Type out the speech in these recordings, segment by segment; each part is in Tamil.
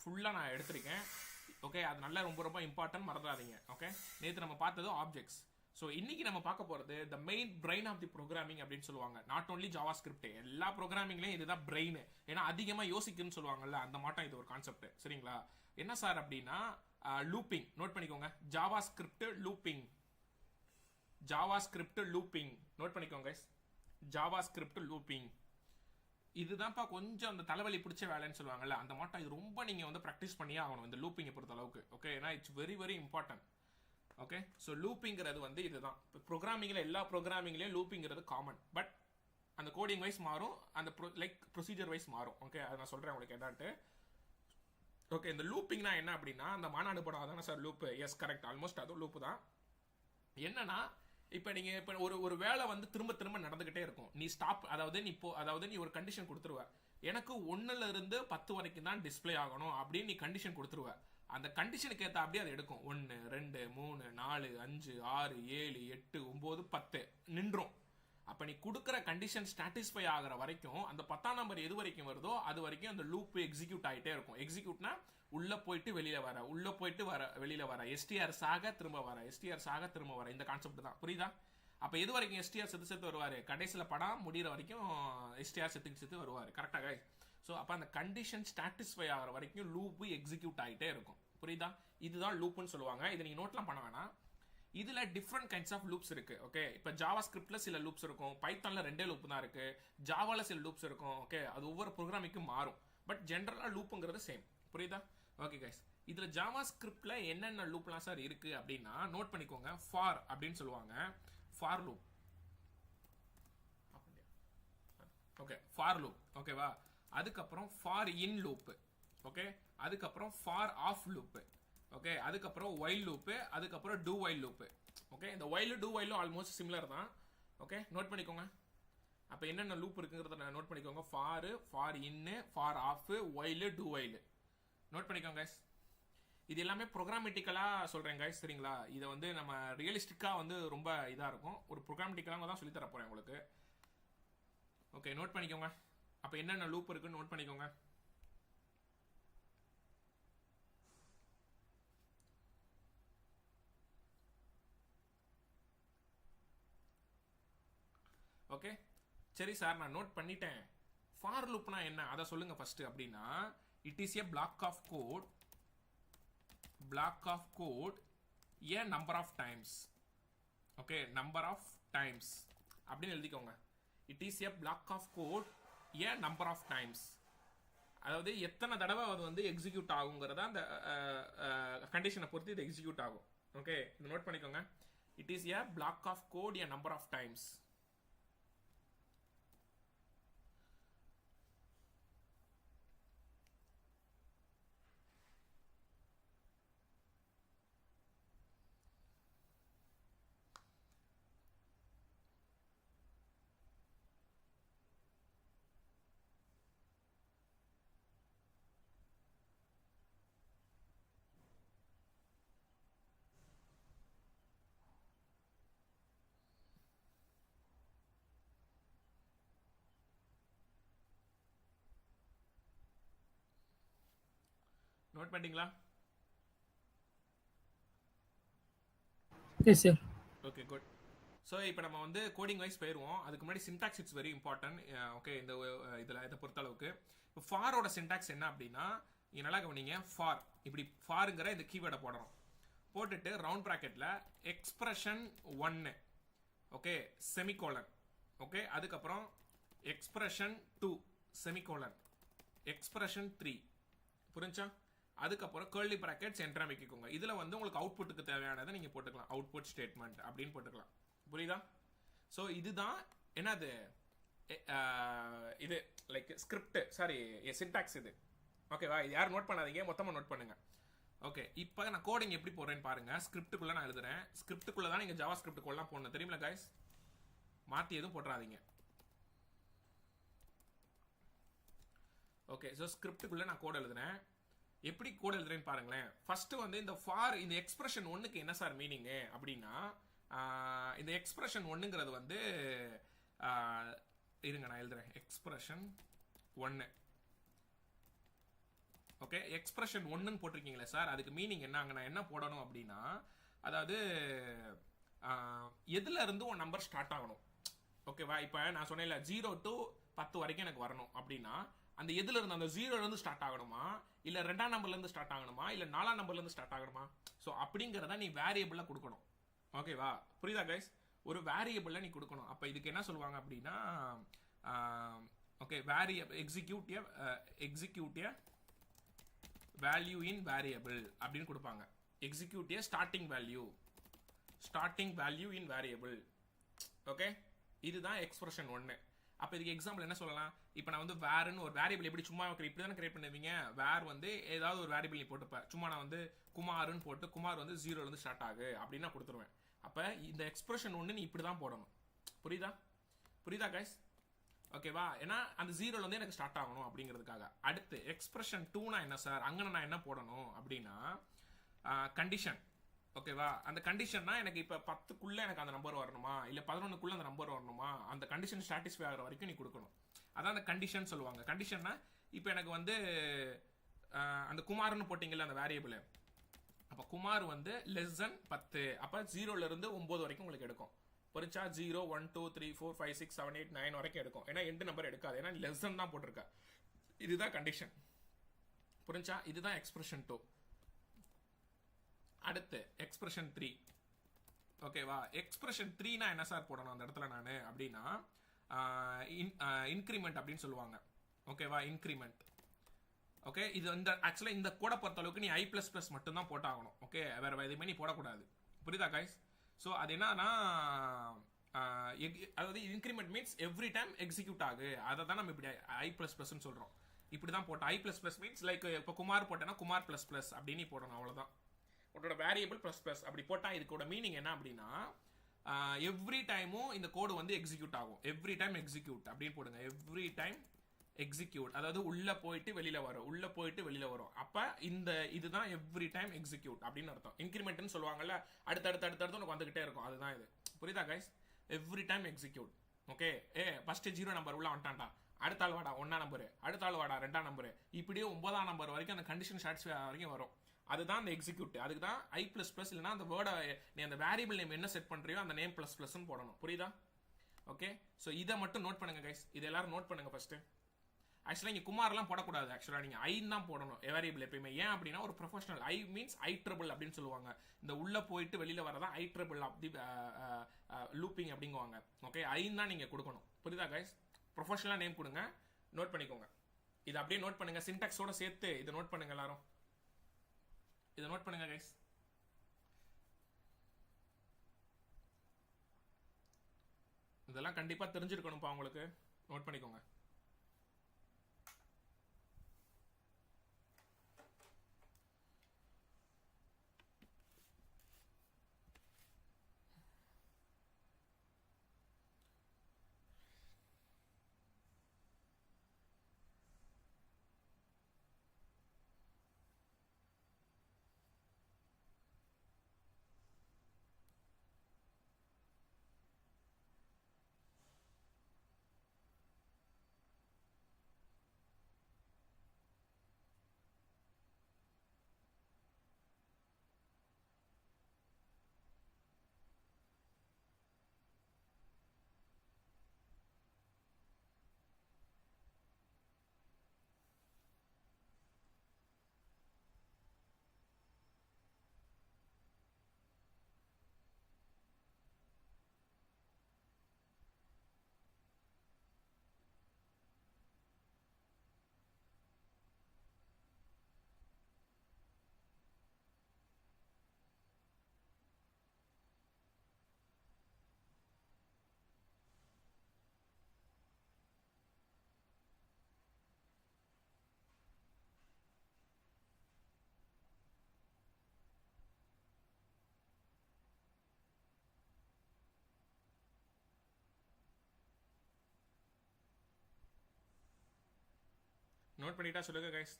ஃபுல்லாக நான் எடுத்திருக்கேன். ஓகே, அது நல்லா ரொம்ப இம்பார்ட்டன்ட், மறந்துடாதீங்க. ஓகே, நேற்று நம்ம பார்த்தது ஆப்ஜெக்ட்ஸ். ஸோ இன்னைக்கு நம்ம பார்க்க போகிறது the main brain of the programming அப்படின்னு சொல்லுவாங்க. நாட் ஓன்லி ஜாவா ஸ்கிரிப்ட், எல்லா ப்ரோக்ராமிங்லேயும் இதுதான் பிரெயின். ஏன்னா அதிகமாக யோசிக்குன்னு சொல்லுவாங்கல்ல, அந்த மாட்டம் இது ஒரு கான்செப்ட். சரிங்களா? என்ன சார் அப்படின்னா லூப்பிங். நோட் பண்ணிக்கோங்க, JavaScript looping. JavaScript looping note பண்ணிக்கோங்க. ஜாவா ஸ்கிரிப்ட் லூப்பிங் இதுதான்ப்பா கொஞ்சம் அந்த தலைவலி பிடிச்ச வேலைன்னு சொல்லுவாங்கல்ல, அந்த மாட்டம். இது ரொம்ப நீங்கள் வந்து ப்ராக்டிஸ் பண்ணியே ஆகணும் இந்த லூப்பிங்கை பொறுத்த அளவுக்கு. ஓகே, ஏன்னா it's very important. Okay, so லூப்பிங்கிறது வந்து இதுதான். இப்போ ப்ரோக்ராமிங்கில் எல்லா ப்ரோக்ராமிங்லேயும் லூப்பிங்கிறது காமன். பட் அந்த கோடிங் வைஸ் மாறும், அந்த ப்ரொசீஜர் வைஸ் மாறும். ஓகே, அதை நான் சொல்கிறேன் உங்களுக்கு என்னன்ட்டு. ஓகே, இந்த லூப்பிங்னா என்ன அப்படின்னா, அந்த மாநாடு படம் அதானே sir loop? Yes, correct, almost அதுவும் லூப்பு தான். என்னன்னா, இப்போ நீங்கள் இப்போ ஒரு வேலை வந்து திரும்ப நடந்துக்கிட்டே இருக்கும். நீ ஸ்டாப், அதாவது நீ ஒரு கண்டிஷன் கொடுத்துருவ, எனக்கு 1ல் இருந்து 10 வரைக்கும் தான் டிஸ்பிளே ஆகணும் அப்படின்னு நீ கண்டிஷன் கொடுத்துருவ. அந்த கண்டிஷனுக்கு ஏற்ற அப்படியே அது எடுக்கும். 1 2 3 4 5 6 7 8 9 10 நின்றும். அப்போ நீ கொடுக்குற கண்டிஷன் சாட்டிஸ்ஃபை ஆகிற வரைக்கும், அந்த 10ஆம் நம்பர் எது வரைக்கும் வருதோ அது வரைக்கும் அந்த லூப் எக்ஸிக்யூட் ஆகிட்டே இருக்கும். எக்ஸிக்யூட்னா உள்ள போயிட்டு வெளியில வர, உள்ள போயிட்டு வர, வெளியில வர, எஸ்டிஆர் சாக திரும்ப வர, எஸ்டிஆர் சாக திரும்ப வர, இந்த கான்செப்ட் தான். புரியுதா? அப்போ எது வரைக்கும் எஸ்டிஆர் செத்து வருவார்? கடைசியில் படம் முடிகிற வரைக்கும் எஸ்டிஆர் செத்து வருவார். கரெக்டாக? ஸோ அப்போ அந்த கண்டிஷன் சாட்டிஸ்ஃபை ஆகிற வரைக்கும் லூப்பு எக்ஸிக்யூட் ஆகிட்டே இருக்கும். புரியுதா? இதுதான் லூப்புன்னு சொல்லுவாங்க. இதை நீங்கள் நோட்லாம் பண்ண வேணாம். இதுல டிஃப்ரெண்ட் கைண்ட்ஸ் ஆஃப் லூப்ஸ் இருக்கு. ஓகே, இப்போ ஜாவா ஸ்கிரிப்ட்ல சில லூப்ஸ் இருக்கும், பைத்தான்ல 2 லூப் தான் இருக்கு, ஜாவால சில லூப்ஸ் இருக்கும். ஓகே, அது ஒவ்வொரு ப்ரோக்ராமிங்கும் மாறும். பட் ஜென்ரலா லூப்புங்கிறது சேம். புரியுதா? ஓகே கைஸ், இதுல ஜாவா ஸ்கிரிப்ட்ல என்னென்ன லூப்லாம் சார் இருக்கு அப்படின்னா நோட் பண்ணிக்கோங்க. ஃபார் அப்படின்னு சொல்லுவாங்க, for loop. Okay, for loop. ஓகேவா? அதுக்கப்புறம் ஃபார் இன் லூப். ஓகே, அதுக்கப்புறம் ஃபார் ஆஃப் லூப். ஓகே, அதுக்கப்புறம் ஒயில் லூப்பு, அதுக்கப்புறம் டூ ஒயில் லூப்பு. ஓகே, இந்த ஒயில் டூ ஒயிலும் ஆல்மோஸ்ட் சிமிலர் தான். ஓகே, நோட் பண்ணிக்கோங்க. அப்போ என்னென்ன லூப் இருக்குங்கிறத நோட் பண்ணிக்கோங்க. For, for in, for of, while, do while. Note பண்ணிக்கோங்க. இது எல்லாமே ப்ரோக்ராமேட்டிக்கலாக சொல்கிறேன் கைஸ். சரிங்களா? இதை வந்து நம்ம ரியலிஸ்டிக்காக வந்து ரொம்ப இதாக இருக்கும். ஒரு ப்ரோக்ராமேட்டிக்கலாக தான் சொல்லித்தர போகிறேன் உங்களுக்கு. ஓகே, நோட் பண்ணிக்கோங்க. அப்போ என்னென்ன லூப் இருக்குன்னு நோட் பண்ணிக்கோங்க. ஓகே, சரி சார், நான் நோட் பண்ணிட்டேன். ஃபார் லூப்னா என்ன அதை சொல்லுங்க ஃபர்ஸ்ட். அப்படின்னா it is a block of code a number of times. Okay, number of times அப்படின்னு எழுதிக்கோங்க. It is a block of code a number of times. அதாவது எத்தனை தடவை அது வந்து எக்ஸிக்யூட் ஆகுங்கிறத அந்த கண்டிஷனை பொறுத்து இது எக்ஸிக்யூட் ஆகும். ஓகே, இது நோட் பண்ணிக்கோங்க. It is a block of code a number of times. Note பண்ணிட்டீங்களா? Yes sir. Okay, good. So இப்போ நம்ம வந்து கோடிங் வைஸ் போயிடுவோம். அதுக்கு முன்னாடி syntax it's very important. Okay, இந்த இதை பொறுத்தளவுக்கு இப்போ ஃபாரோட சின்டாக்ஸ் என்ன அப்படின்னா, நீங்கள் நல்லா கவனிங்க. ஃபார், இப்படி ஃபாருங்கிற இந்த கீவேர்டை போடுறோம். போட்டுட்டு ரவுண்ட் ப்ராக்கெட்டில் எக்ஸ்பிரஷன் 1, ஓகே, செமிகோலன். ஓகே, அதுக்கப்புறம் எக்ஸ்பிரஷன் 2 செமிகோலன், எக்ஸ்பிரஷன் 3. புரிஞ்சா? அதுக்கப்புறம் கேர்லி பிராக்கெட்ஸ் என்ட்ரா வைக்கோங்க. இதில் வந்து உங்களுக்கு அவுட்புட்டுக்கு தேவையானதை நீங்கள் போட்டுக்கலாம். அவுட்புட் ஸ்டேட்மெண்ட் அப்படின்னு போட்டுக்கலாம். புரியுதா? ஸோ இதுதான் என்னது, இது லைக் ஸ்கிரிப்ட், சாரி சின்டாக்ஸ் இது. ஓகேவா? இது யாரும் நோட் பண்ணாதீங்க, மொத்தமாக நோட் பண்ணுங்க. ஓகே, இப்போ நான் கோடிங் எப்படி போடுறேன்னு பாருங்க. ஸ்கிரிப்டுக்குள்ளே நான் எழுதுறேன். ஸ்கிரிப்டுக்குள்ளே தான் நீங்கள் ஜாவா ஸ்கிரிப்டுக்குள்ளலாம் போடணும். தெரியுமில்ல கைஸ்? மாற்றி எதுவும் போட்டுறாதீங்க. ஓகே, ஸோ ஸ்கிரிப்டுக்குள்ளே நான் கோட் எழுதுறேன். எப்படி கோட் எழுதுறேன்னு பாருங்களேன். ஃபர்ஸ்ட் வந்து இந்த ஃபார், இந்த எக்ஸ்பிரஷன் 1க்கு என்ன சார் மீனிங்கு அப்படின்னா, இந்த எக்ஸ்பிரஷன் 1ங்கிறது வந்து இருங்க நான் எழுதுறேன். எக்ஸ்பிரஷன் 1. ஓகே, எக்ஸ்பிரஷன் ஒன்றுன்னு போட்டிருக்கீங்களே சார், அதுக்கு மீனிங் என்ன, அங்கே நான் என்ன போடணும் அப்படின்னா, அதாவது எதுல இருந்து உன் நம்பர் ஸ்டார்ட் ஆகணும். ஓகேவா, இப்போ நான் சொன்னேன்ல 0 to 10 வரைக்கும் எனக்கு வரணும் அப்படின்னா, அந்த எதுல இருந்து, அந்த 0ல இருந்து ஸ்டார்ட் ஆகணுமா, இல்ல 2ஆம் நம்பர்ல இருந்து ஸ்டார்ட் ஆகணுமா, இல்ல 4ஆம் நம்பர்ல இருந்து ஸ்டார்ட் ஆகணுமா? ஸோ அப்படிங்கிறத நீ வேரியபிளா கொடுக்கணும். ஓகேவா, புரியுதா கைஸ்? ஒரு வேரியபிள நீ கொடுக்கணும். அப்ப இதுக்கு என்ன சொல்லுவாங்க அப்படின்னா, okay, execute value in variable அப்படின்னு கொடுப்பாங்க. Execute starting value in variable. Okay, இதுதான் எக்ஸ்பிரஷன் 1. அப்ப இதுக்கு எக்ஸாம்பிள் என்ன சொல்லலாம்? இப்போ நான் வந்து வேர்னு ஒரு வேரியபிள் எப்படி சும்மா இப்படி தானே கிரியேட் பண்ணுவீங்க. வேர் வந்து ஏதாவது ஒரு வேரியபிள் நீ போட்டுப்பேன். சும்மா நான் வந்து குமார்னு போட்டு குமார் வந்து 0ல இருந்து ஸ்டார்ட் ஆகு அப்படின்னு நான் கொடுத்துருவேன். அப்ப இந்த எக்ஸ்பிரஷன் 1 நீ இப்படி தான் போடணும். புரியுதா கைஸ்? ஓகேவா, ஏன்னா அந்த 0ல இருந்து எனக்கு ஸ்டார்ட் ஆகணும் அப்படிங்கிறதுக்காக. அடுத்து எக்ஸ்பிரஷன் 2னா என்ன சார், அங்கே நான் என்ன போடணும் அப்படின்னா, கண்டிஷன். ஓகேவா, அந்த கண்டிஷன்னா எனக்கு இப்போ 10க்குள்ள எனக்கு அந்த நம்பர் வரணுமா, இல்லை 11க்குள்ள அந்த நம்பர் வரணுமா, அந்த கண்டிஷன் சாட்டிஸ்ஃபை ஆகிற வரைக்கும் நீ கொடுக்கணும். அதான் அந்த கண்டிஷன் சொல்லுவாங்க. கண்டிஷன்னா இப்போ எனக்கு வந்து அந்த குமார்னு போட்டிங்கல்ல அந்த வேரியபிள், அப்போ குமார் வந்து லெஸ் தென் 10, அப்போ 0ல இருந்து 9 வரைக்கும் உங்களுக்கு எடுக்கும். புரிஞ்சா? 0 1 2 3 4 5 6 7 8 9 வரைக்கும் எடுக்கும். ஏன்னா எண்டு நம்பர் எடுக்காது, ஏன்னா லெஸ் தென் தான் போட்டிருக்க. இதுதான் கண்டிஷன். புரிஞ்சா? இதுதான் எக்ஸ்பிரஷன் 2. அடுத்து எக்ஸ்பிரஷன் 3. ஓகேவா, எக்ஸ்பிரஷன் 3னா என்ன சார் போடணும் அந்த இடத்துல நான் அப்படின்னா, இன்கிரிமெண்ட் அப்படின்னு சொல்லுவாங்க. ஓகேவா, இன்கிரிமெண்ட். ஓகே, இது இந்த ஆக்சுவலாக இந்த கோடை பொறுத்த அளவுக்கு நீ I++ மட்டும் தான் போட்டாகணும். ஓகே, வேற எதுவுமே நீ போடக்கூடாது. புரியுதா கைஸ்? ஸோ அது என்னன்னா, அதாவது increment means every time execute ஆகு. அதை தான் நம்ம இப்படி I++ன்னு சொல்றோம். இப்படி தான் போட்டோம். I++ மீன்ஸ் லைக் இப்போ குமார் போட்டேன்னா குமார் ++ அப்படின்னு போடணும். அவ்வளோதான். உன்னோட வேரியபிள் ++ அப்படி போட்டா இதுக்கோட மீனிங் என்ன அப்படின்னா, எவ்ரி டைமும் இந்த கோடு வந்து எக்ஸிக்யூட் ஆகும். எவ்ரி டைம் எக்ஸிக்யூட் அப்படின்னு போடுங்க. எவ்ரி டைம் எக்ஸிக்யூட், அதாவது உள்ள போயிட்டு வெளியில வரும். அப்ப இந்த இதுதான் எவ்ரி டைம் எக்ஸிக்யூட் அப்படின்னு அர்த்தம். இன்கிரிமெண்ட்னு சொல்லுவாங்கல்ல, அடுத்து உனக்கு வந்துகிட்டே இருக்கும். அதுதான் இது. புரியுதா guys? Every time execute. Okay, first 0 number உள்ள வந்துட்டான்டா, அடுத்த ஆள் வாடா 1ஆம் நம்பர், அடுத்த ஆள் வாடா 2ஆம் நம்பர், இப்படியே 9ஆம் நம்பர் வரைக்கும் அந்த கண்டிஷன் சாட்டிஸ்ஃபை வரைக்கும் வரும். அதுதான் அந்த எக்ஸிக்யூட். அதுக்கு தான் I++ இல்லைன்னா அந்த வேர்டை நீ அந்த வேரியபிள் நேம் என்ன செட் பண்றியோ அந்த நேம் ++ன்னு போடணும். புரியுதா? ஓகே, ஸோ இதை மட்டும் நோட் பண்ணுங்க கைஸ். இது எல்லாரும் நோட் பண்ணுங்க ஃபர்ஸ்ட். ஆக்சுவலாக இங்கே குமார்லாம் போடக்கூடாது. ஆக்சுவலாக நீங்கள் ஐன்னு தான் போடணும் வேரியபிள் எப்பயுமே. ஏன் அப்படின்னா ஒரு ப்ரொஃபஷனல் I மீன்ஸ் I அப்படின்னு சொல்லுவாங்க. இந்த உள்ள போயிட்டு வெளியில வரதான் I ஆஃப் தி லூப்பிங் அப்படிங்குவாங்க. ஓகே, ஐன்னு தான் நீங்கள் கொடுக்கணும். புரியுதா கைஸ்? ப்ரொஃபஷனலாக நேம் கொடுங்க, நோட் பண்ணிக்கோங்க. இதை அப்படியே நோட் பண்ணுங்க, சின்டாக்ஸோட சேர்த்து இதை நோட் பண்ணுங்க. எல்லாரும் இதை நோட் பண்ணுங்க கைஸ். இதெல்லாம் கண்டிப்பா தெரிஞ்சிருக்கணும்ப்பா உங்களுக்கு. நோட் பண்ணிக்கோங்க. நோட் பண்ணிட்டா சொல்லுங்க கைஸ்.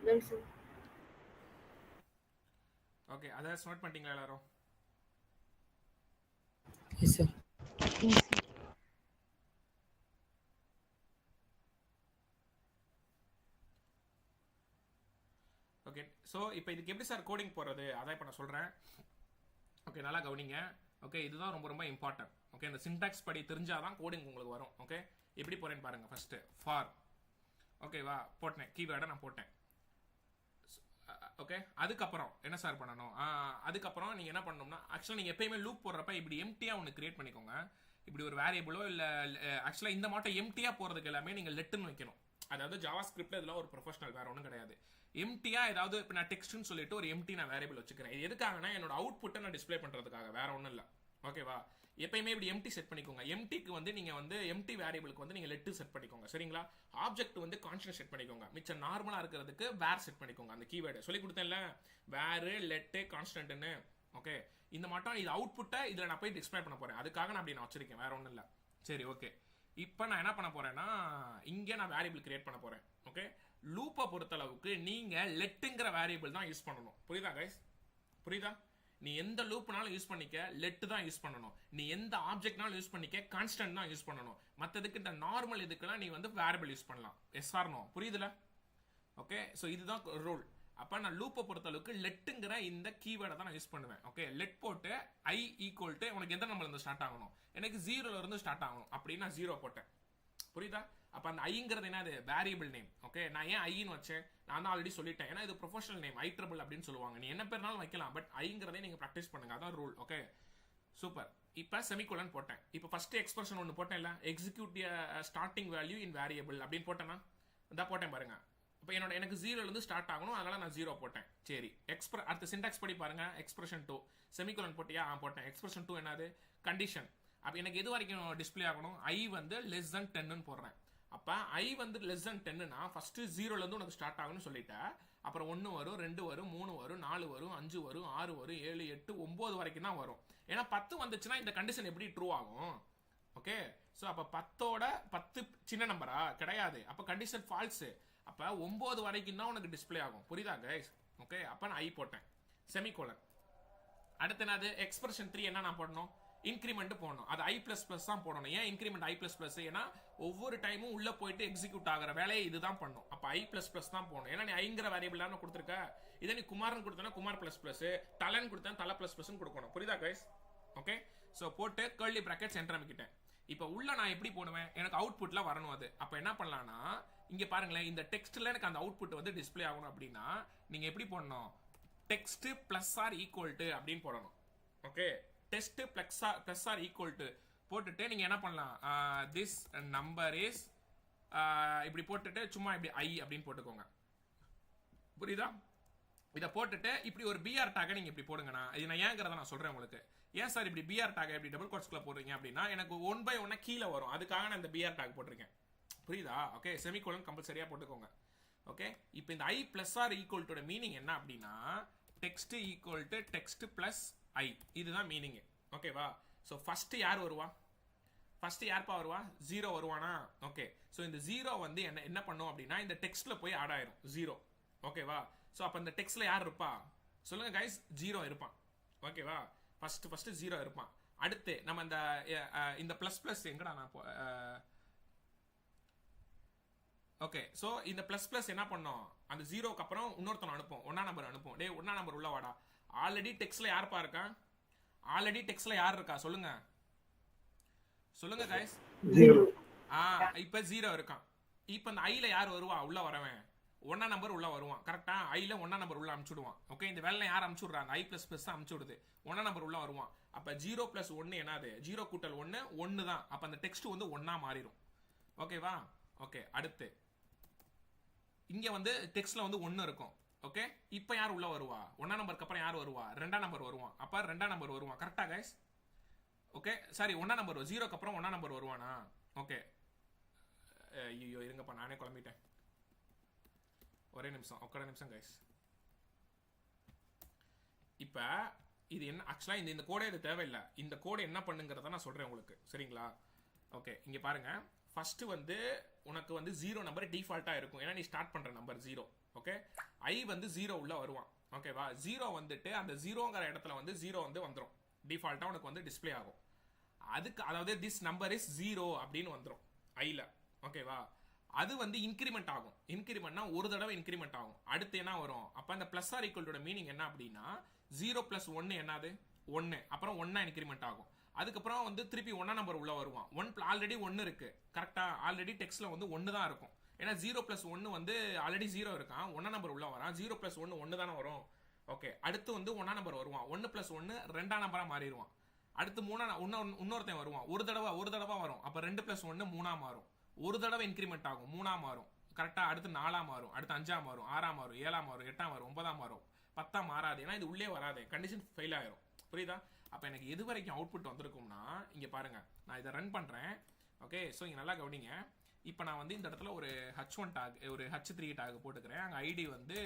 Done, sir. ஓகே, அதை நோட் பண்ணிட்டீங்களா எல்லாரும்? Yes, sir. Yes, sir. Okay, so இப்போ இதுக்கு எப்படி சார் கோடிங் போடுறது அதான் இப்போ நான் சொல்கிறேன். ஓகே, நல்லா கவனிங்க. ஓகே, இதுதான் ரொம்ப ரொம்ப இம்பார்ட்டன்ட். ஓகே, இந்த சின்டாக்ஸ் படி தெரிஞ்சாதான் கோடிங் உங்களுக்கு வரும். ஓகே, எப்படி போறேன்னு பாருங்க. ஃபர்ஸ்ட் ஃபார், ஓகேவா, போட்டேன் கீவேர்டை நான் போட்டேன். ஓகே, அதுக்கப்புறம் என்ன சார் பண்ணணும்? அதுக்கப்புறம் நீங்கள் என்ன பண்ணணும்னா, ஆக்சுவலாக நீங்கள் எப்பயுமே லூப் போடுறப்ப இப்படி எம்டியாக ஒன்று கிரியேட் பண்ணிக்கோங்க. இப்படி ஒரு வேரியபிளோ இல்லை ஆக்சுவலாக இந்த மாட்டம் எம்டியாக போகிறதுக்கு எல்லாமே நீங்கள் லெட்டுன்னு வைக்கணும். அதாவது ஜாவா ஸ்கிரிப்ட்ல இதெல்லாம் ஒரு ப்ரொஃபஷனல், வேற ஒன்றும் கிடையாது. எம்டியாக ஏதாவது இப்போ நான் டெக்ஸ்ட்னு சொல்லிட்டு ஒரு எம்டி நான் வேரியபிள் வச்சுக்கிறேன். இது எதுக்காகனா என்னோட அவுட்புட்டை நான் டிஸ்பிளே பண்ணுறதுக்காக, வேற ஒன்றும் இல்லை. ஓகேவா, எப்பயுமே இப்படி எம்டி செட் பண்ணிக்கோங்க. எம்டிக்கு வந்து நீங்கள் வந்து எம்டி வேரியபிளுக்கு வந்து நீங்கள் லெட்டு செட் பண்ணிக்கோங்க. சரிங்களா, ஆப்ஜெக்ட் வந்து கான்ஸ்டன்ட் செட் பண்ணிக்கோங்க. மிச்சம் நார்மலாக இருக்கிறதுக்கு வேர் செட் பண்ணிக்கோங்க. அந்த கீவேர்டு சொல்லி கொடுத்தேன்ல, வேறு லெட்டு கான்ஸ்டன்ட்னு. ஓகே, இந்த மட்டும் இது அவுட்புட்டை இதில் நான் போய் டிஸ்பிளே பண்ண போகிறேன். அதுக்காக நான் அப்படி நான் வச்சிருக்கேன், வேற ஒன்றும் இல்லை. சரி, ஓகே, இப்போ நான் என்ன பண்ண போகிறேன்னா, இங்கே நான் வேரியபிள் கிரியேட் பண்ண போகிறேன். ஓகே, லூப்பை பொறுத்தளவுக்கு நீங்கள் லெட்டுங்கிற வேரியபிள் தான் யூஸ் பண்ணணும். புரியுதா கைஸ்? புரியுதா? நீ எந்த லூப்னாலும் யூஸ் பண்ணிக்க லெட் தான் யூஸ் பண்ணணும். நீ எந்த ஆப்ஜெக்ட்னாலும் யூஸ் பண்ணிக்க கான்ஸ்டன்ட் தான் யூஸ் பண்ணணும். மற்றதுக்கு இந்த நார்மல் இதுக்கெல்லாம் நீ வந்து வேரியபிள் யூஸ் பண்ணலாம். Yes or no? புரியுதுல? ஓகே, ஸோ இதுதான் ரூல். அப்போ நான் லூப்பை பொறுத்தளவுக்கு லெட்டுங்கிற இந்த கீவேர்டை தான் நான் யூஸ் பண்ணுவேன். ஓகே, லெட் போட்டு ஐ ஈக்குவல் டு உனக்கு எந்த நம்பர்ல இருந்து ஸ்டார்ட் ஆகணும்? எனக்கு 0ல இருந்து ஸ்டார்ட் ஆகணும். அப்படின்னு நான் 0 போட்டேன். புரியுதா? அப்போ அந்த ஐங்கிறது என்னது? Variable name. ஓகே, நான் ஏன் ஐன்னு வச்சேன்? நான் தான் ஆல்ரெடி சொல்லிட்டேன். ஏன்னா இது ப்ரொஃபஷனல் நேம், ஐ ட்ரிபிள் அப்படின்னு சொல்லுவாங்க. நீ என்ன பேர்னாலும் வைக்கலாம், பட் ஐங்கிறதே நீங்கள் ப்ராக்டிஸ் பண்ணுங்க. அதான் ரூல். Okay, super. இப்போ செமிகோலன் போட்டேன். இப்போ ஃபர்ஸ்ட் எக்ஸ்பிரஷன் ஒன்று போட்டேன்ல, execute starting value in variable அப்படின்னு போட்டேன்னா இதான் போட்டேன் பாருங்க. இப்போ எனக்கு 0லேருந்து ஸ்டார்ட் ஆகணும், அதனால நான் 0 போட்டேன். சரி, அடுத்த சின்டாக்ஸ் படி பாருங்க. எக்ஸ்பிரஷன் 2 செமிகோலன் போட்டியா? போட்டேன். எக்ஸ்பிரஷன் 2 என்னது? கண்டிஷன். அப்போ எனக்கு எது வரைக்கும் டிஸ்பிளே ஆகணும்? ஐ வந்து லெஸ் தென் 10ன்னு போடுறேன். அப்போ ஐ வந்து லெஸ் தென் 10னா ஃபர்ஸ்ட் 0லேருந்து உனக்கு ஸ்டார்ட் ஆகும்னு சொல்லிட்டேன். அப்புறம் 1 வரும், 2 வரும், 3 வரும், 4 வரும், 5 வரும், 6 வரும், 7, 8, 9 வரைக்கும் தான் வரும். ஏன்னா 10 வந்துச்சுன்னா இந்த கண்டிஷன் எப்படி ட்ரூ ஆகும்? ஓகே, ஸோ அப்போ 10ஓட 10 சின்ன நம்பரா? கிடையாது. அப்போ கண்டிஷன் ஃபால்ஸு. அப்போ 9 வரைக்கும் தான் உனக்கு டிஸ்பிளே ஆகும். புரியுதா கைஸ்? ஓகே, அப்போ நான் ஐ போட்டேன். செமிகோலன். அடுத்து என்னது? எக்ஸ்பிரஷன் 3 என்ன நான் போடணும்? இன்க்ரிமெண்ட் போடணும். அது ஐ பிளஸ் பிளஸ் தான் போடணும். ஏன் இன்க்ரிமெண்ட் ஐ பிளஸ் பிளஸ்? ஏன்னா ஒவ்வொரு டைமும் உள்ள போயிட்டு எக்ஸிக்யூட் ஆகிற வேலையை இதுதான் பண்ணும். அப்போ ஐ பிளஸ் பிளஸ் தான் போடணும். ஏன்னா நீ ஐங்கிற வேரியபிள் தானே கொடுத்துருக்க. இதை நீ குமார்னு கொடுத்தனா குமார் பிளஸ் பிளஸ், தலன் கொடுத்தா தலை பிளஸ் பிளஸ் கொடுக்கணும். புரியுதா கைஸ்? ஓகே, ஸோ போட்டு கர்லி பிராக்கெட்ஸ் என்டர் அமைக்கிட்டேன். இப்போ உள்ள நான் எப்படி போடுவேன்? எனக்கு அவுட்புட்ல வரணும். அது அப்போ என்ன பண்ணலாம்னா, இங்க பாருங்களேன், இந்த டெக்ஸ்ட்ல எனக்கு அந்த அவுட்புட் வந்து டிஸ்பிளே ஆகணும் அப்படின்னா நீங்க எப்படி போடணும்? Text plus or equal to அப்படின்னு போடணும். Okay, test plus or equal to போட்டுட்டு நீங்க என்ன பண்ணலாம்? திஸ் நம்பர் இஸ் இப்படி போட்டுட்டு சும்மா இப்படி ஐ அப்படின்னு போட்டுக்கோங்க. புரியுதா? இதை போட்டுட்டு இப்படி ஒரு பிஆர் டாக நீங்க இப்படி போடுங்கண்ணா. இது நான் ஏங்கிறத நான் சொல்றேன் உங்களுக்கு. ஏன் சார் இப்படி பிஆர் டாக இப்படி டபுள் கோட்ஸ்குள்ள போடுறீங்க அப்படின்னா எனக்கு 1 by 1 கீழே வரும். அதுக்காக நான் இந்த பிஆர் டாக் போட்டிருக்கேன். புரியுதா? ஓகே, செமிகோலன் கம்பல்சரியா போட்டுக்கோங்க. ஓகே, இப்போ இந்த I plus or equal to meaning என்ன அப்படின்னா text equal to text plus I. இதுதான் மீனிங். ஓகேவா? ஸோ ஃபர்ஸ்ட் யார் வருவா? ஃபர்ஸ்ட் யார்ப்பா வருவா? 0 வருவானா? ஓகே, ஸோ இந்த 0 வந்து என்ன பண்ணும் அப்படின்னா இந்த டெக்ஸ்ட்ல போய் ஆட் ஆயிரும் 0. ஓகேவா? ஸோ அப்போ இந்த டெக்ஸ்ட்ல யார் இருப்பா? சொல்லுங்க கைஸ். 0 இருப்பான். ஓகேவா? ஃபர்ஸ்ட் 0 இருப்பான். அடுத்து நம்ம இந்த பிளஸ் பிளஸ் எங்கடா நான் ஓகே, ஸோ இந்த பிளஸ் பிளஸ் என்ன பண்ணோம்? அந்த 0க்கு அப்புறம் இன்னொருத்தனை அனுப்போம். 1ஆம் நம்பர் அனுப்போம். டே 1ஆம் நம்பர் உள்ள வாடா. ஆல்ரெடி டெக்ஸ்ட்ல யார்ப்பா இருக்கா? ஆல்ரெடி டெக்ஸ்ட்ல யார் இருக்கா? சொல்லுங்க சொல்லுங்க கைஸ். 0. இப்போ 0 இருக்கான். இப்போ இந்த ஐல யார் வருவா? உள்ள வரவன் 1ஆம் நம்பர் உள்ள வருவான். கரெக்டா? ஐல 1ஆம் நம்பர் உள்ள அனுப்பிச்சுடுவான். ஓகே, இந்த வேலை யார் அனுப்பிச்சுடுறாங்க? ஐ பிளஸ் பிளஸ் தான் அனுப்பிச்சுடுது. 1ஆம் நம்பர் உள்ள வருவான். அப்ப 0 + 1 என்னது? 0 கூட்டல் 1 1 தான். அப்ப அந்த டெக்ஸ்ட் வந்து 1ஆ மாறிடும். ஓகேவா? ஓகே, அடுத்து இங்க வந்து டெக்ஸ்ட்ல வந்து 1 இருக்கும். ஓகே, இப்போ யார் உள்ள வருவா? 1ஆம் நம்பருக்கு அப்புறம் யார் வருவா? 2ஆம் நம்பர் வருவான். அப்ப 2ஆம் நம்பர் வருவான். கரெக்டா கைஸ்? ஓகே, சாரி, 1ஆம் நம்பர் 0க்கு அப்புறம் 1ஆம் நம்பர் வருவானா? ஓகே, ஐயோ இருங்கப்பா, நானே குழம்பிட்டேன். ஒரே நிமிஷம் கைஸ். இப்ப இது என்ன ஆக்சுவலா இந்த கோடே இது தேவையில்லை. இந்த கோடை என்ன பண்ணுங்கிறத நான் சொல்றேன் உங்களுக்கு. சரிங்களா? ஓகே, இங்க பாருங்க. ஃபர்ஸ்ட் வந்து உனக்கு வந்து 0 நம்பர் டிஃபால்ட்டாக இருக்கும், ஏன்னா நீ ஸ்டார்ட் பண்ணுற நம்பர் 0. ஓகே, ஐ வந்து 0 உள்ள வருவான். ஓகேவா, 0 வந்துட்டு அந்த 0ங்கிற இடத்துல வந்து 0 வந்து வந்துடும், டிஃபால்ட்டாக உனக்கு வந்து டிஸ்பிளே ஆகும். அதுக்கு அதாவது திஸ் நம்பர் இஸ் 0 அப்படின்னு வந்துடும் ஐல. ஓகேவா, அது வந்து இன்க்ரிமெண்ட் ஆகும். இன்க்ரிமெண்ட்னா ஒரு தடவை இன்க்ரிமெண்ட் ஆகும். அடுத்து என்ன வரும், அப்போ அந்த பிளஸ் ஆர் ஈக்குவலோட மீனிங் என்ன அப்படின்னா 0 + 1 என்னது 1, அப்புறம் 1 இன்க்ரிமெண்ட் ஆகும். அதுக்கப்புறம் வந்து திருப்பி 1 நம்பர் உள்ள வருவான். 1 ஆல்ரெடி 1 இருக்கு கரெக்டா, ஆல்ரெடி டெக்ஸ்ட்ல வந்து 1 தான் இருக்கும். ஏன்னா 0 + 1 வந்து ஆல்ரெடி 0 இருக்கான், 1 நம்பர் உள்ள வரான், 0 + 1 1 தானே வரும். ஓகே, அடுத்து வந்து 1 நம்பர் வருவான், 1 + 1 2 நம்பரா மாறிடுவான். அடுத்து இன்னொருத்தன் வருவான், ஒரு தடவை வரும், அப்ப 2 + 1 3 மாறும். ஒரு தடவை இன்க்ரிமெண்ட் ஆகும், 3 மாறும் கரெக்டா. அடுத்து 4 மாறும், அடுத்து 5 மாறும், 6 மாறும், 7 மாறும், 8 மாறும், 9 மாறும், 10 மாறாது. ஏன்னா இது உள்ளே வராது, கண்டிஷன் ஃபெயில் ஆயிரும். புரியுதா? அப்ப எனக்கு எது வரைக்கும் அவுட்புட் வந்திருக்கும்னா, இங்க பாருங்க, நான் இதை ரன் பண்றேன். ஓகே, ஸோ இங்க நல்லா கவனிங்க. இப்போ நான் வந்து இந்த இடத்துல ஒரு h1 டாக், ஒரு h3 டாக் போட்டுக்கிறேன். அங்கே ஐடி வந்து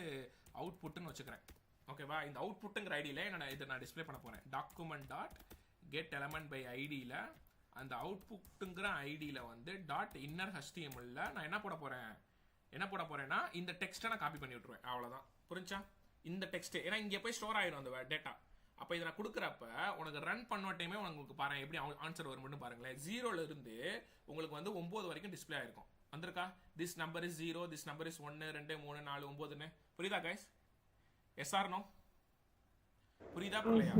அவுட்புட்னு வச்சுக்கிறேன். ஓகேவா, இந்த அவுட்புட்டுங்கிற ஐடியில் இதை நான் டிஸ்பிளே பண்ண போறேன். Document dot get element by ஐடியில் அந்த அவுட்புட்டுங்கிற ஐடியில் வந்து டாட் இன்னர் HTML நான் என்ன போட போறேன்னா இந்த டெக்ஸ்ட்டை நான் காப்பி பண்ணி விட்டுருவேன். அவ்வளோதான், புரிஞ்சா? இந்த டெக்ஸ்ட் ஏன்னா இங்கே போய் ஸ்டோர் ஆயிடும் அந்த டேட்டா. அப்போ இதை நான் கொடுக்குறப்ப உனக்கு ரன் பண்ண டைமே உங்களுக்கு பாருங்க எப்படி ஆன்சர் வரும்னு பாருங்களேன். 0ல இருந்து உங்களுக்கு வந்து 9 வரைக்கும் டிஸ்பிளே ஆயிருக்கும். வந்திருக்கா? This number is 0, this number is 1 2 3 4 9ன்னு. புரியுதா கைஸ்? Yes or no? புரியுதா புரியலையா?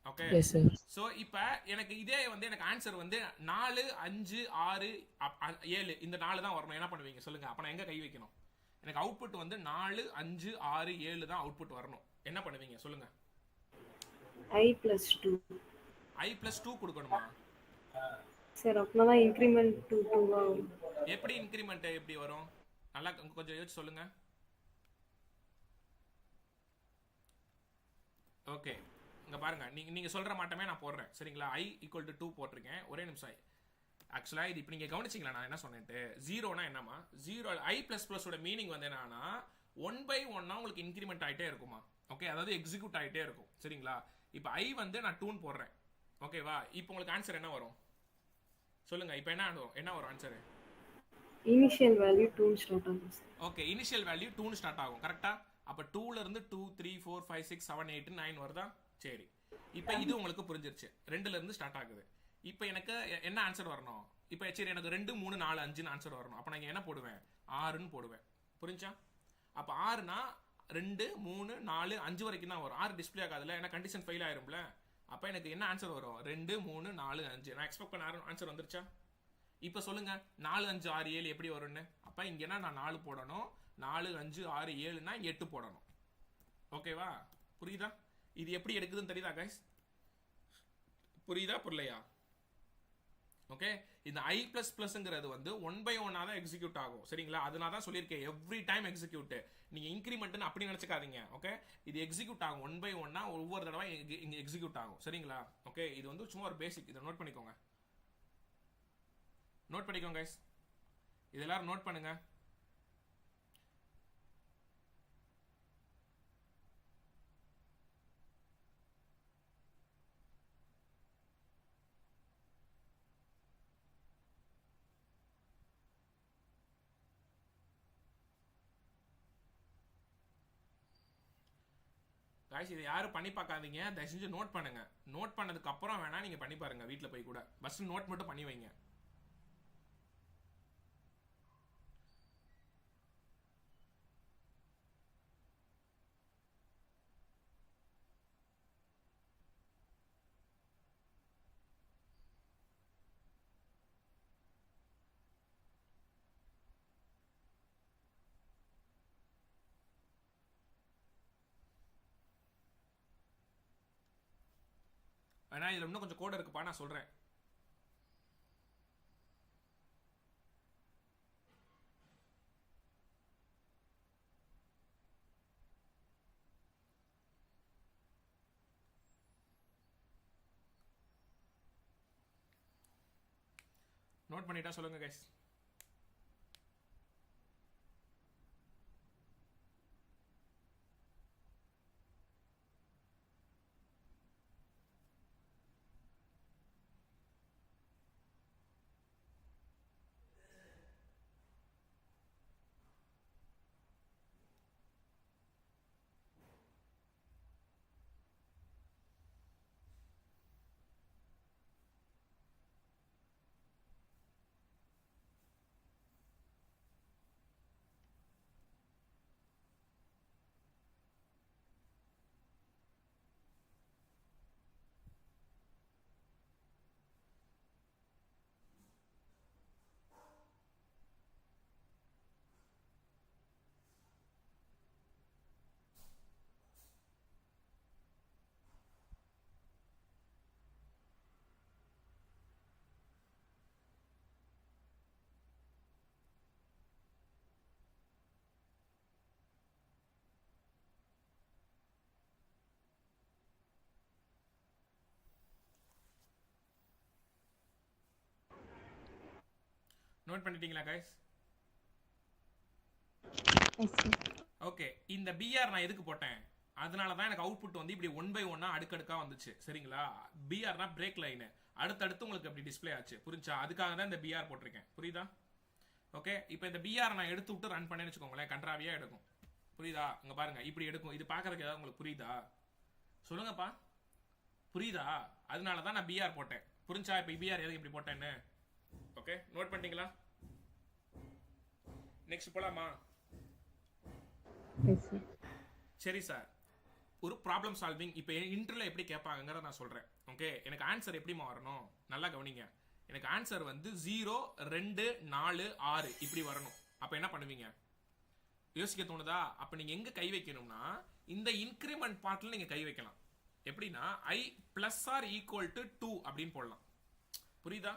ஓகே, ஸோ இப்போ எனக்கு இதே வந்து எனக்கு ஆன்சர் வந்து 4 5 6 7 இந்த 4 தான் வரணும். என்ன பண்ணுவீங்க சொல்லுங்க? அப்போ நான் எங்கே கை வைக்கணும்? எனக்கு அவுட்புட் வந்து 4 5 6 7 தான் அவுட்புட் வரணும். என்ன பண்ணுவீங்க சொல்லுங்க? i+2 i+2 கொடுக்கணுமா சார்? அப்பதான் இன்கிரிமெண்ட் 2 வரும். எப்படி இன்கிரிமெண்ட் எப்படி வரும்? நல்லா கொஞ்சம் யோசிச்சு சொல்லுங்க. ஓகே, இங்க பாருங்க, நீங்க சொல்ற மாட்டமே நான் போடுறேன் சரிங்களா. i = 2 போட்டிருக்கேன். ஒரே நிமிஷம். ஆக்சுவலா இது இப்போ நீங்க கவனிச்சிங்களா நான் என்ன சொன்னேன்ட்டு? 0னா என்னமா? 0 i++ ஓட மீனிங் வந்து என்னன்னா 1 by 1 உங்களுக்கு இன்கிரிமெண்ட் ஆகிட்டே இருக்குமா. ஓகே, அதாவது எக்ஸிக்யூட் ஆகிட்டே இருக்கும் சரிங்களா. இப்போ i வந்து நான் 2 போடுறேன். ஓகேவா, இப்போ உங்களுக்கு ஆன்சர் என்ன வரும் சொல்லுங்க? இப்போ என்ன வரும் ஆன்சர்? இனிஷியல் வேல்யூ 2 ஸ்டார்ட் ஆகும். ஓகே, இனிஷியல் வேல்யூ 2 ஸ்டார்ட் ஆகும் கரெக்டா. அப்போ 2ல இருந்து 2 3 4 5 6 7 8 9 வருதா? சரி, இப்போ இது உங்களுக்கு புரிஞ்சிருச்சு. 2ல இருந்து ஸ்டார்ட் ஆகுது. இப்போ எனக்கு என்ன ஆன்சர் வரணும்? இப்போ சரி, எனக்கு 2 3 4 5ன்னு ஆன்சர் வரணும். அப்போ நான் என்ன போடுவேன்? 6ன்னு போடுவேன். புரிஞ்சா? அப்போ 6னா 2 3 4 5 வரைக்கும் தான் வரும். 6 டிஸ்பிளே ஆகாதுல்ல, ஏன்னா கண்டிஷன் ஃபெயில் ஆயிரும்ல. அப்போ எனக்கு என்ன ஆன்சர் வரும்? 2 3 4 5. நான் எக்ஸ்பெக்ட் பண்ண ஆன்சர் வந்துருச்சா? இப்போ சொல்லுங்க, 4 5 6 7 எப்படி வரும்னு? அப்போ இங்கன்னா நான் 4 போடணும், 4 5 6 7னா 8 போடணும். ஓகேவா, புரியுதா? இது எப்படி எடுக்குதுன்னு தெரியுதா கைஸ்? புரியுதா புரியலையா? ஓகே, இந்த i++ங்கிறது வந்து 1 by 1 தான் எக்ஸிக்யூட் ஆகும் சரிங்களா. அதனால தான் சொல்லியிருக்கேன் எவ்ரி டைம் எக்ஸிக்யூட். நீங்க இன்க்ரிமெண்ட்னு அப்படி நினைச்சுக்காதீங்க. ஓகே, இது எக்ஸிக்யூட் ஆகும் 1 by 1 ஒவ்வொரு தடவை இங்க எக்ஸிக்யூட் ஆகும் சரிங்களா. ஓகே, இது வந்து சும்மா ஒரு பேசிக். இதை நோட் பண்ணிக்கோங்க கைஸ். இது எல்லாரும் நோட் பண்ணுங்க. காய்ஸ், இதை யாரும் பண்ணி பார்க்காதீங்க, தயவு செஞ்சு நோட் பண்ணுங்க. நோட் பண்ணதுக்கு அப்புறம் வேணா நீங்க பண்ணி பாருங்க வீட்டில் போய் கூட. பஸ் நோட் மட்டும் பண்ணி வைங்க. ஏன்னா இதில் இன்னும் கொஞ்சம் கோட் இருக்குப்பா, நான் சொல்கிறேன். நோட் பண்ணிட்டா சொல்லுங்க கைஸ். நோட் பண்ணிட்டீங்களா கைஸ்? ஓகே, இந்த பிஆர் நான் எதுக்கு போட்டேன்? அதனால தான் எனக்கு அவுட்புட் வந்து இப்படி 1 by 1 அடுக்கடுக்கா வந்துச்சு. சரிங்களா? பிஆர்னா பிரேக் லைன், அடுத்தடுத்து உங்களுக்கு அப்படி டிஸ்ப்ளே ஆச்சு. புரிஞ்சா? அதுக்காக தான் இந்த பிஆர் போட்டிருக்கேன். புரியுதா? ஓகே, இப்போ இந்த பிஆர் நான் எடுத்து விட்டு ரன் பண்ணேன்னு வச்சுக்கோங்களேன், கன்றாவியா எடுக்கும். புரியுதா? இங்க பாருங்க, இப்படி எடுக்கும். இது பார்க்கறதுக்கு ஏதாவது உங்களுக்கு புரியுதா? சொல்லுங்கப்பா, புரியுதா? அதனால தான் நான் பிஆர் போட்டேன். புரிஞ்சா? இப்போ பிஆர் எதுக்கு இப்படி போட்டேன்னு? ஓகே, நோட் பண்ணிட்டீங்களா? நெக்ஸ்ட் போலாமா? சரி சார், ஒரு ப்ராப்ளம் சால்விங் இப்போ இன்டர்ல எப்படி கேட்பாங்கிறத நான் சொல்றேன். ஓகே, எனக்கு ஆன்சர் எப்படிமா வரணும்? நல்லா கவனிங்க. எனக்கு ஆன்சர் வந்து 0 2 4 6 இப்படி வரணும். அப்ப என்ன பண்ணுவீங்க? யோசிக்க தோணுதா? அப்ப நீங்க எங்க கை வைக்கணும்னா, இந்த இன்கிரிமெண்ட் பார்ட்ல நீங்க கை வைக்கலாம். எப்படின்னா i plus or equal to 2 அப்படின்னு போடலாம். புரியுதா?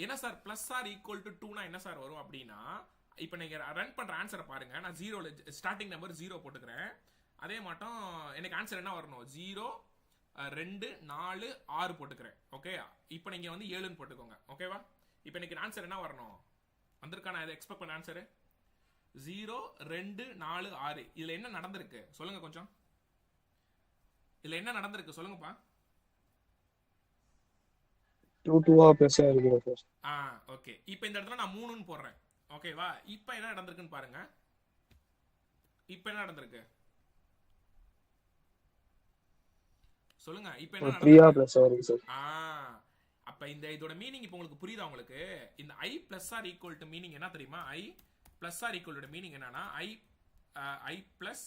என்ன sir plus or equal to 2னா என்ன சார் வரும் அப்படின்னா, இப்போ நீங்க ரன் பண்ற ஆன்சரை பாருங்க. நான் 0ல ஸ்டார்டிங் நம்பர் 0 போட்டுக்கிறேன். அதே மாட்டம் எனக்கு ஆன்சர் என்ன வரணும்? 0 2 4 6 போட்டுக்கிறேன். ஓகே, இப்போ நீங்க வந்து 7ன்னு போட்டுக்கோங்க. ஓகேவா? இப்போ எனக்கு ஆன்சர் என்ன வரணும்? வந்திருக்கா? நான் எக்ஸ்பெக்ட் பண்ண ஆன்சர் 0 2 4 6. இதுல என்ன நடந்திருக்கு சொல்லுங்க கொஞ்சம். இதுல என்ன நடந்திருக்கு சொல்லுங்கப்பா. 2 2 பிளஸ் ஆயிருக்கு சார். ஓகே, இப்போ இந்த இடத்துல நான் 3ன்னு போடுறேன். ஓகேவா? இப்போ என்ன நடந்திருக்குன்னு பாருங்க. இப்போ என்ன நடந்திருக்கு சொல்லுங்க. இப்போ என்ன 3 பிளஸ் ஆயிருக்கு சார். அப்ப இந்த இதோட மீனிங் இப்போ உங்களுக்கு புரியுதா? உங்களுக்கு இந்த i plus or equal to meaning என்ன தெரியுமா? i plus or equal to meaning என்னன்னா i பிளஸ்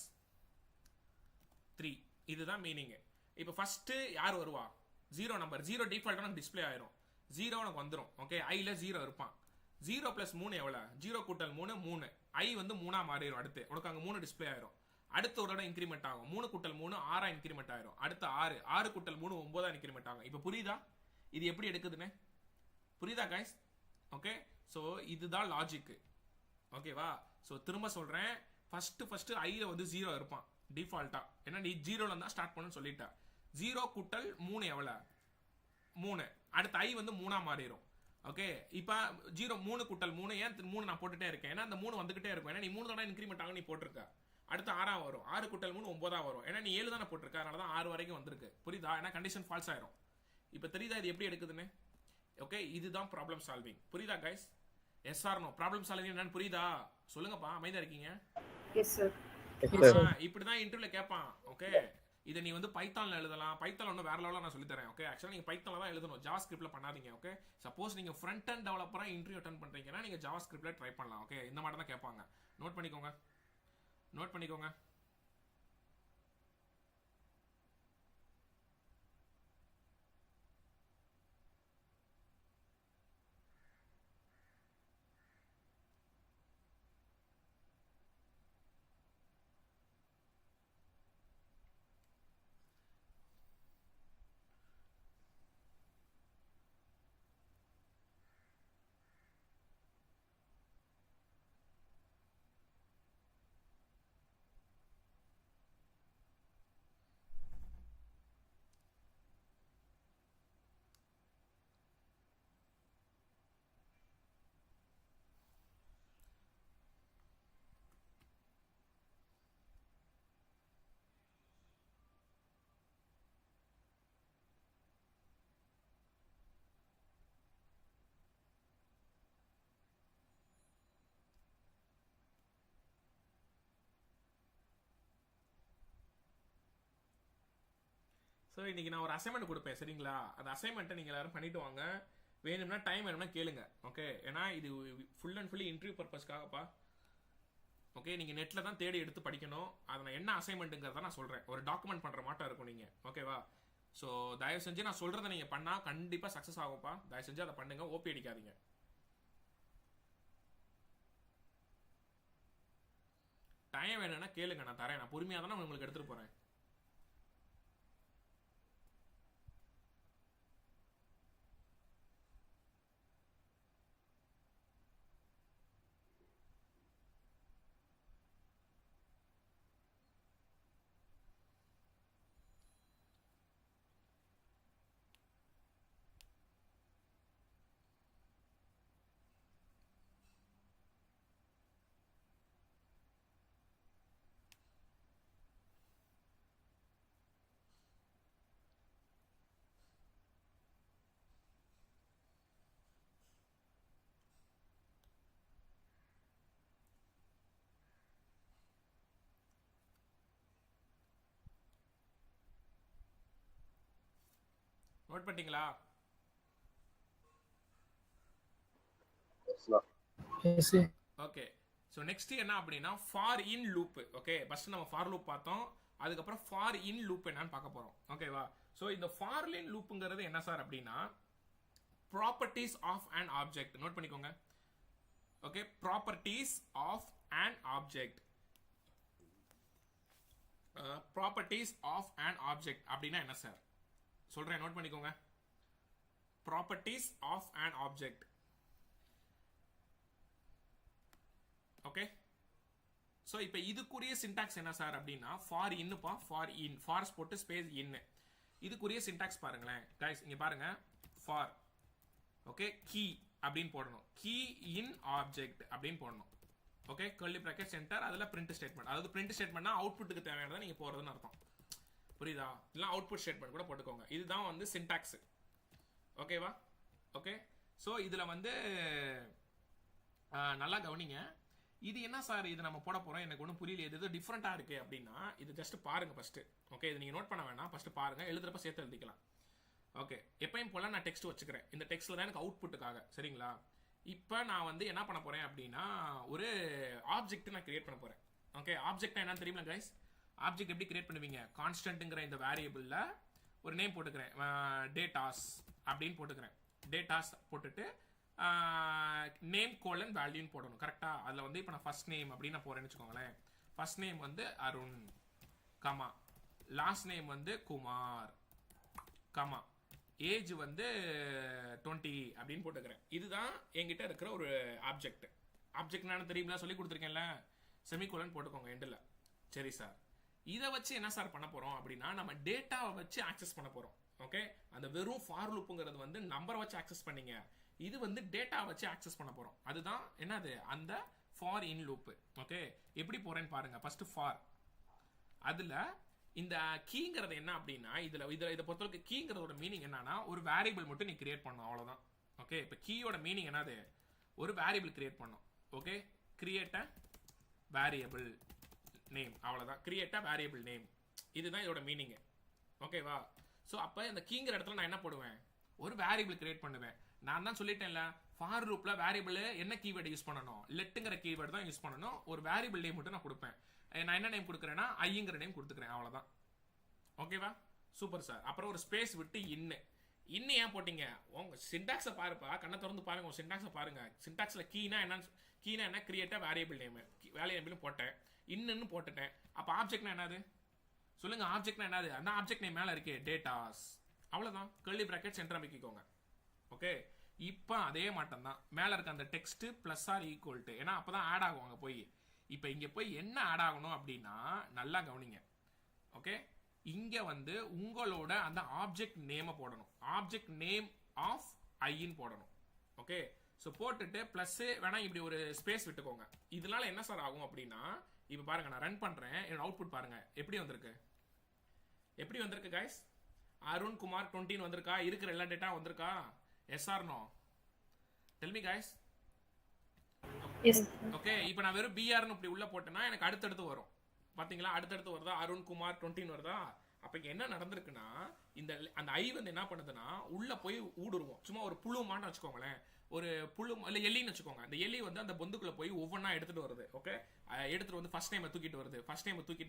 3. இதுதான் மீனிங். இப்போ ஃபர்ஸ்ட் யார் வருவா? 0 நம்பர். 0 டிஃபால்ட்டா நமக்கு டிஸ்ப்ளே ஆயிரும். 0 உனக்கு வந்துரும். ஓகே, iல 0 இருப்பான். 0 பிளஸ் 3 எவ்வளவு? 0 கூட்டல் 3 3. i வந்து 3ஆ மாறிடும். அடுத்து உனக்கு அங்க 3 டிஸ்ப்ளே ஆயிரும். அடுத்த ஒரு தடவை இன்கிரிமெண்ட் ஆகும். 3 கூட்டல் 3 6ஆ இன்கிரிமெண்ட் ஆயிரும். அடுத்து 6 6 கூட்டல் 3 9ஆ இன்கிரிமெண்ட் ஆகும். இப்போ புரியுதா இது எப்படி எடுக்குதுன்னு? புரியுதா கைஸ்? ஓகே, சோ இதுதான் லாஜிக். ஓகேவா? சோ திரும்ப சொல்றேன், ஃபர்ஸ்ட் ஐல வந்து 0 இருப்பான் டிஃபால்ட்டா. ஏன்னா நீ 0ல இருந்தா ஸ்டார்ட் பண்ணனும் சொல்லிட்ட. 0 கூட்டல் 3 எவ்வளவு? 3. அடுத்து i வந்து 3ஆ மாறிடும். ஓகே, இப்போ 0 3 கூட்டல் 3. ஏன் 3 நான் போட்டுட்டே இருக்கேன்? ஏன்னா அந்த 3 வந்துகிட்டே இருக்கும். ஏன்னா நீ 3 தடவை இன்கிரிமெண்ட் ஆகும் நீ போட்டிருக்க. அடுத்து 6ஆ வரும். 6 கூட்டல் 3 9ஆ வரும். ஏன்னா நீ 7 தானே போட்டிருக்க, அதனால தான் 6 வரைக்கும் வந்திருக்கு. புரியுதா? ஏன்னா கண்டிஷன் ஃபால்ஸ் ஆயிரும். இப்போ தெரியுதா இது எப்படி எடுக்குதுன்னு? ஓகே, இதுதான் ப்ராப்ளம் சால்விங். புரியுதா guys? Yes or no? Problem solving என்னன்னு புரியுதா? சொல்லுங்கப்பா, அமைதியா இருக்கீங்க? எஸ் சார். இப்படிதான் இன்டர்வியூல கேட்பான். ஓகே, இதை நீ வந்து பைத்தான்ல எழுதலாம். பைத்தான்ல ஒன்றும் வேற லெவலில் நான் சொல்லி தரேன். ஓகே, ஆக்சுவலாக நீங்க பைத்தான்ல தான் எழுதணும், ஜாவா ஸ்கிரிப்ட்ல பண்ணாதீங்க. ஓகே, சப்போஸ் நீங்க ஃப்ரண்ட் அண்ட் டெவலப்பரா இன்டர்வியூ அட்டெண்ட் பண்றீங்கன்னா நீங்க ஜாவா ஸ்கிரிப்ட்ல ட்ரை பண்ணலாம். ஓகே, இந்த மாதிரி தான் கேட்பாங்க. நோட் பண்ணிக்கோங்க, நோட் பண்ணிக்கோங்க. ஸோ இன்னைக்கு நான் ஒரு அசைன்மெண்ட் கொடுப்பேன். சரிங்களா? அந்த அசைன்மெண்ட்டை நீங்கள் எல்லாரும் பண்ணிட்டு வாங்க. வேணும்னா டைம் வேணும்னா கேளுங்க. ஓகே, ஏன்னா இது ஃபுல் அண்ட் ஃபுல்லி இன்டர்வியூ பர்பஸ்க்காகப்பா. ஓகே, நீங்கள் நெட்டில் தான் தேடி எடுத்து படிக்கணும். அதை நான் என்ன அசைன்மெண்ட்டுங்கிறத நான் சொல்கிறேன். ஒரு டாக்குமெண்ட் பண்ணுற மாட்டம் இருக்கும் நீங்கள். ஓகேவா? ஸோ தயவு செஞ்சு நான் சொல்கிறத நீங்கள் பண்ணால் கண்டிப்பாக சக்ஸஸ் ஆகும்ப்பா. தயவு செஞ்சு அதை பண்ணுங்க, ஓபி அடிக்காதீங்க. டைம் வேணும்னா கேளுங்க, நான் தரேன். நான் பொறுமையாக தானே உங்களுக்கு எடுத்துகிட்டு போகிறேன். நோட் பண்ணிட்டீங்களா? Yes, sir. Okay. So next என்ன அப்படின்னா for in loop. Okay, first நம்ம ஃபார் லூப் பார்த்தோம், அதுக்கப்புறம் ஃபார் இன் லூப் என்னன்னு பார்க்க போறோம். ஓகேவா? ஸோ இந்த ஃபார் இன் லூப்புங்கிறது என்ன சார் அப்படின்னா properties of an object. Note பண்ணிக்கோங்க. Okay, properties of an object. Properties of an object அப்படின்னா என்ன சார் சொல்றேன், நோட் பண்ணிக்கோங்க. Properties of an object. Okay, so இப்போ இதுக்குரிய சின்டாக்ஸ் என்ன சார் அப்படின்னா ஃபார் இன்னுப்பா, ஃபார் இன், ஃபார்ஸ் போட்டு ஸ்பேஸ் இன். இதுக்குரிய சின்டாக்ஸ் பாருங்களேன் கைஸ், இங்க பாருங்க. ஃபார் ஓகே கீ அப்படின்னு போடணும், கீ இன் ஆப்ஜெக்ட் அப்படின்னு போடணும். ஓகே, கர்லி பிராக்கெட் சென்டர், அதுல பிரிண்ட் ஸ்டேட்மெண்ட். அதாவது பிரிண்ட் ஸ்டேட்மெண்ட்னா அவுட்புட்டுக்கு தேவையானதை நீங்க போறதுன்னு அர்த்தம். புரியுதா? இல்லை அவுட்புட் ஸ்டேட்மெண்ட் கூட போட்டுக்கோங்க. இதுதான் வந்து சின்டாக்ஸ். ஓகேவா? ஓகே, ஸோ இதுல வந்து நல்லா கவனிங்க. இது என்ன சார் இது நம்ம போட போறோம், எனக்கு ஒன்றும் புரியல, இது ஏதோ டிஃப்ரெண்டா இருக்கு அப்படின்னா இது ஜஸ்ட் பாருங்க ஃபர்ஸ்ட். ஓகே, இது நீங்க நோட் பண்ண வேணாம், ஃபர்ஸ்ட் பாருங்க, எழுதுறப்ப சேர்த்து எழுதிக்கலாம். ஓகே, எப்பயும் போல நான் டெக்ஸ்ட் வச்சுக்கிறேன். இந்த டெக்ஸ்ட்ல தான் எனக்கு அவுட்புட்டுக்காக. சரிங்களா? இப்போ நான் வந்து என்ன பண்ண போறேன் அப்படின்னா ஒரு ஆப்ஜெக்ட் நான் கிரியேட் பண்ண போறேன். ஓகே, ஆப்ஜெக்ட் என்னன்னு தெரியுமா கைஸ்? ஆப்ஜெக்ட் எப்படி கிரியேட் பண்ணுவீங்க? கான்ஸ்டன்ட்ங்கிற இந்த வேரியபிள்ல ஒரு நேம் போட்டுக்கிறேன், டேட்டாஸ் அப்படின்னு போட்டுக்கிறேன். டேட்டாஸ் போட்டுட்டு நேம் கோலன் வேல்யூன்னு போடணும். கரெக்டா? அதில் வந்து இப்போ நான் ஃபர்ஸ்ட் நேம் அப்படின்னு நான் போறேன்னு வச்சுக்கோங்களேன். ஃபர்ஸ்ட் நேம் வந்து அருண், கமா, லாஸ்ட் நேம் வந்து குமார், கமா, ஏஜ் வந்து 20 அப்படின்னு போட்டுக்கிறேன். இதுதான் என்கிட்ட இருக்கிற ஒரு ஆப்ஜெக்ட். ஆப்ஜெக்ட் நான் தெரியுங்களா, சொல்லி கொடுத்துருக்கேன்ல, செமிகோலன் போட்டுக்கோங்க எண்டில். சரி சார், இதை வச்சு என்ன சார் பண்ண போறோம் அப்படின்னா நம்ம டேட்டாவை வச்சு ஆக்சஸ் பண்ண போறோம். ஓகே, அந்த வெறும் ஃபார் லூப்புங்கிறது வந்து நம்பரை வச்சு ஆக்சஸ் பண்ணீங்க, இது வந்து டேட்டா வச்சு ஆக்சஸ் பண்ண போறோம். அதுதான் என்னது, அந்த ஃபார் இன் லூப். ஓகே, எப்படி போறேன்னு பாருங்க. ஃபர்ஸ்ட் ஃபார், அதுல இந்த கீங்கிறது என்ன அப்படின்னா இதை பொறுத்தவரைக்கும் கீங்கிறதோட மீனிங் என்னன்னா ஒரு வேரியபிள் மட்டும் நீ கிரியேட் பண்ணணும், அவ்வளவுதான். ஓகே, இப்போ கீயோட மீனிங் என்னது, ஒரு வேரியபிள் கிரியேட் பண்ணும். Okay, create a variable name, அவ்வளவுதான். கிரியேட் அ வேரியபிள் நேம், இதுதான் இதோட மீனிங். ஓகேவா? ஸோ அப்போ இந்த கீங்கிற இடத்துல நான் என்ன போடுவேன், ஒரு வேரியபிள் கிரியேட் பண்ணுவேன். நான் தான் சொல்லிட்டேன்ல, ஃபார் லூப்ல வேரியபிள் என்ன கீவேர்டு யூஸ் பண்ணணும், லெட்டுங்கிற கீவேர்டு தான் யூஸ் பண்ணணும். ஒரு வேரியபிள் நேம் மட்டும் நான் கொடுப்பேன். நான் என்ன நேம் கொடுக்குறேன்னா ஐங்கிற நேம் கொடுத்துக்கிறேன், அவ்வளவுதான். ஓகேவா? Super sir. அப்புறம் ஒரு ஸ்பேஸ் விட்டு இன்னும் ஏன் போட்டீங்க, உங்க சின்டாக்ஸை பாருப்பா, கண்ணை திறந்து பாருங்க, உங்க சின்டாக்ஸை பாருங்க. சின்டாக்ஸ்ல கீனா என்ன, கிரியேட்டா வேரியபிள் நேம், வேரியபிள் போட்டேன், இன்னும் போட்டுட்டேன். அப்ப ஆப்ஜெக்ட்னா என்னது சொல்லுங்க, ஆப்ஜெக்ட்னா என்னது, அந்த ஆப்ஜெக்ட் நேம் மேல இருக்கு டேட்டாஸ், அவ்வளவுதான். கர்லி பிராக்கெட் சென்டர் அமைக்கிக்கோங்க. ஓகே, இப்போ அதே மாட்டம் தான், மேல இருக்க அந்த text plus or equal to, ஏன்னா அப்பதான் ஆட் ஆகும் அங்க போய். இப்போ இங்க போய் என்ன ஆட் ஆகணும் அப்படின்னா நல்லா கவனிங்க. ஓகே, இங்க வந்து உங்களோட அந்த ஆப்ஜெக்ட் நேமை போடணும், ஆப்ஜெக்ட் நேம் ஆஃப் ஐன்னு போடணும். ஓகே, ஸோ போட்டுட்டு பிளஸ் வேணா இப்படி ஒரு ஸ்பேஸ் விட்டுக்கோங்க. இதனால என்ன சார் ஆகும் அப்படின்னா, இப்போ பாருங்க நான் ரன் பண்றேன், என்னோட அவுட்புட் பாருங்க எப்படி வந்திருக்கு. எப்படி வந்திருக்கு கைஸ்? அருண் குமார் 20 வந்திருக்கா, இருக்கிற எல்லா டேட்டா வந்திருக்கா? Yes or no? Tell me guys. Okay, இப்போ நான் வெறும் பிஆர்னு இப்படி உள்ள போட்டேன்னா எனக்கு அடுத்தடுத்து வரும். பாத்தீங்களா, அடுத்தடுத்து வருதா, அருண் குமார் 20 வருதா? அப்ப என்ன நடந்திருக்குன்னா இந்த அந்த ஐ வந்து என்ன பண்ணுதுன்னா உள்ள போய் ஊடுருவோம். சும்மா ஒரு புழு மான்னு வச்சுக்கோங்களேன், ஒரு புழு இல்ல எலின்னு வச்சுக்கோங்க. அந்த எலி வந்து அந்த பொந்துக்குள்ள போய் ஒவ்வொன்றா எடுத்துட்டு வருது. ஓகே, எடுத்துட்டு வந்து ஃபர்ஸ்ட் டைம் தூக்கிட்டு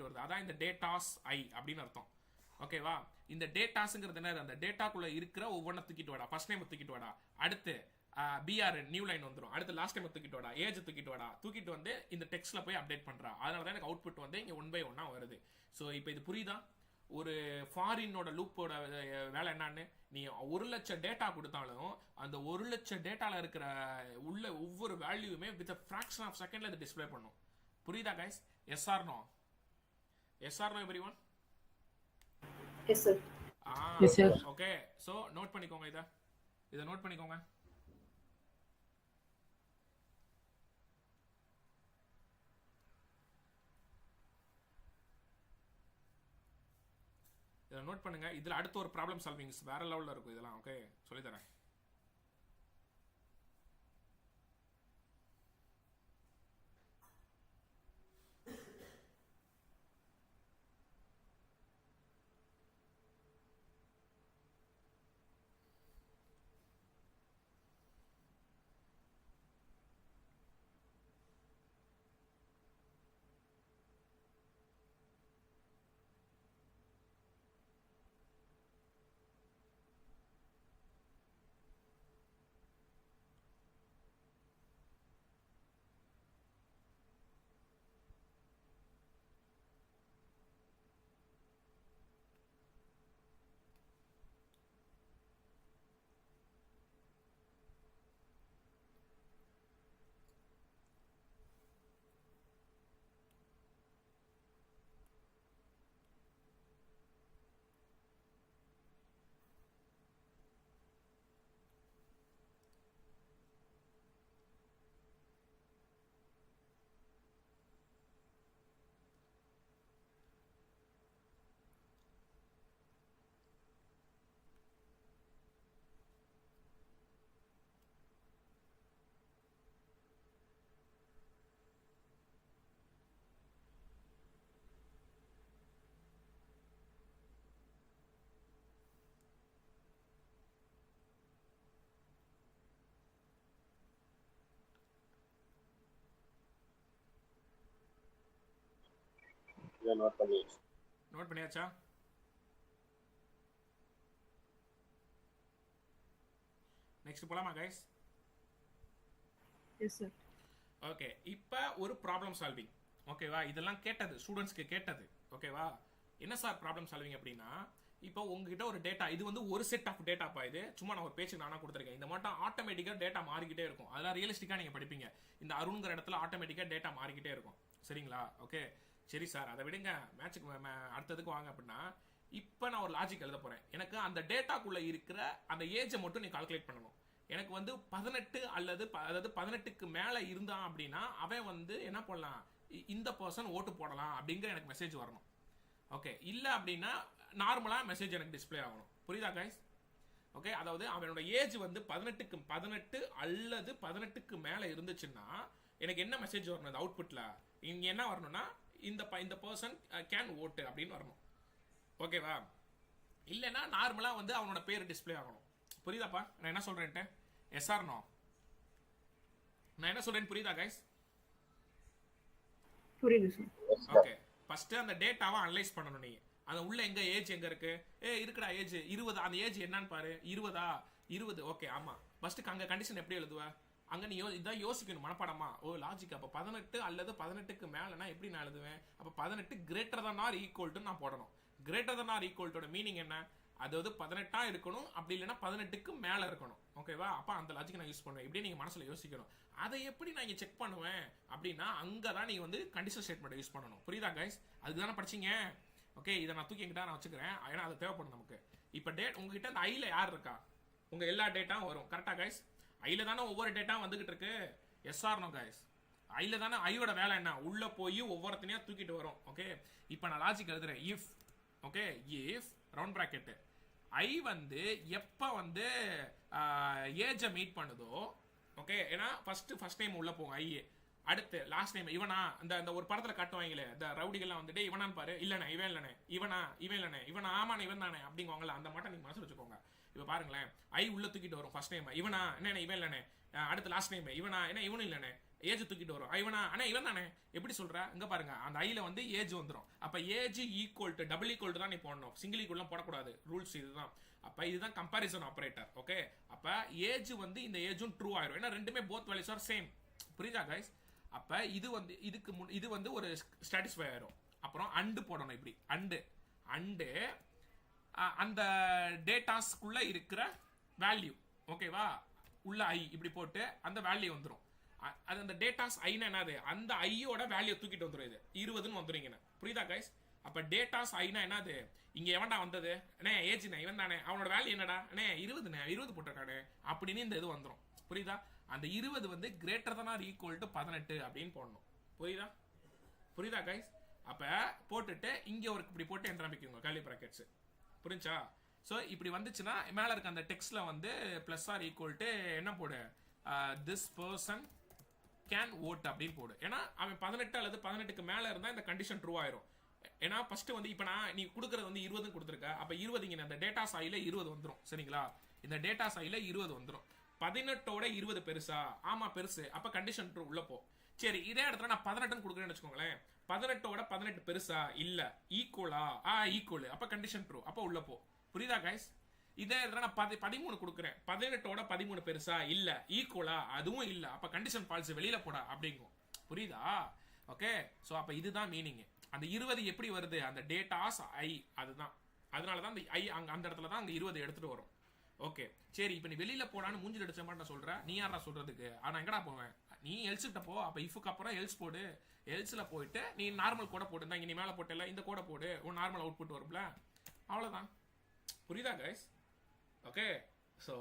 வருது, அதான் இந்த டேட்டாஸ் ஐ அப்படின்னு அர்த்தம். ஓகேவா? இந்த டேட்டாஸ்ங்கிறது என்ன, அந்த டேட்டாக்குள்ள இருக்கிற ஒவ்வொன்றா தூக்கிட்டு வாடா, ஃபர்ஸ்ட் டைம் தூக்கிட்டு வாடா, அடுத்து பிஆர் நியூ லைன் வந்துடும், அடுத்து லாஸ்ட் டைம் தூக்கிட்டு வாடா, ஏஜ் தூக்கிட்டு வாடா, தூக்கிட்டு வந்து இந்த டெக்ஸ்ட்ல போய் அப்டேட் பண்றா. அதனால தான் எனக்கு அவுட்புட் வந்து இங்க 1 by 1 வருது. ஸோ இப்போ இது புரியுதா? ஒரு ஃபாரினோட லூப்போட வேலை என்னன்னு, நீ 1,00,000 டேட்டா கொடுத்தாலும் அந்த 1,00,000 டேட்டால இருக்கிற உள்ள ஒவ்வொரு வேல்யூமே வித் ஃபிராக்ஷன் ஆஃப் செகண்ட்ல இது டிஸ்ப்ளே பண்ணும். புரியுதா guys? Yes or no? Yes or no everyone? Yes sir. Yes, sir. Okay, so note பண்ணிக்கோங்க, இதை நோட் பண்ணிக்கோங்க. இதை நோட் பண்ணுங்க. இதுல அடுத்த ஒரு ப்ராப்ளம் சால்விங் வேற லெவல்ல இருக்கும் இதெல்லாம். ஓகே, சொல்லி தரேன். இதை நோட் பண்ணியாச்சு. நோட் பண்ணியாச்சா? நெக்ஸ்ட் போலாமா கைஸ்? Yes, sir. ஓகே, இப்போ ஒரு ப்ராப்ளம் சால்விங். ஓகேவா? இதெல்லாம் கேட்டது, ஸ்டூடெண்ட்ஸ்க்கு கேட்டது. ஓகேவா? என்ன சார் ப்ராப்ளம் சால்விங் அப்படின்னா, இப்போ உங்ககிட்ட ஒரு டேட்டா, இது வந்து ஒரு செட் ஆஃப் டேட்டாப்பா. இது சும்மா நான் ஒரு பேச்சுக்கு நானா கொடுத்துருக்கேன். இந்த மட்டும் ஆட்டோமேட்டிக்காக டேட்டா மாறிக்கிட்டே இருக்கும். அதெல்லாம் ரியலிஸ்டிக்காக நீங்கள் படிப்பீங்க. இந்த அருண்கிற இடத்துல ஆட்டோமேட்டிக்காக டேட்டா மாறிக்கிட்டே இருக்கும். சரிங்களா? ஓகே, சரி சார், அதை விடுங்க. மேட்சுக்கு அடுத்ததுக்கு வாங்க. அப்படின்னா இப்போ நான் ஒரு லாஜிக் எழுத போகிறேன். எனக்கு அந்த டேட்டாக்குள்ளே இருக்கிற அந்த ஏஜை மட்டும் நீ கால்குலேட் பண்ணணும். எனக்கு வந்து 18 அல்லது அதாவது 18க்கு மேலே இருந்தான் அப்படின்னா அவன் வந்து என்ன பண்ணலாம், இந்த பர்சன் ஓட்டு போடலாம் அப்படிங்கிற எனக்கு மெசேஜ் வரணும். ஓகே, இல்லை அப்படின்னா நார்மலாக மெசேஜ் எனக்கு டிஸ்பிளே ஆகணும். புரியுதா கைஸ்? ஓகே, அதாவது அவனோட ஏஜ் வந்து 18 அல்லது 18க்கு மேலே இருந்துச்சுன்னா எனக்கு என்ன மெசேஜ் வரணும்? அந்த அவுட்புட்டில் இங்கே என்ன வரணும்னா இந்த பர்சன் கேன் ஓட்டு அப்படின்னு வரணும். ஓகேவா? இல்லைன்னா நார்மலாக வந்து அவனோட பேர் டிஸ்பிளே ஆகணும். புரியுதாப்பா நான் என்ன சொல்கிறேன்ட்டு? SR no? நான் என்ன சொல்கிறேன்னு புரியுதா கைஸ்? புரியுது சார். ஓகே, ஃபர்ஸ்ட் அந்த டேட்டாவை அனலைஸ் பண்ணணும். நீ அந்த உள்ள எங்க ஏஜ் எங்க இருக்கு? இருக்குடா ஏஜ் 20. அந்த ஏஜ் என்னன்னு பாரு. 20. ஓகே, ஆமா. ஃபர்ஸ்ட் அங்க கண்டிஷன் எப்படி எழுதுவ? அங்க நீ இதான் யோசிக்கணும் மனப்பாடமா. ஓ லாஜிக். அப்ப 18 அல்லது 18க்கு மேலனா எப்படி நான் எழுதுவேன்? அப்ப 18 greater than or equal to நான் போடணும். Greater than or equal to meaning என்ன? அதாவது 18 இருக்கணும், அப்படி இல்லைன்னா 18க்கு மேல இருக்கணும். ஓகேவா? அப்ப அந்த லாஜிக் நான் யூஸ் பண்ணுவேன். இப்படி நீங்க மனசுல யோசிக்கணும். அதை எப்படி நான் இங்க செக் பண்ணுவேன் அப்படின்னா அங்கதான் நீங்க வந்து கண்டிஷன் ஸ்டேட்மெண்ட் யூஸ் பண்ணணும். புரியுதா கைஸ்? அதுக்கு தானே படிச்சீங்க. ஓகே, இதை நான் தூக்கி எங்கிட்ட நான் வச்சுக்கிறேன். ஏன்னா அது தேவைப்படும் நமக்கு. இப்போ உங்ககிட்ட அந்த ஐல யார் இருக்கா? உங்க எல்லா டேட்டாவும் வரும். கரெக்டா கைஸ்? ஐல தானே ஒவ்வொரு டேட்டாவும் வந்துகிட்டு இருக்கு. SR no guys? ஐல தானே. ஐயோட வேலை என்ன? உள்ள போய் ஒவ்வொருத்தனையா தூக்கிட்டு வரும். ஓகே, இப்போ நான் லாஜிக் எழுதுறேன். If okay, if round bracket I வந்து எப்போ வந்து ஏஜை மீட் பண்ணுதோ, ஓகே, ஏன்னா ஃபர்ஸ்ட் டைம் உள்ள போகும் ஐ, அடுத்து லாஸ்ட் டைம் இவனா. அந்த ஒரு படத்துல காட்டுவாங்களே, இந்த ரவுடிகள்லாம் வந்துட்டு இவனான்னு பாரு, இல்லண்ணே இவன் இல்லண்ணே, இவன் இல்லண்ணே, இவன் ஆமாண்ணே இவன் தானே அப்படிங்குவாங்கல்ல. அந்த மாட்டம் நீங்க மனசுல வச்சுக்கோங்க. இப்போ பாருங்களேன், ஐ உள்ள தூக்கிட்டு வரும் ஃபர்ஸ்ட் டைம். இவனா என்ன இவன் இல்லண்ணே. அடுத்து லாஸ்ட் டைம் இவனா என்ன இவனும் இல்லண்ணே. ஏஜ் தூக்கிட்டு வரும். இவனா அண்ணா இவன் தானே. எப்படி சொல்ற? இங்க பாருங்க, அந்த ஐல வந்து ஏஜ் வந்துடும். அப்ப age equal to double equal to தான் நீ போடணும். சிங்கிள் ஈக்குவல் போடக்கூடாது. ரூல்ஸ் இதுதான். அப்ப இதுதான் கம்பாரிசன் ஆபரேட்டர். ஓகே, அப்ப ஏஜ் வந்து இந்த ஏஜும் ட்ரூ ஆயிரும். ஏன்னா ரெண்டுமே போத் வேல்யூஸ் ஆர் சேம். புரியுதா கைஸ்? அப்ப இது வந்து இது வந்து ஒரு ஸ்டாட்டிஸ்ஃபை ஆயிரும். அப்புறம் அண்டு போடணும். இப்படி அண்டு அந்த டேட்டாஸ்க்குள்ள இருக்கிற வேல்யூ. ஓகேவா? உள்ள ஐ இப்படி போட்டு அந்த வேல்யூ வந்துடும். அது அந்த டேட்டாஸ் ஐனா என்னது? அந்த ஐயோட வேல்யூ தூக்கிட்டு வந்துடும். இது 20ன்னு வந்துடுங்க. புரியுதா கைஸ்? அப்ப டேட்டாஸ் ஐனா என்னது? இங்க எவன்டா வந்தது? அண்ணே ஏஜ் இவன் தானே. அவனோட வேல்யூ என்னடா? அண்ணே 20 போட்டிருக்கானே அப்படின்னு இந்த இது வந்துடும். புரியுதா? அந்த 20 வந்து greater than or equal to 18 அப்படின்னு போடணும். புரியுதா கைஸ்? அப்ப போட்டுட்டு இங்க ஒரு இப்படி போட்டு என்ட்ரு அமைக்குங்க கர்லி பிராக்கெட்ஸ். புரிஞ்சா? ஸோ இப்படி வந்துச்சுன்னா மேல இருக்க அந்த டெக்ஸ்ட்ல வந்து பிளஸ் ஆர் ஈக்குவல் டு என்ன போடு? திஸ் பர்சன் கேன் ஓட் அப்படின்னு போடு. ஏன்னா அவன் 18 அல்லது 18க்கு மேல இருந்தா இந்த கண்டிஷன் ட்ரூ ஆயிரும். ஏன்னா ஃபர்ஸ்ட் வந்து இப்போ நான் நீ கொடுக்கறது வந்து 20 கொடுத்துருக்க. அப்ப 20 இங்க இந்த டேட்டா சாயில 20 வந்துடும். சரிங்களா? இந்த டேட்டா சாயில 20 வந்துடும். 18ஓட 20 பெருசா? ஆமா பெருசு. அப்ப கண்டிஷன் ட்ரூ உள்ள போ. சரி, இதே இடத்துல நான் 18 கொடுக்குறேன்னு வச்சுக்கோங்களேன். 18ஓட 18 பெருசா? இல்ல. ஈக்குவலா? ஈக்குவல். அப்ப கண்டிஷன் ட்ரூ. அப்ப உள்ள போ. புரியுதா கைஸ்? இதே இடத்துல நான் 13 கொடுக்குறேன். 18ஓட 13 பெருசா? இல்ல. ஈக்குவலா? அதுவும் இல்ல. அப்ப கண்டிஷன் ஃபால்ஸ், வெளியில போடா அப்படிங்கும். புரியுதா? ஓகே, சோ அப்ப இதுதான் மீனிங். அந்த 20 எப்படி வருது? அந்த டேட்டாஸ் ஐ, அதுதான். அதனாலதான் அந்த ஐ அந்த இடத்துல தான் அந்த 20 எடுத்துட்டு வரும். ஓகே, சரி, இப்போ நீ வெளியில போடான்னு மூஞ்சில் அடிச்ச மாதிரி நான் சொல்றேன். நீ யாரா சொல்றதுக்கு? ஆனா எங்கடா போவேன்? நீ எல்ஸ் கிட்ட போ. அப்ப இஃப்க்கு அப்புறம் எல்ஸ் போடு. எல்ஸ்ல போயிட்டு நீ நார்மல் கோட போட்டு இங்க நீ மேல போட்டல இந்த கோட போடு. உன் நார்மல் அவுட்புட் வரும்ல. அவ்வளவுதான். புரியுதா கைஸ்? ஓகே, ஸோ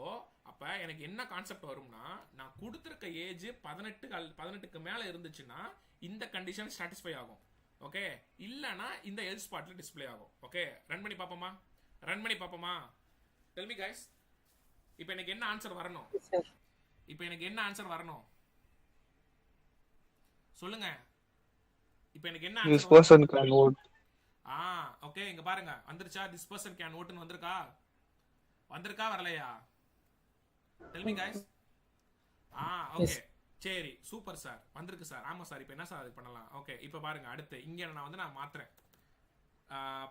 அப்போ எனக்கு என்ன கான்செப்ட் வரும்னா, நான் கொடுத்துருக்க ஏஜ் 18க்கு மேலே இருந்துச்சுன்னா இந்த கண்டிஷன் சாட்டிஸ்ஃபை ஆகும். ஓகே, இல்லைன்னா இந்த எல்ஸ் ஸ்பாட்ல டிஸ்பிளே ஆகும். ஓகே, ரன் பண்ணி பார்ப்போமா? Del me guys. இப்போ எனக்கு என்ன ஆன்சர் வரணும்? சொல்லுங்க. இப்போ எனக்கு என்ன This person can vote. Okay, இங்க பாருங்க வந்துருச்சா? this person can vote ன்னு வந்திருக்கா வரலையா? tell me guys. ஓகே, சரி, சூப்பர் சார், வந்திருக்கு சார். ஆமா சார், இப்போ என்ன சார் அது பண்ணலாம்? ஓகே, இப்போ பாருங்க அடுத்து இங்க நான் மாத்துறேன்.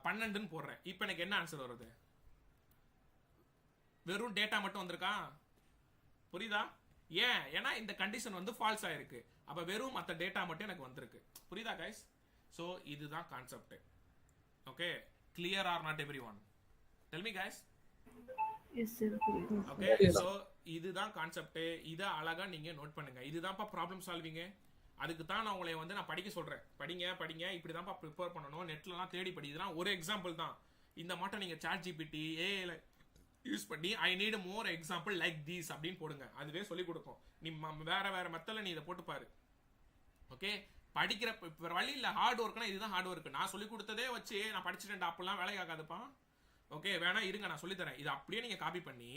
12ன்னு போடுறேன். இப்போ எனக்கு என்ன ஆன்சர் வருது? வெறும் டேட்டா மட்டும் வந்திருக்கா? புரியுதா? ஏன்னா இந்த கண்டிஷன் வந்து ஃபால்ஸ் ஆயிருக்கு. அப்ப வெறும் மற்ற டேட்டா மட்டும் எனக்கு வந்திருக்கு. புரியுதா கைஸ்? ஸோ இதுதான் concept. Okay, clear or not everyone? Tell me guys. Yes sir. Okay, so இதுதான் கான்செப்ட். இதை அழகா நீங்க நோட் பண்ணுங்க. இதுதான்ப்பா ப்ராப்ளம் சால்விங்க. அதுக்கு தான் நான் உங்களை வந்து நான் படிக்க சொல்றேன். படிங்க இப்படிதான்ப்பா ப்ரிப்பேர் பண்ணணும். நெட்லலாம் தேடி படி. இதெல்லாம் ஒரு எக்ஸாம்பிள் தான். இந்த மாட்டம் நீங்க சாட் ஜிபிடி ஏஐல யூஸ் பண்ணி ஐ need more example like these அப்படின்னு போடுங்க. அதுவே சொல்லி கொடுக்கும். நீ வேற மெத்தட்ல நீ இதை போட்டு பாரு. ஓகே, படிக்கிற வழி இல்லை. ஹார்ட் ஒர்க்னா இதுதான் ஹார்ட் ஒர்க். நான் சொல்லி கொடுத்ததே வச்சு நான் படிச்சுட்டேன் அப்பெல்லாம் வேலை ஆகாதுப்பா. ஓகே, வேணா இருங்க நான் சொல்லித்தரேன். இது அப்படியே நீங்க காப்பி பண்ணி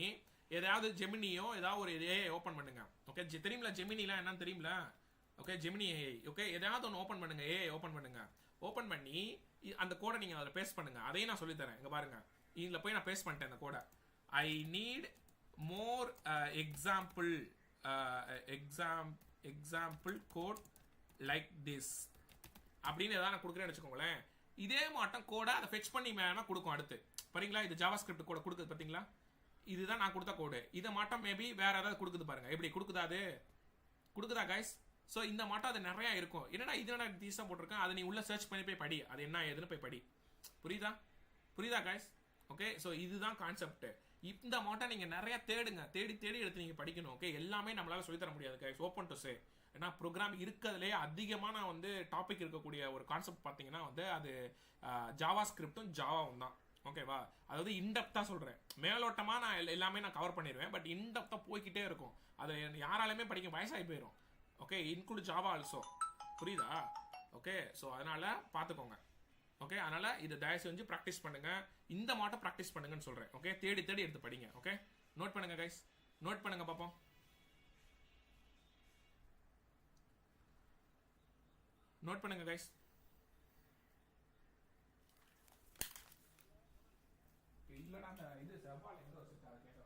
ஏதாவது ஜெமினியோ ஏதாவது ஒரு ஏஐ ஓப்பன் பண்ணுங்க. ஓகே, தெரியுமில ஜெமினிலாம் என்னன்னு தெரியுமில? Okay, Gemini AI. ஓகே, ஏதாவது ஒன்று ஓப்பன் பண்ணுங்க. ஏஐ ஓப்பன் பண்ணுங்க. ஓப்பன் பண்ணி அந்த கோடை நீங்க அதில் பேஸ்ட் பண்ணுங்க. அதையும் நான் சொல்லித்தரேன். இங்க பாருங்க, இதில் போய் நான் பேஸ்ட் பண்ணிட்டேன் அந்த கோடை. I need more example code like this அப்படின்னு ஏதாவது நான் கொடுக்குறேன்னு வச்சுக்கோங்களேன். இதே மாட்டம் கோடை அதை ஃபெச் பண்ணி மேலே கொடுக்கும். அடுத்து பாருங்களா, இது ஜாவா ஸ்கிரிப்ட் கோட கொடுக்குது பார்த்தீங்களா? இதுதான் நான் கொடுத்த கோடு. இதை மாட்டம் மேபி வேற ஏதாவது கொடுக்குது பாருங்க. எப்படி கொடுக்குதா? அது கொடுக்குதா கைஸ்? ஸோ இந்த மாட்டம் அது நிறையா இருக்கும். என்னடா இது என்ன தீசா போட்டிருக்கேன், அதை நீ உள்ள சர்ச் பண்ணி போய் படி. அது என்ன ஏதுன்னு போய் படி. புரியுதா கைஸ்? ஓகே, ஸோ இதுதான் கான்செப்ட். இந்த மாட்டம் நீங்க நிறைய தேடுங்க. தேடி எடுத்து நீங்க படிக்கணும். ஓகே, எல்லாமே நம்மளால சொல்லி தர முடியாது கைஸ். Open to say. ஏன்னா ப்ரோக்ராம் இருக்கிறதுலே அதிகமான வந்து டாபிக் இருக்கக்கூடிய ஒரு கான்செப்ட் பார்த்தீங்கன்னா வந்து அது ஜாவா ஸ்கிரிப்டும் ஜாவாவும் தான். ஓகேவா? அதாவது இன்டெப்தா சொல்றேன். மேலோட்டமா நான் எல்லாமே நான் கவர் பண்ணிடுவேன். பட் இன்டெப்தா போய்கிட்டே இருக்கும். அதை யாராலுமே படிக்க வயசாகி போயிடும். Okay, include Java also. புரியுதா? ஓகே, ஸோ அதனால பார்த்துக்கோங்க. ஓகே, அதனால இதை தயவு செஞ்சு ப்ராக்டிஸ் பண்ணுங்க. இந்த மாட்டம் ப்ராக்டிஸ் பண்ணுங்கன்னு சொல்றேன். ஓகே, தேடி எடுத்து படிங்க. ஓகே, நோட் பண்ணுங்க கைஸ். நோட் பண்ணுங்க பாப்போம். நோட் பண்ணுங்க கைஸ். இல்லடா அந்த இது சவால் எங்க வச்சிருக்கா அதை கேட்கலாம்.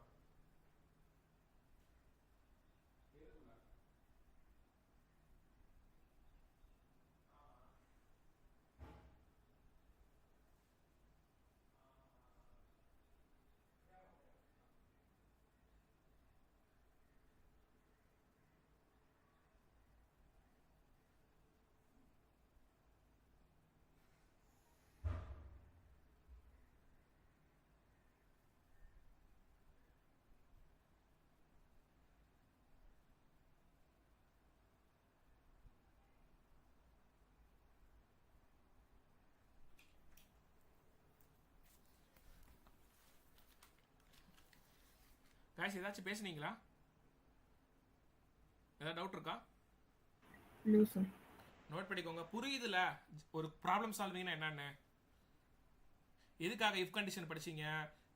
கைஸ், ஏதாச்சும் பேசுனீங்களா? ஏதாவது டவுட் இருக்கா? No sir. நோட் பண்ணிக்கோங்க. புரியுதுல ஒரு ப்ராப்ளம் சால்விங்னா என்னன்னு? எதுக்காக இஃப் கண்டிஷன் படிச்சீங்க,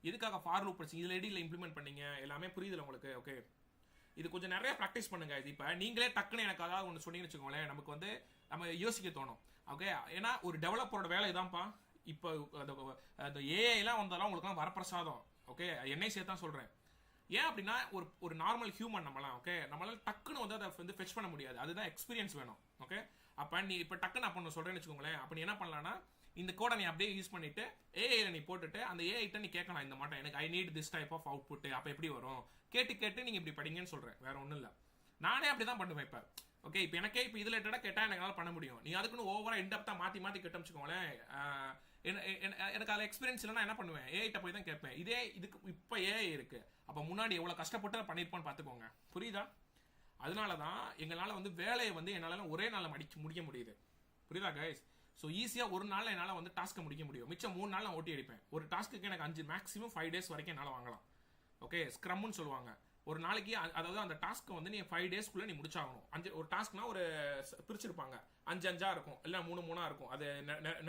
எதுக்காக ஃபார் லூப் படிச்சீங்க, இதுல எடியில் இம்ப்ளிமெண்ட் பண்ணீங்க, எல்லாமே புரியுதுல உங்களுக்கு? ஓகே, இது கொஞ்சம் நிறைய ப்ராக்டிஸ் பண்ணுங்க. இது இப்போ நீங்களே டக்குன்னு எனக்கு அதாவது ஒன்று சொன்னீங்கன்னு வச்சுக்கோங்களேன், நமக்கு வந்து நம்ம யோசிக்க தோணும். ஓகே, ஏன்னா ஒரு டெவலப்பரோட வேலை இதான்ப்பா. இப்போ அந்த ஏஐலாம் வந்தாலும் உங்களுக்குலாம் வரப்பிரசாதம். ஓகே, என்னை சேர்த்தான் சொல்றேன். ஏன் அப்படின்னா ஒரு நார்மல் ஹியூமன் நம்மளாம். ஓகே, நம்மளால டக்குன்னு வந்து அதை வந்து ஃபெச் பண்ண முடியாது. அதுதான் எக்ஸ்பீரியன்ஸ் வேணும். ஓகே, அப்போ நீ இப்போ டக்குன்னு அப்போ நான் சொல்றேன்னு வச்சுக்கோங்களேன். அப்போ நீ என்ன பண்ணலாம்னா இந்த கோடை நீ அப்படியே யூஸ் பண்ணிட்டு ஏஐல நீ போட்டுட்டு அந்த ஏஐட்ட நீ கேட்கலாம். இந்த மாட்டம் எனக்கு I need this type of output. அப்போ எப்படி வரும் கேட்டு நீங்க இப்படி படிங்கன்னு சொல்றேன். வேற ஒன்றும் இல்லை. நானே அப்படிதான் பண்ணுவேன் இப்போ. ஓகே, இப்போ எனக்கே இப்போ இதில் கேட்டால் என்னால் பண்ண முடியும். நீ அதுக்குன்னு ஓவரா இன்டெப்தா மாற்றி கேட்டோம் வச்சுக்கோங்களேன். எனக்கு அதில் எக்ஸ்பீரியன்ஸ் இல்லைன்னா என்ன பண்ணுவேன், ஏஐட்ட போய் தான் கேட்பேன். இதுக்கு இப்போ ஏஐ இருக்கு. அப்போ முன்னாடி எவ்வளோ கஷ்டப்பட்டு பண்ணியிருப்பான்னு பார்த்துக்கோங்க. புரியுதா? அதனால தான் எங்களால் வந்து வேலையை வந்து என்னால் ஒரே நாளில் முடிக்க முடியுது. புரியுதா கைஸ்? ஸோ ஈஸியாக ஒரு நாளில் என்னால் வந்து டாஸ்க்கை முடிக்க முடியும். மிச்சம் 3 நாள் நான் ஓட்டி அடிப்பேன். ஒரு டாஸ்க்கு எனக்கு 5 மேக்ஸிமம் 5 days வரைக்கும் என்னால் வாங்கலாம். ஓகே, ஸ்க்ரம்னு சொல்லுவாங்க. ஒரு நாளைக்கு அதாவது அந்த டாஸ்க்கு வந்து நீ 5 daysக்குள்ளே நீ முடிச்சாகணும். ஒரு டாஸ்க்னா ஒரு பிரிச்சிருப்பாங்க. 5 இருக்கும், இல்லை 3 இருக்கும். அது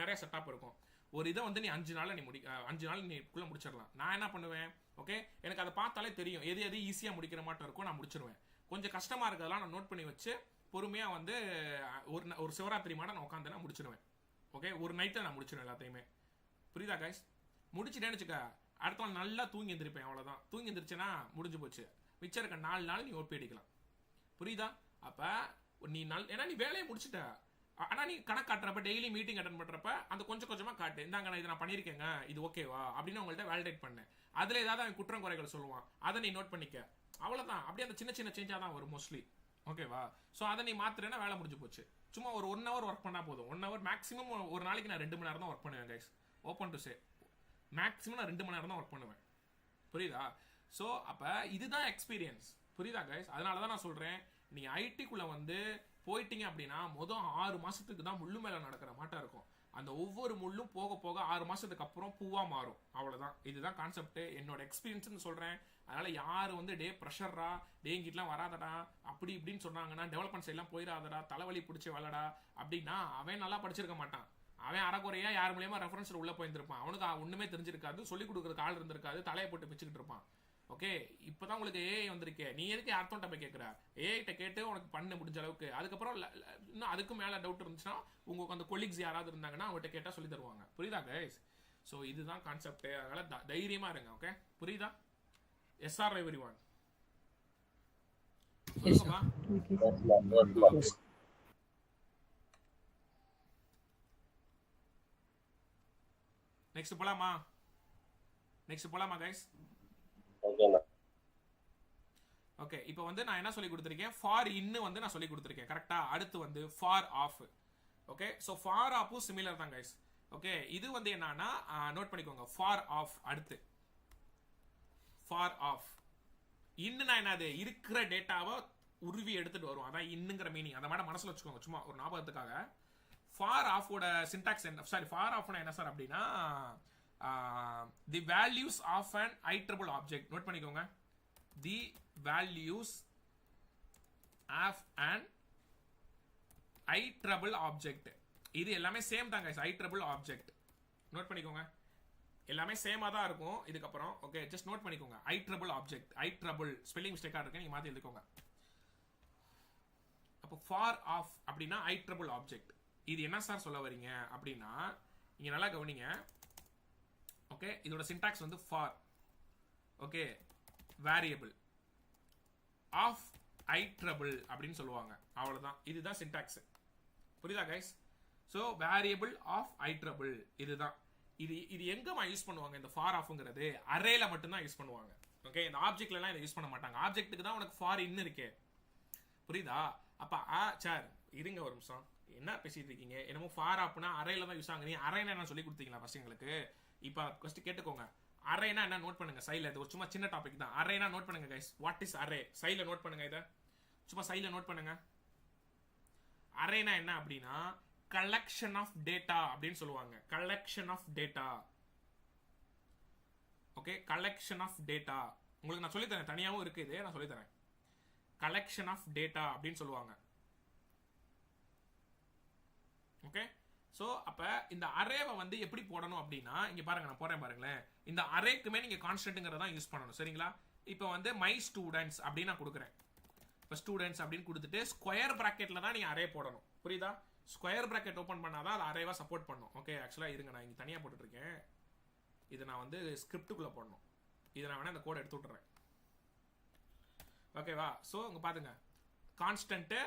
நிறைய செட்டப் இருக்கும். ஒரு இதை வந்து நீ 5 நாளில் நீ 5 நாள் நீக்குள்ளே முடிச்சிடலாம். நான் என்ன பண்ணுவேன், ஓகே, எனக்கு அதை பார்த்தாலே தெரியும் எது ஈஸியாக முடிக்கிற மாட்டோம் இருக்கும். நான் முடிச்சிருவேன். கொஞ்சம் கஷ்டமாக இருக்கிறதெல்லாம் நான் நோட் பண்ணி வச்சு பொறுமையாக வந்து ஒரு சிவராத்திரி மாட நான் உட்காந்து நான் முடிச்சிருவேன். ஓகே, ஒரு நைட்டில் நான் முடிச்சிடுவேன் எல்லாத்தையுமே. புரியுதா கைஸ்? முடிச்சுட்டேன்னு வச்சுக்க, அடுத்த நாள் நல்லா தூங்கி எந்திரிப்பேன். அவ்வளோதான். தூங்கி எந்திரிச்சேன்னா முடிஞ்சு போச்சு. மிச்சம் இருக்க 4 நாள் நீ ஓப்பி அடிக்கலாம். புரியுதா? அப்போ நீ ஏன்னா நீ வேலையை முடிச்சுட்ட. ஆனா நீ கணக்கு காட்டுறப்ப டெய்லி மீட்டிங் அட்டன் பண்றப்ப அந்த கொஞ்சம் கொஞ்சமா காட்டு, இந்தாங்க நான் இதை நான் பண்ணியிருக்கேங்க, இது ஓகேவா அப்படின்னு அவங்கள்ட்ட வேலிடேட் பண்ணு. அதுல ஏதாவது அவன் குற்றம் குறைகள் சொல்லுவான், அதை நீ நோட் பண்ணிக்க. அவ்வளவுதான். அப்படியே அந்த சின்ன சின்ன சேஞ்சா தான் வரும் மோஸ்ட்லி. ஓகேவா? ஸோ அதை நீ மாத்துறேன்னா வேலை முடிஞ்சு போச்சு. சும்மா ஒரு 1 hour ஒர்க் பண்ணா போதும். 1 hour மேக்ஸிமம். ஒரு நாளைக்கு நான் 2 மணி நேரம் தான் ஒர்க் பண்ணுவேன் guys. Open to say maximum நான் 2 மணி நேரம் தான் ஒர்க் பண்ணுவேன். புரியுதா? ஸோ அப்போ இதுதான் எக்ஸ்பீரியன்ஸ். புரியுதா கைஸ்? அதனால தான் நான் சொல்கிறேன், நீங்கள் ஐடிக்குள்ளே வந்து போயிட்டீங்க அப்படின்னா மொதல் 6 மாதத்துக்கு தான் முள்ளு மேலே நடக்கிற மாட்டா இருக்கும். அந்த ஒவ்வொரு முள்ளும் போக போக 6 மாதத்துக்கு அப்புறம் பூவாக மாறும். அவ்வளோதான். இதுதான் கான்செப்ட். என்னோட எக்ஸ்பீரியன்ஸ்னு சொல்கிறேன். அதனால் யார் வந்து டே ப்ரெஷர்ரா, டே இங்கிட்டலாம் வராதடா அப்படி இப்படின்னு சொன்னாங்கன்னா, டெவலப்மெண்ட் சைட்லாம் போயிடாதடா, தலைவலி பிடிச்சி வரலடா அப்படின்னா அவன் நல்லா படிச்சிருக்க மாட்டான். அவன் அறக்குறையா யார் மூலியமா ரெஃபரன்ஸ்ல உள்ள போயிருந்திருப்பான். அவனுக்கு ஒண்ணுமே தெரிஞ்சிருக்காது, சொல்லிக் கொடுக்குறதுக்கு ஆள் இருந்திருக்காது, தலையை போட்டு பிச்சுக்கிட்டு இருப்பான். ஓகே, இப்பதான் உங்களுக்கு ஏஐ வந்திருக்கே, நீ எதுக்கு யார்த்தோட்ட போய் கேட்குற? ஏஐட்ட கேட்டு உனக்கு பண்ண முடிஞ்ச அளவுக்கு. அதுக்கப்புறம் இன்னும் அதுக்கு மேல டவுட் இருந்துச்சுன்னா உங்களுக்கு அந்த கொலீக்ஸ் யாராவது இருந்தாங்கன்னா அவங்ககிட்ட கேட்டா சொல்லி தருவாங்க. புரியுதா கைஸ்? ஸோ இதுதான் கான்செப்ட். அதனால தைரியமா இருங்க. ஓகே, புரியுதா? எஸ்ஆர் எவ்ரிவன் சொல்லுங்கம்மா. நெக்ஸ்ட் போலாமா கைஸ்? ஓகே, இப்போ வந்து நான் என்ன சொல்லி கொடுத்துருக்கேன், ஃபார் இன்னு வந்து நான் சொல்லி கொடுத்துருக்கேன். கரெக்டா? அடுத்து வந்து for of. Okay, so for ஆஃபும் சிமிலர் தான் கைஸ். ஓகே, இது வந்து என்னன்னா நோட் பண்ணிக்கோங்க. ஃபார் ஆஃப் அடுத்து ஃபார் ஆஃப். இன்னுனா என்னது? இருக்கிற டேட்டாவை உருவி எடுத்துட்டு வரும். அதான் இன்னுங்கிற மீனிங். அந்த மாதிரி மனசுல வச்சுக்கோங்க, சும்மா ஒரு ஞாபகத்துக்காக. ஃபார் ஆஃபோட சின்டாக்ஸ் என்ன? சாரி, ஃபார் ஆஃப்னா என்ன சார் அப்படின்னா the values of an iterable object. Note பண்ணிக்கோங்க. The values of an iterable object. இது எல்லாமே சேம் தான் கைஸ். ஐட்ரபிள் ஆப்ஜெக்ட் நோட் பண்ணிக்கோங்க. எல்லாமே சேமா தான் இருக்கும் இதுக்கப்புறம். ஓகே, ஜஸ்ட் நோட் பண்ணிக்கோங்க. Iterable object. ஐட்ரபிள் ஸ்பெல்லிங் மிஸ்டேக்கா இருக்கு, நீங்க மாத்தி எழுதிக்கோங்க. அப்போ ஃபார் ஆஃப் அப்படின்னா ஐட்ரபிள் ஆப்ஜெக்ட். இது என்ன சார் சொல்ல வரீங்க அப்படின்னா, இங்க நல்லா கவனிங்க. ஓகே, இதோட சின்டாக்ஸ் வந்து for. Okay, variable of iterable அப்படின்னு சொல்லுவாங்க. அவ்வளவுதான். இதுதான் சின்டாக்ஸ். புரியுதா guys? So variable of iterable இதுதான். இது எங்கம்மா யூஸ் பண்ணுவாங்க? இந்த ஃபார் ஆஃப்ங்கிறது அரேல மட்டும்தான் யூஸ் பண்ணுவாங்க. ஓகே, இந்த ஆப்ஜெக்ட்லாம் இதை யூஸ் பண்ண மாட்டாங்க. ஆப்ஜெக்ட்டுக்கு தான் உனக்கு ஃபார் இன் இருக்கே. புரியுதா? அப்ப சார் இருங்க ஒரு நிமிஷம், என்ன பேசிட்டு இருக்கீங்க? என்னமோ ஃபார் ஆப்னா அரேல தான் யூஸ் ஆகுங்க. நீ அரேனா என்ன சொல்லி கொடுத்தீங்களா ஃபர்ஸ்ட் எங்களுக்கு? இப்போ ஃபர்ஸ்ட் கேட்டுக்கோங்க. அரேனா என்ன நோட் பண்ணுங்க சைல. இது ஒரு சும்மா சின்ன டாபிக் தான். அரேனா நோட் பண்ணுங்க கைஸ். What is array? சைல நோட் பண்ணுங்க. இதை சும்மா சைல நோட் பண்ணுங்க. அரேனா என்ன அப்படின்னா கலெக்ஷன் ஆஃப் டேட்டா அப்படின்னு சொல்லுவாங்க. Collection of data. Okay, collection of data. உங்களுக்கு நான் சொல்லித்தரேன், தனியாகவும் இருக்கு இது, நான் சொல்லித்தரேன். கலெக்ஷன் ஆஃப் டேட்டா அப்படின்னு சொல்லுவாங்க. ஓகே, ஸோ அப்போ இந்த அரேவை வந்து எப்படி போடணும் அப்படின்னா, இங்கே பாருங்க, நான் போறேன் பாருங்களேன். இந்த அரேக்குமே நீங்கள் கான்ஸ்டன்ட்ங்கிறத யூஸ் பண்ணணும். சரிங்களா? இப்போ வந்து மை ஸ்டூடெண்ட்ஸ் அப்படின்னு நான் கொடுக்குறேன். இப்போ ஸ்டூடெண்ட்ஸ் அப்படின்னு கொடுத்துட்டு ஸ்கொயர் ப்ராக்கெட்டில் தான் நீங்கள் அரே போடணும். புரியுதா? ஸ்கொயர் ப்ராக்கெட் ஓப்பன் பண்ணாதான் அது அரேவா சப்போர்ட் பண்ணும். ஓகே, ஆக்சுவலாக இருங்க, நான் இங்கே தனியாக போட்டுட்ருக்கேன். இதை நான் வந்து ஸ்கிரிப்டுக்குள்ளே போடணும். இதை நான் வேணால் இந்த கோடை எடுத்து விட்டுறேன். ஓகேவா? ஸோ இங்கே பாருங்க, கான்ஸ்டன்ட்டு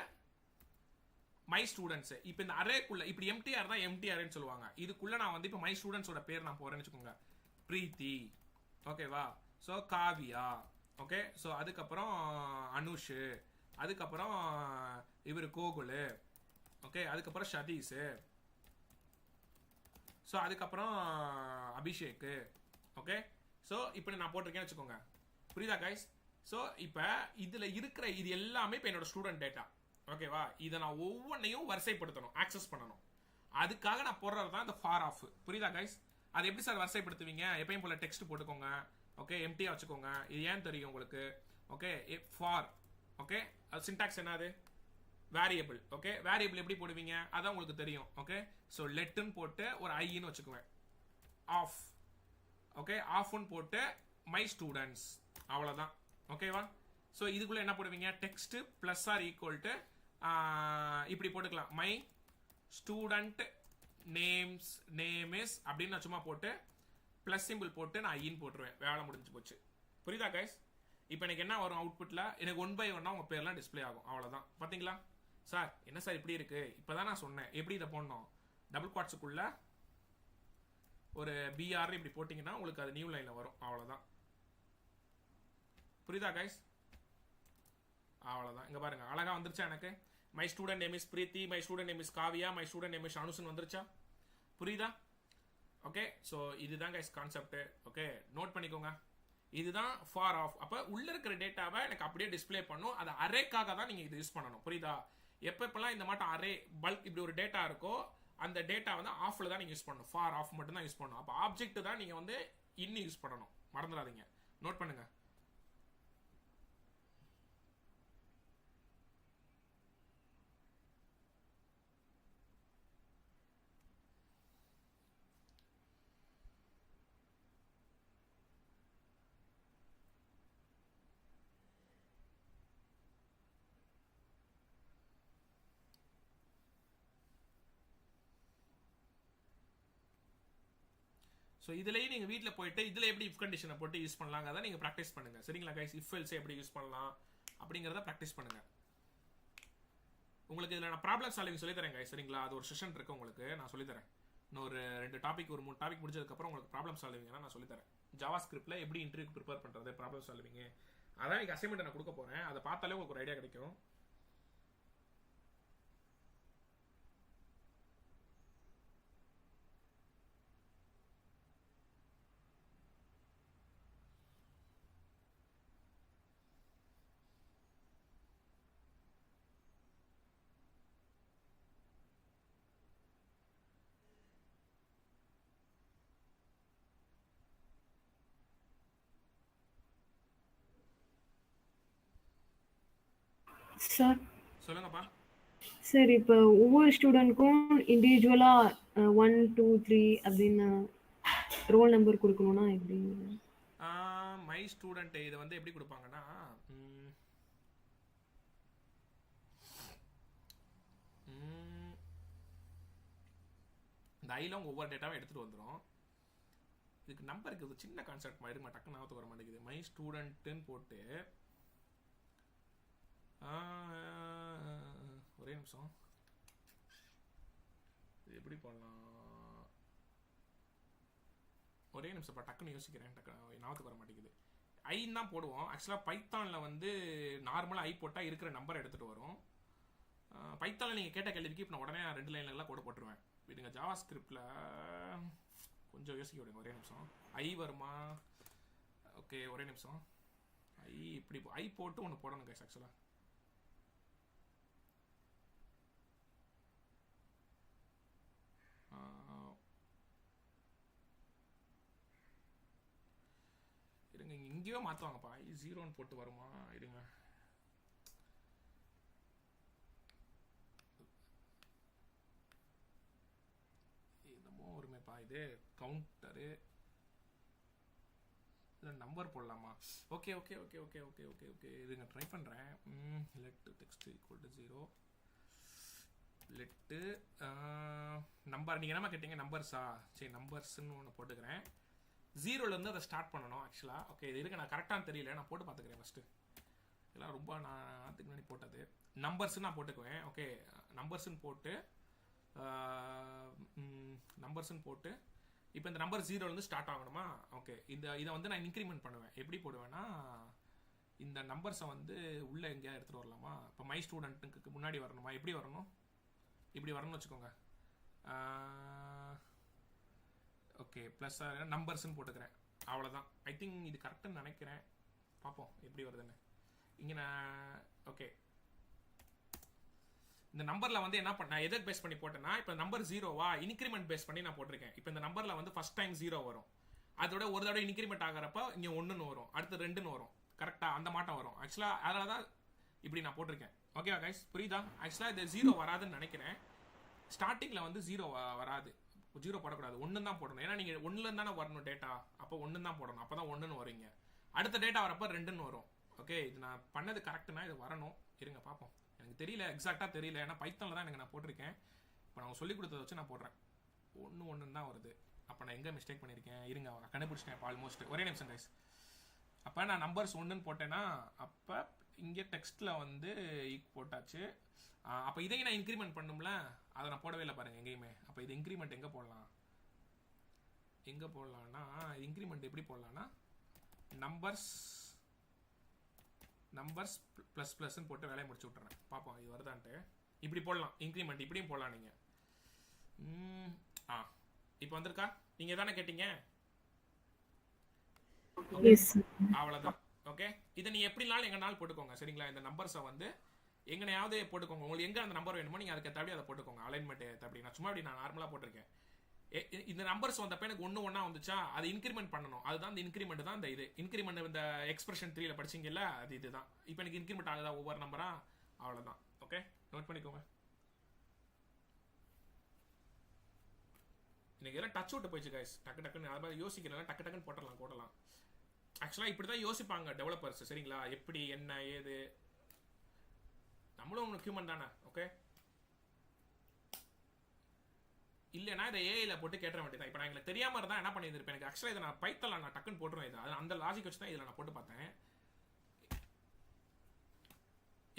மை ஸ்டூடெண்ட்ஸ். இப்போ இந்த அரேக்குள்ள இப்படி எம்டிஆர் தான் எம்டிஆர்னு சொல்லுவாங்க. இதுக்குள்ள நான் வந்து இப்போ மை ஸ்டூடெண்ட்ஸோட பேர் நான் போறேன்னு வச்சுக்கோங்க. பிரீத்தி. ஓகேவா? ஸோ காவியா. ஓகே, ஸோ அதுக்கப்புறம் அனுஷ், அதுக்கப்புறம் இவர் கோகுல். ஓகே, அதுக்கப்புறம் சதீஷ். ஸோ அதுக்கப்புறம் அபிஷேக். ஓகே, ஸோ இப்படி நான் போட்டிருக்கேன்னு வச்சுக்கோங்க. புரியுதா கைஸ்? ஸோ இப்போ இதில் இருக்கிற இது எல்லாமே இப்போ என்னோட ஸ்டூடெண்ட் டேட்டா. ஓகேவா? இதை நான் ஒவ்வொன்றையும் வரிசைப்படுத்தணும், ஆக்சஸ் பண்ணணும். அதுக்காக நான் போடுறது தான் இந்த ஃபார் ஆஃப். புரியுதா கைஸ்? அது எப்படி சார் வரிசைப்படுத்துவீங்க? எப்பயும் போல டெக்ஸ்ட் போட்டுக்கோங்க. ஓகே, எம்டியா வச்சுக்கோங்க. இது ஏன் தெரியும் உங்களுக்கு? Okay, for. ஓகே, அது சின்டாக்ஸ் என்னது? வேரியபிள். ஓகே, வேரியபிள் எப்படி போடுவீங்க? அதான் உங்களுக்கு தெரியும். ஓகே, ஸோ லெட்டுன்னு போட்டு ஒரு ஐன்னு வச்சுக்குவேன். ஆஃப். ஓகே, ஆஃப்னு போட்டு மை ஸ்டூடெண்ட்ஸ். அவ்வளோதான். ஓகேவா? ஸோ இதுக்குள்ள என்ன போடுவீங்க? Text plus or equal to இப்படி போட்டுக்கலாம். மை ஸ்டூடெண்ட் நேம் இஸ் அப்படின்னு நான் சும்மா போட்டு பிளஸ் சிம்பிள் போட்டு நான் ஐன்னு போட்டுருவேன். வேலை முடிஞ்சு போச்சு. புரியுதா கைஸ்? இப்போ எனக்கு என்ன வரும் அவுட்புட்டில்? எனக்கு 1 by 1 உங்கள் பேர்லாம் டிஸ்பிளே ஆகும். அவ்வளோதான். பார்த்தீங்களா? சார் என்ன சார் இப்படி இருக்கு? இப்பதான் நான் சொன்னேன் எப்படி இதை போடணும். டபுள் குவாட்ஸுக்குள்ள ஒரு பிஆர் இப்படி போட்டிங்கன்னா உங்களுக்கு அது நியூ லைனில் வரும். அவ்வளோதான். புரியுதா கைஸ்? அவ்வளோதான். இங்கே பாருங்க அழகா வந்துருச்சா எனக்கு. My student name is Preethi, my student name is Kavya, my student name is Anushan வந்துருச்சா? புரியுதா? ஓகே, ஸோ இதுதான் கைஸ் கான்செப்ட். ஓகே, நோட் பண்ணிக்கோங்க. இதுதான் ஃபார் ஆஃப். அப்போ உள்ள இருக்கிற டேட்டாவை எனக்கு அப்படியே டிஸ்பிளே பண்ணும். அது அரேக்காக தான் நீங்கள் இது யூஸ் பண்ணணும். புரியுதா? எப்பப்பெல்லாம் இந்த மாட்டம் அரே பல்க் இப்படி ஒரு டேட்டா இருக்கோ அந்த டேட்டா வந்து ஆஃப்ல தான் நீங்கள் யூஸ் பண்ணணும். ஃபார் ஆஃப் மட்டும் தான் யூஸ் பண்ணணும். அப்போ ஆப்ஜெக்ட் தான் நீங்கள் வந்து இன்னும் யூஸ் பண்ணணும். மறந்துடாதீங்க. நோட் பண்ணுங்க. ஸோ இதுலேயும் நீங்கள் வீட்டில் போயிட்டு இதில் எப்படி இஃப் கண்டிஷனை போட்டு யூஸ் பண்ணலாங்கிறத நீங்கள் ப்ராக்டிஸ் பண்ணுங்கள். சரிங்களா கைஸ்? இஃப் எல்ஸ் எப்படி யூஸ் பண்ணலாம் அப்படிங்கிறத ப்ராக்டிஸ் பண்ணுங்கள். உங்களுக்கு இதில் நான் ப்ராப்ளம் சால்விங் சொல்லித்தரேன் கைஸ். சரிங்களா? அது ஒரு செஷன் இருக்குது உங்களுக்கு, நான் சொல்லித்தரேன். இன்னும் ஒரு 2 டாபிக் ஒரு 3 டாபிக் முடிஞ்சதுக்கப்புறம் உங்களுக்கு ப்ராப்ளம் சால்விங்னா நான் சொல்லித்தரேன். ஜாவா ஸ்கிரிப்டில் எப்படி இன்டர்வியூக்கு ப்ரிப்பேர் பண்ணுறது, ப்ராப்ளம் சால்விங்கு, அதான் எனக்கு அசைன்மெண்ட் நான் கொடுக்க போகிறேன். அதை பார்த்தாலே உங்களுக்கு ஒரு ஐடியா கிடைக்கும். சார் சொல்லுங்கப்பா. சார் இப்போ ஒவ்வொரு ஸ்டூடெண்ட்க்கும் இண்டிவிஜுவலாக 1 2 3 அப்படின்னு ரோல் நம்பர் கொடுக்கணும்னா எப்படி? மை ஸ்டூடெண்ட் இதை வந்து எப்படி கொடுப்பாங்கன்னா இந்த ஐலம் ஒவ்வொரு டேட்டாவும் எடுத்துகிட்டு வந்துடும். இதுக்கு நம்பருக்கு ஒரு சின்ன கான்செப்ட் மாதிரி டக்குன்னு ஞாபகத்துக்கு வர மாட்டேங்குது. மை ஸ்டூடெண்ட்டுன்னு போட்டு ஒரே நிமிஷம், இது எப்படி பண்ணலாம்? ஒரே நிமிஷம் டக்குன்னு யோசிக்கிறேன். டக்குன்னு ஞாபகத்துக்கு வர மாட்டேங்குது. ஐன்னு தான் போடுவோம். ஆக்சுவலாக பைத்தானில் வந்து நார்மலாக ஐ போட்டால் இருக்கிற நம்பரை எடுத்துகிட்டு வரும். பைத்தானில் நீங்கள் கேட்ட கேள்விக்கு இப்போ நான் உடனே 2 லைன்லாம் கூட போட்டுருவேன். விடுங்க. ஜாவா ஸ்கிரிப்டில் கொஞ்சம் யோசிக்க விடுங்க. ஒரே நிமிஷம். ஐ வருமா? ஓகே, ஒரே நிமிஷம். ஐ இப்படி ஐ போட்டு ஒன்று போடணும் கைஸ். ஆக்சுவலாக இருங்க, இங்கேயோ மாற்றுவாங்கப்பா. ஐ 0ன்னு போட்டு வருமா? இருங்க. என்னமோ ஒருமேப்பா. இது கவுண்டரு நம்பர் போடலாமா? Okay okay okay okay okay okay okay இதுங்க ட்ரை பண்ணுறேன். Let text equal to 0. Laddu number நீங்கள் என்னமா கேட்டீங்க? நம்பர்ஸா? சரி, நம்பர்ஸ்ன்னு ஒன்று போட்டுக்கிறேன். 0லேருந்து அதை ஸ்டார்ட் பண்ணணும் ஆக்சுவலாக. ஓகே, இது இருக்கு. நான் கரெக்டானு தெரியல, நான் போட்டு பார்த்துக்கிறேன் ஃபஸ்ட்டு. இதெல்லாம் ரொம்ப நான் அதுக்கு முன்னாடி போட்டது. நம்பர்ஸ்ன்னு நான் போட்டுக்குவேன். ஓகே, நம்பர்ஸ்ன்னு போட்டு இப்போ இந்த நம்பர் 0லேருந்து ஸ்டார்ட் ஆகணுமா? ஓகே, இதை வந்து நான் இன்க்ரிமெண்ட் பண்ணுவேன். எப்படி போடுவேன்னா, இந்த நம்பர்ஸை வந்து உள்ளே எங்கேயா எடுத்துகிட்டு வரலாமா? இப்போ மை ஸ்டூடெண்ட்டுக்கு முன்னாடி வரணுமா? எப்படி வரணும்? இப்படி வரணும்னு வச்சுக்கோங்க. ஓகே, ப்ளஸ் நம்பர்ஸ்ன்னு போட்டுக்கிறேன். அவ்வளோதான். ஐ திங்க் இது கரெக்டுன்னு நினைக்கிறேன். பார்ப்போம் எப்படி வருதுன்னு. இங்கே நான் ஓகே இந்த நம்பரில் வந்து என்ன பண்ண, எதை பேஸ் பண்ணி போட்டேன்னா, இப்போ நம்பர் 0வா இன்க்ரிமெண்ட் பேஸ் பண்ணி நான் போட்டிருக்கேன். இப்போ இந்த நம்பரில் வந்து ஃபர்ஸ்ட் டைம் 0 வரும். அதோட ஒரு தடவை இன்க்ரிமெண்ட் ஆகிறப்ப இங்கே 1ன்னு வரும், அடுத்து 2ன்னு வரும். கரெக்டாக அந்த மாட்டம் வரும். ஆக்சுவலாக அதனால தான் இப்படி நான் போட்டிருக்கேன். ஓகேவா கைஸ்? புரியுதா? ஆக்சுவலாக இது 0 வராதுன்னு நினைக்கிறேன். ஸ்டார்டிங்கில் வந்து 0 வராது. 0 போடக்கூடாது, 1 தான் போடணும். ஏன்னா நீங்கள் 1லேருந்து தானே வரணும் டேட்டா. அப்போ 1 தான் போடணும். அப்போ தான் 1ன்னு வருவீங்க. அடுத்த டேட்டா வரப்போ 2ன்னு வரும். ஓகே, இது நான் பண்ணது கரெக்டுனா இது வரணும். இருங்க பார்ப்போம். எனக்கு தெரியல, எக்ஸாக்டாக தெரியல. ஏன்னா பைத்தானில் தான் எனக்கு நான் போட்டிருக்கேன். இப்போ நான் சொல்லி கொடுத்ததை வச்சு நான் போடுறேன். 1 தான் வருது. அப்போ நான் எங்கே மிஸ்டேக் பண்ணியிருக்கேன்? இருங்க, கண்டுபிடிச்சிட்டேன் இப்போ ஆல்மோஸ்ட். ஒரே நிமிஷம் கைஸ். அப்போ நான் நம்பர்ஸ் 1ன்னு போட்டேன்னா அப்போ இங்கே டெக்ஸ்ட்டில் வந்து போட்டாச்சு. அப்போ இதையும் நான் இன்க்ரிமெண்ட் பண்ணும்ல, அதை நான் போடவே இல்லை பாருங்கள் எங்கேயுமே. அப்போ இது இன்க்ரிமெண்ட் எங்கே போடலாம், எங்கே போடலான்னா இன்க்ரிமெண்ட் எப்படி போடலான்னா நம்பர்ஸ் ப்ளஸ் ப்ளஸ்ன்னு போட்டு வேலையை முடிச்சு விட்றேன். பார்ப்போம் இது வருதான்ட்டு. இப்படி போடலாம் இன்க்ரிமெண்ட், இப்படியும் போடலாம் நீங்கள். இப்போ வந்திருக்கா? நீங்கள் தானே கேட்டீங்க? அவ்வளோதான். ஓகே, இதை நீ எப்படினாலும் எங்கனாலும் போட்டுக்கோங்க சரிங்களா. இந்த நம்பர்ஸை வந்து எங்கனையாவது போட்டுக்கோங்க. உங்களுக்கு எங்கே அந்த நம்பர் வேணுமோ நீங்கள் அதுக்கு ஏற்றாப்படி அதை போட்டுக்கோங்க. அலைன்மெண்ட் ஏற்றாப்படி நான் சும்மா அப்படி நான் நார்மலாக போட்டிருக்கேன். இந்த நம்பர்ஸ் வந்தப்ப எனக்கு ஒன்றா வந்துச்சா, அது இன்க்ரிமெண்ட் பண்ணணும். அதுதான் இந்த இன்க்ரிமெண்ட் தான். இந்த இது இன்க்ரிமெண்ட் இந்த எக்ஸ்பிரஷன் 3ல படிச்சிங்கல்ல, அது இதுதான். இப்போ எனக்கு இன்க்ரிமெண்ட் ஆகுதா ஒவ்வொரு நம்பரா, அவ்வளோதான். ஓகே, நோட் பண்ணிக்கோங்க. எனக்கு எல்லாம் டச் விட்டு போயிடுச்சு கைஸ். டக்குன்னு அது மாதிரி யோசிக்கிறேன், டக்குன்னு போடலாம். ஆக்சுவலாக இப்படி தான் யோசிப்பாங்க டெவலப்பர்ஸ் சரிங்களா. எப்படி என்ன ஏது, நம்மளும் ஹியூமன் தானே. ஓகே, இல்லைனா இதை ஏஐல போட்டு கேட்ட வேண்டியதான். இப்போ நான் எங்களுக்கு தெரியாம இருந்தால் என்ன பண்ணியிருப்பேன். எனக்கு ஆக்சுவலாக இதை நான் பைத்தல நான் டக்குன்னு போட்டுருவேன். இது அந்த லாஜிக் வச்சு தான் இதில் நான் போட்டு பார்த்தேன்.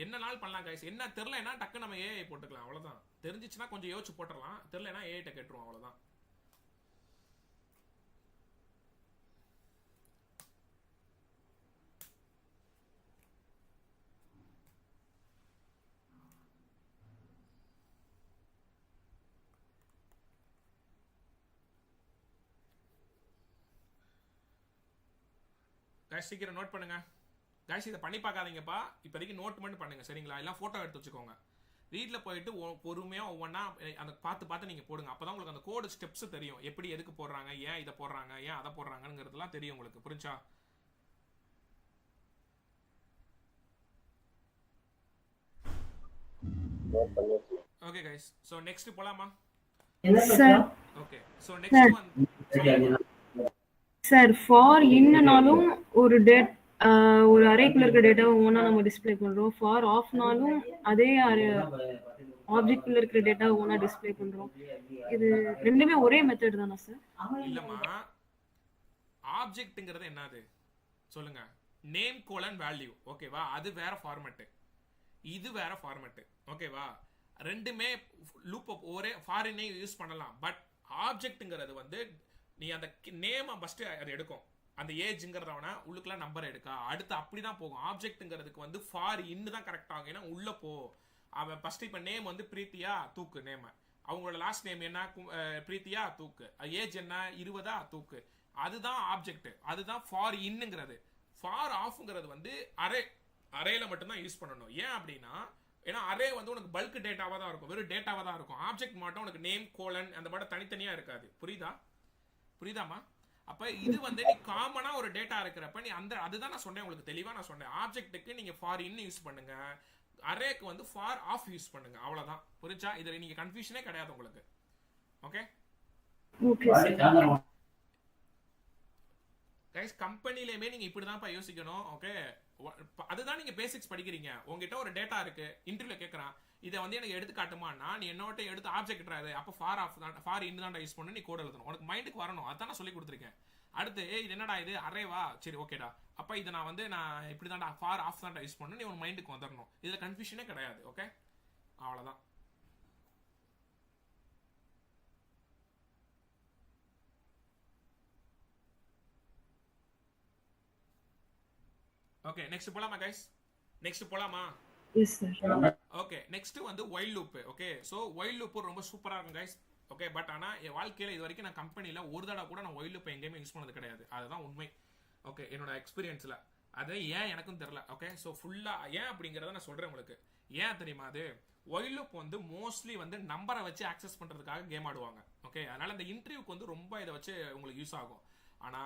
என்ன நாள் பண்ணலாம் கைஸ். என்ன தெரிலனா டக்குன்னு நம்ம ஏஐ போட்டுக்கலாம், அவ்வளோதான். தெரிஞ்சிச்சுன்னா கொஞ்சம் யோசிச்சு போட்டுடலாம், தெரிலனா ஏஐட்ட கேட்டுருவோம், அவ்வளோதான். கைஸ் சீக்கிரம் நோட் பண்ணுங்க கைஸ். இதை பண்ணி பார்க்காதீங்கப்பா, இப்போதைக்கு நோட் மட்டும் பண்ணுங்க சரிங்களா. எல்லாம் ஃபோட்டோ எடுத்து வச்சுக்கோங்க. வீட்டில் போயிட்டு பொறுமையாக ஒவ்வொன்றா அந்த பார்த்து நீங்கள் போடுங்க. அப்போ தான் உங்களுக்கு அந்த கோடு ஸ்டெப்ஸ் தெரியும். எப்படி எதுக்கு போடுறாங்க, ஏன் இதை போடுறாங்க, ஏன் அதை போடுறாங்கிறதுலாம் தெரியும் உங்களுக்கு. புரிஞ்சா? ஓகே கைஸ், ஸோ நெக்ஸ்ட் போலாமா? ஓகே, ஸோ நெக்ஸ்ட் வந்து சார் ஃபார் இன்னனாலும் ஒரு ஒரு அரேக்குள்ள இருக்க டேட்டாவை ஒவ்வொன்றா நம்ம டிஸ்பிளே பண்றோம். ஃபார் ஆஃப்னாலும் அதே ஆப்ஜெக்ட்குள்ள இருக்கிற டேட்டாவை ஒவ்வொன்றா டிஸ்பிளே பண்றோம். இது ரெண்டுமே ஒரே மெத்தட் தானா சார்? இல்லம்மா, ஆப்ஜெக்ட்ங்கிறது என்னது சொல்லுங்க. நேம் கோலன் வேல்யூ, ஓகேவா? அது வேற ஃபார்மேட், இது வேற ஃபார்மேட், ஓகேவா? ரெண்டுமே லூப் ஒரே ஃபாரினே யூஸ் பண்ணலாம். பட் ஆப்ஜெக்ட்ங்கிறது வந்து நீ அந்த நேமை ஃபர்ஸ்ட் அதை எடுக்கும். அந்த ஏஜ்ங்கிறதவனா உள்ளுக்குலாம் நம்பர் எடுக்கா, அடுத்து அப்படிதான் போகும். ஆப்ஜெக்ட்ங்கிறதுக்கு வந்து ஃபார் இன்னு தான் கரெக்ட் ஆகும். ஏன்னா உள்ள போ அவன் ஃபர்ஸ்ட் இப்போ நேம் வந்து பிரீத்தியா தூக்கு நேம், அவங்களோட லாஸ்ட் நேம் என்ன பிரீத்தியா தூக்கு, ஏஜ் என்ன 20 தூக்கு, அதுதான் ஆப்ஜெக்ட், அதுதான் ஃபார் இன்னுங்கிறது. ஃபார் ஆஃப்ங்கிறது வந்து அரேல மட்டும்தான் யூஸ் பண்ணணும். ஏன் அப்படின்னா ஏன்னா அரே வந்து உனக்கு பல்க் டேட்டாவாக தான் இருக்கும், வெறும் டேட்டாவாக தான் இருக்கும். ஆப்ஜெக்ட் மட்டும் உனக்கு நேம் கோலன் அந்த மாதிரி தனித்தனியா இருக்காது. புரியுதாமா? அப்ப இது வந்து நீ காமனா ஒரு டேட்டா இருக்கிறப்ப நீ அந்த அதுதான் நான் சொன்னேன் உங்களுக்கு தெளிவா. நான் சொன்னேன் ஆப்ஜெக்ட்டுக்கு நீங்க ஃபார் இன் யூஸ் பண்ணுங்க, அரேக்கு வந்து ஃபார் ஆஃப் யூஸ் பண்ணுங்க, அவ்வளவுதான். புரிஞ்சா? இதுல நீங்க கன்ஃபியூஷனே கிடையாது உங்களுக்கு. ஓகே கைஸ், கம்பெனிலேயுமே நீங்க இப்படிதான்ப்பா யோசிக்கணும். ஓகே, அதுதான் நீங்க பேசிக்ஸ் படிக்கிறீங்க. உங்ககிட்ட ஒரு டேட்டா இருக்கு, இன்டர்வியூல கேட்கறான், இதை வந்து எனக்கு எடுத்து காட்டுமான்னா நீ என்னோட எடுத்து ஆப்ஜெக்ட் ட்ராது, அப்போ ஃபார் ஆஃப் தான் ஃபார் இன் தான் யூஸ் பண்ணி நீ கோட் எழுதணும். உனக்கு மைண்டுக்கு வரணும், அதான் நான் சொல்லி கொடுத்துருக்கேன். அடுத்து இது என்னடா இது அரேவா, சரி ஓகேடா, அப்போ இதை நான் வந்து நான் இப்படி தான்டா ஃபார் ஆஃப் தான் யூஸ் பண்ணணும், நீ உன் மைண்டுக்கு வந்துடணும். இதுல கன்ஃபியூஷனே கிடையாது. ஓகே, அவ்வளோதான். ஓகே, நெக்ஸ்ட் போலாமா கைஸ்? நெக்ஸ்ட் போலாமா? S sir. ஓகே, நெக்ஸ்ட் வந்து while loop. Okay, so while loop ரொம்ப சூப்பரா இருக்கும் கைஸ். ஓகே, பட் ஆனா என் வாழ்க்கையில இது வரைக்கும் நான் கம்பெனில ஒரு தடவை கூட நான் வைல் லூப் எங்கேயுமே யூஸ் பண்ணது கிடையாது. அதுதான் உண்மை. ஓகே, என்னோட எக்ஸ்பீரியன்ஸ்ல அது ஏன் எனக்கும் தெரியல. ஓகே, சோ ஃபுல்லா ஏன் அப்படிங்கறத நான் சொல்றேன் உங்களுக்கு. ஏன் தெரியுமா? அது வைல் லூப் வந்து மோஸ்ட்லி வந்து நம்பரை வச்சு ஆக்சஸ் பண்றதுக்காக கேம் ஆடுவாங்க. ஓகே, அதனால இந்த இன்டர்வியூக்கு வந்து ரொம்ப இதை வச்சு உங்களுக்கு யூஸ் ஆகும். ஆனா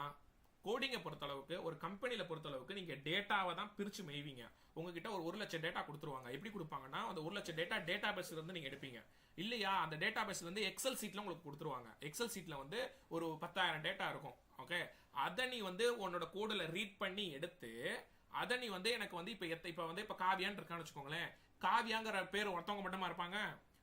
கோடிங்கை பொறுத்தளவுக்கு ஒரு கம்பெனியில் பொறுத்தளவுக்கு நீங்கள் டேட்டாவை தான் பிரித்து மெய்வீங்க. உங்ககிட்ட ஒரு 1 லட்சம் டேட்டா கொடுத்துருவாங்க. எப்படி கொடுப்பாங்கன்னா அந்த 1 லட்சம் டேட்டா பேஸ்லேருந்து நீங்கள் எடுப்பீங்க இல்லையா? அந்த டேட்டா பேஸ்லேருந்து எக்ஸல் சீட்டில் உங்களுக்கு கொடுத்துருவாங்க. எக்ஸல் சீட்டில் வந்து ஒரு 10,000 டேட்டா இருக்கும். ஓகே, அதை நீ வந்து உன்னோட கோடில் ரீட் பண்ணி எடுத்து அதை நீ வந்து எனக்கு வந்து இப்போ வந்து இப்போ காவியான்னு இருக்கான்னு வச்சுக்கோங்களேன். காவியாங்கிற பேர் ஒருத்தவங்க மட்டுமா இருப்பாங்க?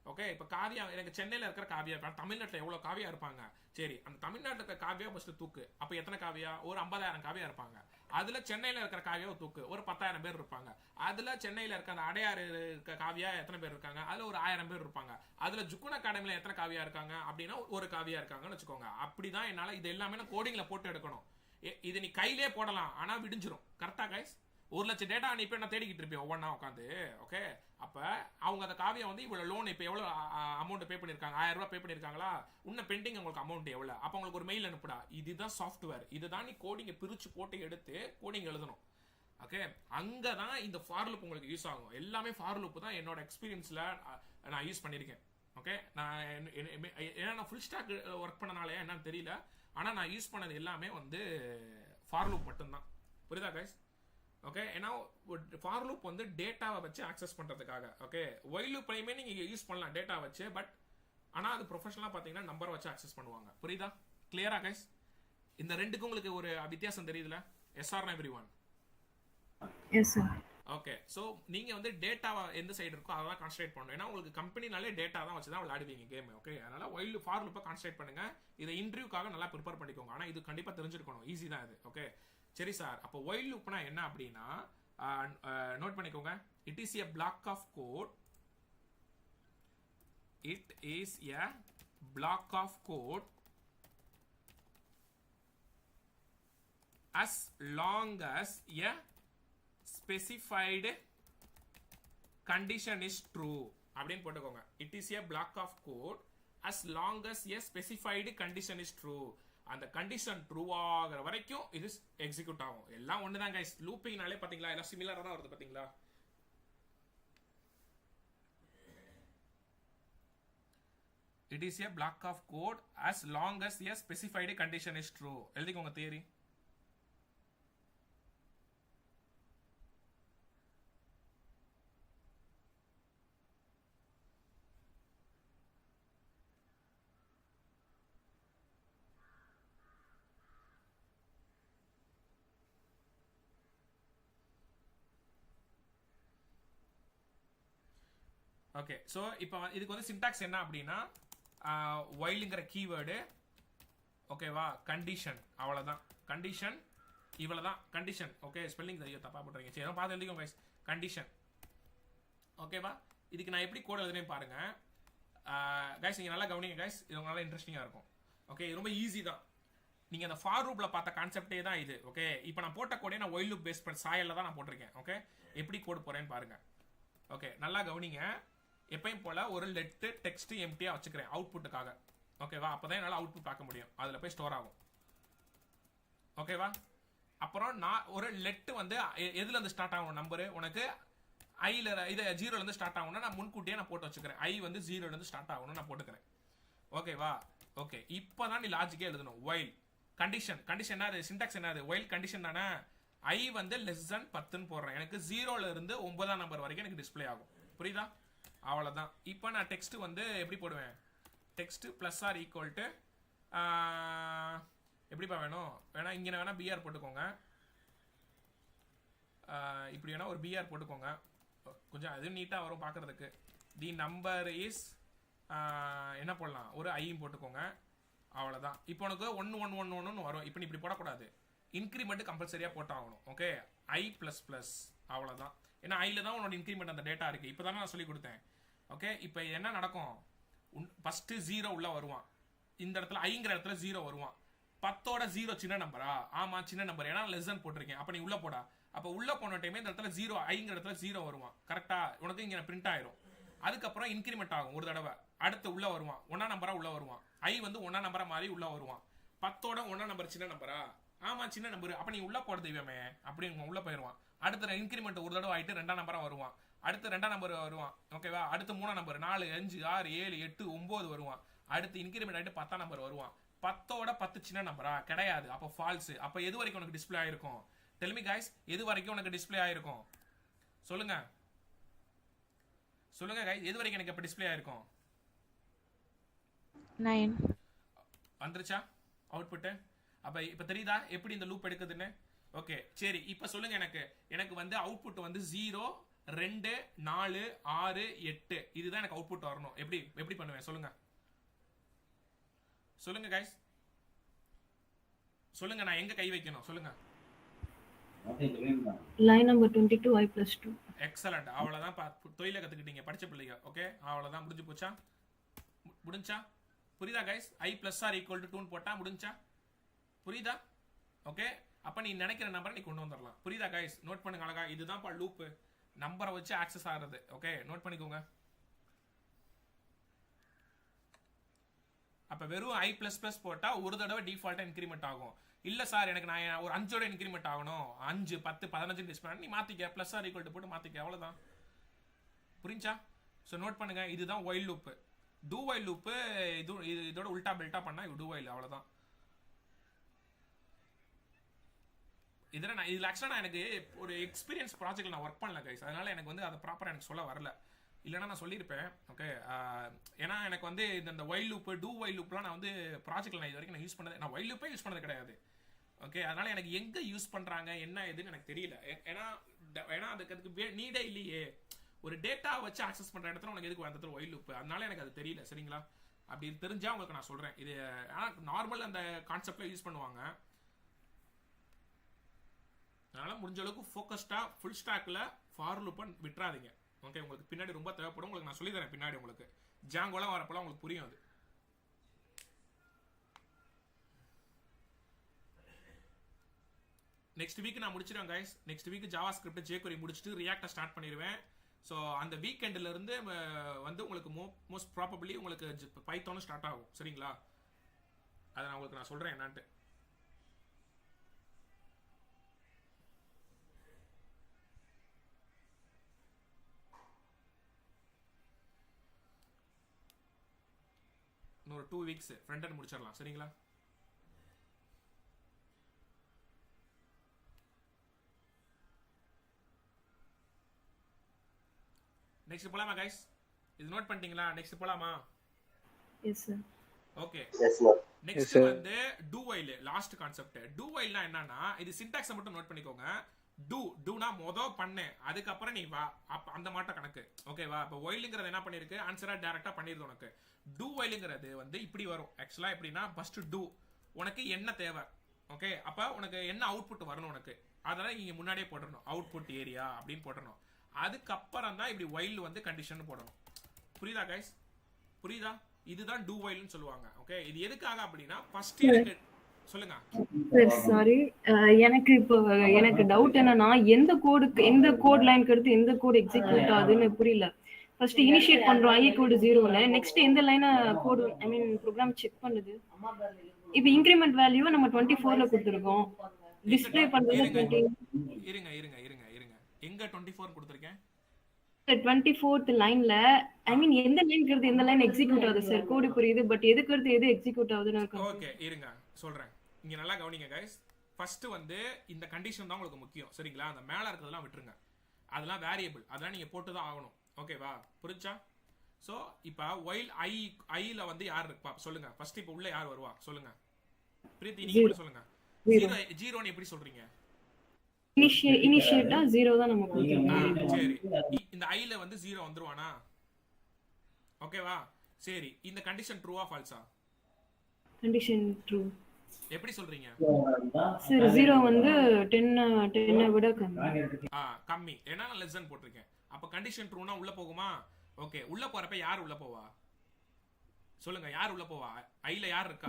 ஓகே இப்போ காவியா எனக்கு சென்னையில் இருக்கிற காவியா இருப்பாங்க, தமிழ்நாட்டில் எவ்வளோ காவியா இருப்பாங்க, சரி அந்த தமிழ்நாட்டில் இருக்கிற காவியா ஃபர்ஸ்ட் தூக்கு. அப்போ எத்தனை காவியா? ஒரு 50,000 காவியா இருப்பாங்க. அதில் சென்னையில் இருக்கிற காவியாவை தூக்கு, ஒரு 10,000 பேர் இருப்பாங்க. அதில் சென்னையில் இருக்க அந்த அடையாறு இருக்க காவியா எத்தனை பேர் இருக்காங்க? அதில் ஒரு 1000 பேர் இருப்பாங்க. அதில் ஜுக்குன் அகாடமியில் எத்தனை காவியா இருக்காங்க அப்படின்னா ஒரு காவியா இருக்காங்கன்னு வச்சுக்கோங்க. அப்படிதான் என்னால் இது எல்லாமே நான் கோடிங்கில் போட்டு எடுக்கணும். இது நீ கையிலே போடலாம், ஆனால் விடிஞ்சிரும். கரெக்டா கைஸ்? 1,00,000 டேட்டா நீ இப்போ நான் தேடிக்கிட்டு இருப்பேன் ஒவ்வொன்றா உட்காந்து. ஓகே, அப்போ அவங்க அந்த காவியா வந்து இவ்வளோ லோன் இப்போ எவ்வளோ அமௌண்ட் பே பண்ணியிருக்காங்க, 1000 ரூபாய் பே பண்ணியிருக்காங்களா, இன்னும் பெண்டிங் உங்களுக்கு அமௌண்ட் எவ்வளோ, அப்போ உங்களுக்கு ஒரு மெயில் அனுப்புடா. இதுதான் சாஃப்ட்வேர். இதுதான் நீ கோடிங்கை பிரித்து போட்டு எடுத்து கோடிங் எழுதணும். ஓகே, அங்கே தான் இந்த ஃபார் லூப் உங்களுக்கு யூஸ் ஆகும். எல்லாமே ஃபார் லூப் தான் என்னோட எக்ஸ்பீரியன்ஸில் நான் யூஸ் பண்ணியிருக்கேன். ஓகே, ஏன்னா நான் ஃபுல் ஸ்டாக் ஒர்க் பண்ணனாலே என்னன்னு தெரியல, ஆனால் நான் யூஸ் பண்ணது எல்லாமே வந்து ஃபார் லூப் மட்டும்தான். புரியுதா கைஸ்? ஓகே, ஏன்னா ஃபார் லூப் வந்து டேட்டாவை வச்சு ஆக்சஸ் பண்ணுறதுக்காக. ஓகே, ஒயில் லூப்லையுமே நீங்கள் யூஸ் பண்ணலாம் டேட்டா வச்சு, பட் ஆனால் அது ப்ரொஃபஷனலாக பார்த்தீங்கன்னா நம்பரை வச்சு ஆக்சஸ் பண்ணுவாங்க. புரியுதா? கிளியரா கைஸ்? இந்த ரெண்டுக்கும் உங்களுக்கு ஒரு வித்தியாசம் தெரியுதுல? Yes or everyone? Yes sir. Okay, so நீங்கள் வந்து டேட்டாவை எந்த சைடு இருக்கோ அதை தான் கான்சன்ட்ரேட் பண்ணணும். ஏன்னா உங்களுக்கு கம்பெனினாலே டேட்டா தான் வச்சு தான் விளையாடுவீங்க கேம். ஓகே, அதனால் ஒயில் ஃபார் லூப்பை கான்சன்ட்ரேட் பண்ணுங்க. இதை இன்டர்வியூக்காக நல்லா ப்ரிப்பேர் பண்ணிக்கோங்க. ஆனால் இது கண்டிப்பாக தெரிஞ்சிருக்கணும், ஈஸி தான் இது. ஓகே சரி சார், அப்போ ஒயில் லூப்னா என்ன அப்படின்னா நோட் பண்ணிக்கோங்க. It is a block of code. It is a block of code as long as a specified condition is true அப்படின்னு போட்டுக்கோங்க. It is a block of code as long as a specified condition is true. அந்த கண்டிஷன் ட்ரூ ஆகிற வரைக்கும் இது எக்ஸிக்யூட் ஆகும். எல்லாம் ஒன்று தான் கைஸ். லூப்பிங்னாலே பார்த்தீங்களா எல்லாம் சிமிலராக தான் வருது பார்த்தீங்களா? It is a block of code as long as a specified condition is true. எழுதிக்கோங்க தியரி. ஓகே, ஸோ இப்போ இதுக்கு வந்து சின்டாக்ஸ் என்ன அப்படின்னா ஒயிலுங்கிற கீவேர்டு, ஓகேவா, கண்டிஷன், அவ்வளோதான் கண்டிஷன், இவ்வளோ தான் கண்டிஷன். ஓகே, ஸ்பெல்லிங் ஐயோ தப்பாக போட்டுறீங்க, சரி பார்த்து எழுதிக்கோங்க கைஸ். கண்டிஷன், ஓகேவா. இதுக்கு நான் எப்படி கோட் எழுதுனேன்னு பாருங்க கைஸ். நீங்கள் நல்லா கவனிங்க கைஸ், இது நல்லா இன்ட்ரெஸ்டிங்காக இருக்கும். ஓகே, இது ரொம்ப ஈஸி தான். நீங்கள் அந்த ஃபார் லூப்பில் பார்த்த கான்செப்டே தான் இது. ஓகே, இப்போ நான் போட்ட கோடே நான் ஒயில் லூப் பேஸ் பண்ண சாயலில் தான் நான் போட்டிருக்கேன். ஓகே, எப்படி கோட் போகிறேன்னு பாருங்க. ஓகே, நல்லா கவனிங்க. எப்பயும் போல ஒரு லெட்டு டெக்ஸ்ட் எம்டியா வச்சுக்கிறேன் அவுட்புட்டுக்காக. ஓகேவா, அப்பதான் என்னால் அவுட்புட் பார்க்க முடியும், அதில் போய் ஸ்டோர் ஆகும். ஓகேவா, அப்புறம் நான் ஒரு லெட்டு வந்து எதுல இருந்து ஸ்டார்ட் ஆகும் நம்பரு, உனக்கு ஐல இது 0ல இருந்து ஸ்டார்ட் ஆகும்னா நான் முன்கூட்டியே நான் போட்டு வச்சுக்கிறேன். ஐ வந்து 0ல இருந்து ஸ்டார்ட் ஆகணும்னு நான் போட்டுக்கிறேன். ஓகேவா, ஓகே, இப்போதான் நீ லாஜிக்கே எழுதணும். ஒயில் கண்டிஷன், கண்டிஷன் என்னது, சின்டாக்ஸ் என்னது, ஒயில் கண்டிஷன் தானே. ஐ வந்து லெஸ் தென் 10ன்னு போடுறேன். எனக்கு 0ல இருந்து 9ஆம் நம்பர் வரைக்கும் எனக்கு டிஸ்பிளே ஆகும். புரியுதா? அவ்வளோதான். இப்போ நான் டெக்ஸ்ட் வந்து எப்படி போடுவேன், text plus or equal to எப்படிப்பா வேணும், வேணா இங்கே வேணா பிஆர் போட்டுக்கோங்க, இப்படி வேணா ஒரு பிஆர் போட்டுக்கோங்க, கொஞ்சம் அது நீட்டாக வரும் பார்க்குறதுக்கு. தி நம்பர் இஸ் என்ன போடலாம், ஒரு ஐயும் போட்டுக்கோங்க. அவ்வளோதான். இப்போ உனக்கு 1 1 1 1 வரும். இப்போ நீ இப்படி போடக்கூடாது, இன்க்ரிமெண்ட் கம்பல்சரியாக போட்டாகணும். ஓகே, ஐ ப்ளஸ் ப்ளஸ், அவ்வளோதான். ஏன்னா ஐல தான் உன்னோட இன்க்ரிமெண்ட் அந்த டேட்டா இருக்குது. இப்போ தானே நான் சொல்லி கொடுத்தேன். ஓகே, இப்போ என்ன நடக்கும், ஃபஸ்ட்டு 0 உள்ள வருவான், இந்த இடத்துல ஐங்கிற இடத்துல 0 வருவான். 10ஓட 0 சின்ன நம்பரா? ஆமாம் சின்ன நம்பர், ஏன்னா லெஸ் போட்டிருக்கேன். அப்போ நீ உள்ளே போடா. அப்போ உள்ளே போன டைமே இந்த இடத்துல 0 ஐங்கிற இடத்துல 0 வருவான். கரெக்டாக உனக்கு இங்கே பிரிண்ட் ஆயிரும். அதுக்கப்புறம் இன்க்ரிமெண்ட் ஆகும் ஒரு தடவை. அடுத்து உள்ளே வருவான், 1ஆம் நம்பரா உள்ளே வருவான். ஐ வந்து 1ஆம் நம்பரா மாறி உள்ளே வருவான். 10ஓட 1ஆம் நம்பர் சின்ன நம்பரா? ஆமாம் சின்ன நம்பர். அப்போ நீ உள்ளே போட தெய்வமே, அப்படி உள்ளே போயிடுவான். அடுத்த இன்க்ரிமெண்ட் ஒரு தடவை ஆகிட்டு 2ஆம் நம்பரா வருவான். அடுத்து 2ஆம் நம்பர் வருவான். ஓகேவா, அடுத்து 3ஆம் நம்பர் 4 5 6 7 8 9 வருவான். அடுத்து இன்க்ரிமெண்ட் ஆகிட்டு 10ஆம் நம்பர் வருவான். 10ஓட 10 சின்ன நம்பரா? கிடையாது. அப்போ ஃபால்ஸ். அப்போ எது வரைக்கும் உனக்கு டிஸ்பிளே ஆயிருக்கும்? டெல் மீ கைஸ், எது வரைக்கும் உனக்கு டிஸ்பிளே ஆயிருக்கும்? சொல்லுங்க சொல்லுங்க கைஸ், எது வரைக்கும் எனக்கு இப்போ டிஸ்பிளே ஆயிருக்கும்? 9 வந்துருச்சா அவுட்புட்டு? அப்போ இப்போ தெரியுதா எப்படி இந்த லூப் எடுக்குதுன்னு? ஓகே சரி, இப்போ சொல்லுங்க எனக்கு வந்து அவுட்புட் வந்து 0 2 4 6 8 இதுதான் எனக்கு அவுட்புட் வரணும். எப்படி பண்ணுவேன் சொல்லுங்க சொல்லுங்க கைஸ், சொல்லுங்க. நான் எங்க கை வைக்கணும் சொல்லுங்க. Line number 22 I plus 2. Excellent. அவ்வளவுதான் தொழில கத்துக்கிட்டீங்க படிச்ச பிள்ளைங்க. ஓகே அவ்வளவுதான் முடிஞ்சு போச்சா? முடிஞ்சா? புரியுதா guys? I plus r equal to 2 போட்டா முடிஞ்சா? புரியுதா? ஓகே அப்ப நீ நினைக்கிற நம்பரை நீ கொண்டு வந்துடலாம். புரியுதா கைஸ்? நோட் பண்ணுங்க அழகா. இதுதான்ப்பா லூப், நம்பரை வச்சு ஆக்சஸ் ஆகிறது. ஓகே நோட் பண்ணிக்கோங்க. அப்ப வெறும் I++ போட்டா ஒரு தடவை டிஃபால்ட்டா இன்கிரிமெண்ட் ஆகும். இல்ல சார் எனக்கு நான் ஒரு 5ஓட இன்கிரிமெண்ட் ஆகணும், 5 10 15 டிஸ்பிளே நீ மாத்திக்க, பிளஸ் ஆர் ஈக்குவல் டு போட்டு மாத்திக்க, அவ்வளவுதான். புரிஞ்சா? சோ நோட் பண்ணுங்க, இதுதான் while loop. do while loop இதோட உல்டா பெல்டா பண்ணா இது do while, அவ்வளவுதான். இதுல ஆக்சுவலா நான் எனக்கு ஒரு எக்ஸ்பீரியன்ஸ் ப்ராஜெக்ட்ல நான் ஒர்க் பண்ணல கைஸ், அதனால எனக்கு வந்து அதை ப்ராப்பரா எனக்கு சொல்ல வரல. இல்லைன்னா நான் சொல்லியிருப்பேன். ஓகே ஏன்னா எனக்கு வந்து இந்த while loop do while loopலாம் நான் வந்து ப்ராஜெக்ட்ல நான் இது வரைக்கும் நான் யூஸ் பண்ணது, நான் while loopே யூஸ் பண்ணது கிடையாது. ஓகே அதனால எனக்கு எங்க யூஸ் பண்றாங்க என்ன ஏதுன்னு எனக்கு தெரியல. ஏன்னா அதுக்கு நீடே இல்லையே. ஒரு டேட்டா வச்சு ஆக்சஸ் பண்ற இடத்துல உனக்கு எதுக்கு வந்தது while loop, அதனால எனக்கு அது தெரியல. சரிங்களா? அப்படி தெரிஞ்சா உங்களுக்கு நான் சொல்றேன். இது நார்மல் அந்த கான்செப்ட்ல யூஸ் பண்ணுவாங்க. அதனால முடிஞ்ச அளவுக்கு ஃபோக்கஸ்டா ஃபுல் ஸ்டாக்ல ஃபார் லூப் விட்டுறாதீங்க. ஓகே உங்களுக்கு பின்னாடி ரொம்ப தேவைப்படும். உங்களுக்கு நான் சொல்லி தரேன் பின்னாடி. உங்களுக்கு ஜாங்கோலாம் வரப்போலாம் உங்களுக்கு புரியும் அது. நெக்ஸ்ட் வீக் நான் முடிச்சிடுவேன் guys. Next week JavaScript jQuery முடிச்சிட்டு ரியாக்ட ஸ்டார்ட் பண்ணிடுவேன். ஸோ அந்த வீக்கெண்ட்ல இருந்து வந்து உங்களுக்கு மோஸ்ட் ப்ராபபிளி உங்களுக்கு பைத்தானும் ஸ்டார்ட் ஆகும். சரிங்களா? அதை நான் உங்களுக்கு நான் சொல்றேன் என்னன்ட்டு. இன்னொரு 2 வீக்ஸ் ஃப்ரண்ட் எண்ட் முடிச்சிடலாம். சரிங்களா? நெக்ஸ்ட் போலாமா கைஸ்? இது நோட் பண்ணிட்டீங்களா? நெக்ஸ்ட் போலாமா? S sir. Okay yes sir. Next வந்து do while last concept. do whileனா என்னன்னா இது சின்டாக்ஸ் மட்டும் நோட் பண்ணிக்கோங்க. டூனா பண்ணேன் அதுக்கப்புறம் நீ வா, அந்த மாட்ட கணக்கு. ஓகேவா? இப்போ whileங்கிறது என்ன பண்ணிருக்கு, ஆன்சரா டைரக்டா பண்ணிருது உனக்கு. do whileங்கிறது வந்து இப்படி வரும். ஆக்சுவலா எப்படின்னா ஃபர்ஸ்ட் do உனக்கு என்ன தேவை. ஓகே அப்ப உனக்கு என்ன அவுட்புட் வரணும் உனக்கு, அதெல்லாம் நீங்க முன்னாடியே போடணும். அவுட்புட் ஏரியா அப்படின்னு போடணும். அதுக்கப்புறம் தான் இப்படி while வந்து கண்டிஷன் போடணும். புரியுதா கைஸ்? புரியுதா? இதுதான் do whileன்னு சொல்லுவாங்க. ஓகே இது எதுக்காக அப்படின்னா ஃபர்ஸ்ட் எனக்கு சொல்லுங்க சார். சாரி எனக்கு இப்போ எனக்கு டவுட் என்னன்னா எந்த கோட் லைனுக்கு அடுத்து எந்த கோட் எக்ஸிக்யூட் ஆகுதுன்னு புரியல. ஃபர்ஸ்ட் இனிஷியேட் பண்றோம் I equal to 0ல, நெக்ஸ்ட் எந்த லைனை கோட் ஐ மீன் ப்ரோக்ராம் செக் பண்ணுது. இப்போ இன்கிரிமெண்ட் வேல்யூவை நம்ம 24ல கொடுத்துருக்கோம், டிஸ்ப்ளே பண்றது 20. இருங்க எங்க 24 கொடுத்திருக்கேன்? 24th லைன்ல ஐ மீன் எந்த லைனுக்கு அடுத்து எந்த லைன் எக்ஸிக்யூட் ஆகுது சார்? கோட் புரியுது, பட் எதுக்கு அடுத்து எது எக்ஸிக்யூட் ஆகுதுன்னு இருக்கு. ஓகே இருங்க சொல்றேன். இங்க நல்லா கவனிங்க கைஸ். ஃபர்ஸ்ட் வந்து இந்த கண்டிஷன் தான் உங்களுக்கு முக்கியம். சரிங்களா? அந்த மேல இருக்கிறதெல்லாம் விட்டுருங்க, அதெல்லாம் வேரியபிள், அதெல்லாம் நீங்க போட்டு தான் ஆகணும். ஓகேவா? புரிஞ்சா? சோ இப்போ while ஐல வந்து யார் இருப்பா சொல்லுங்க. ஃபர்ஸ்ட் இப்போ உள்ள யார் வருவா சொல்லுங்க. பிரீத்தி நீங்க சொல்லுங்க. 0 ன்னு எப்படி சொல்றீங்க? இனிஷியேட்டா 0 தான் நம்ம கொடுக்கிறோம். சரி இந்த ஐல வந்து 0 வந்துருவானா? ஓகேவா? சரி இந்த கண்டிஷன் ட்ரூவா ஃபால்ஸா? Condition true. எப்படி சொல்றீங்க சார்? 0 வந்து 10 விட கம்மி, ஏன்னா நான் லெஸ் தென் போட்டிருக்கேன். அப்ப கண்டிஷன் ட்ரூனா உள்ள போகுமா? ஓகே உள்ள போறப்ப யார் உள்ள போவா சொல்லுங்க. யார் உள்ள போவா? ஐல யார் இருக்கா?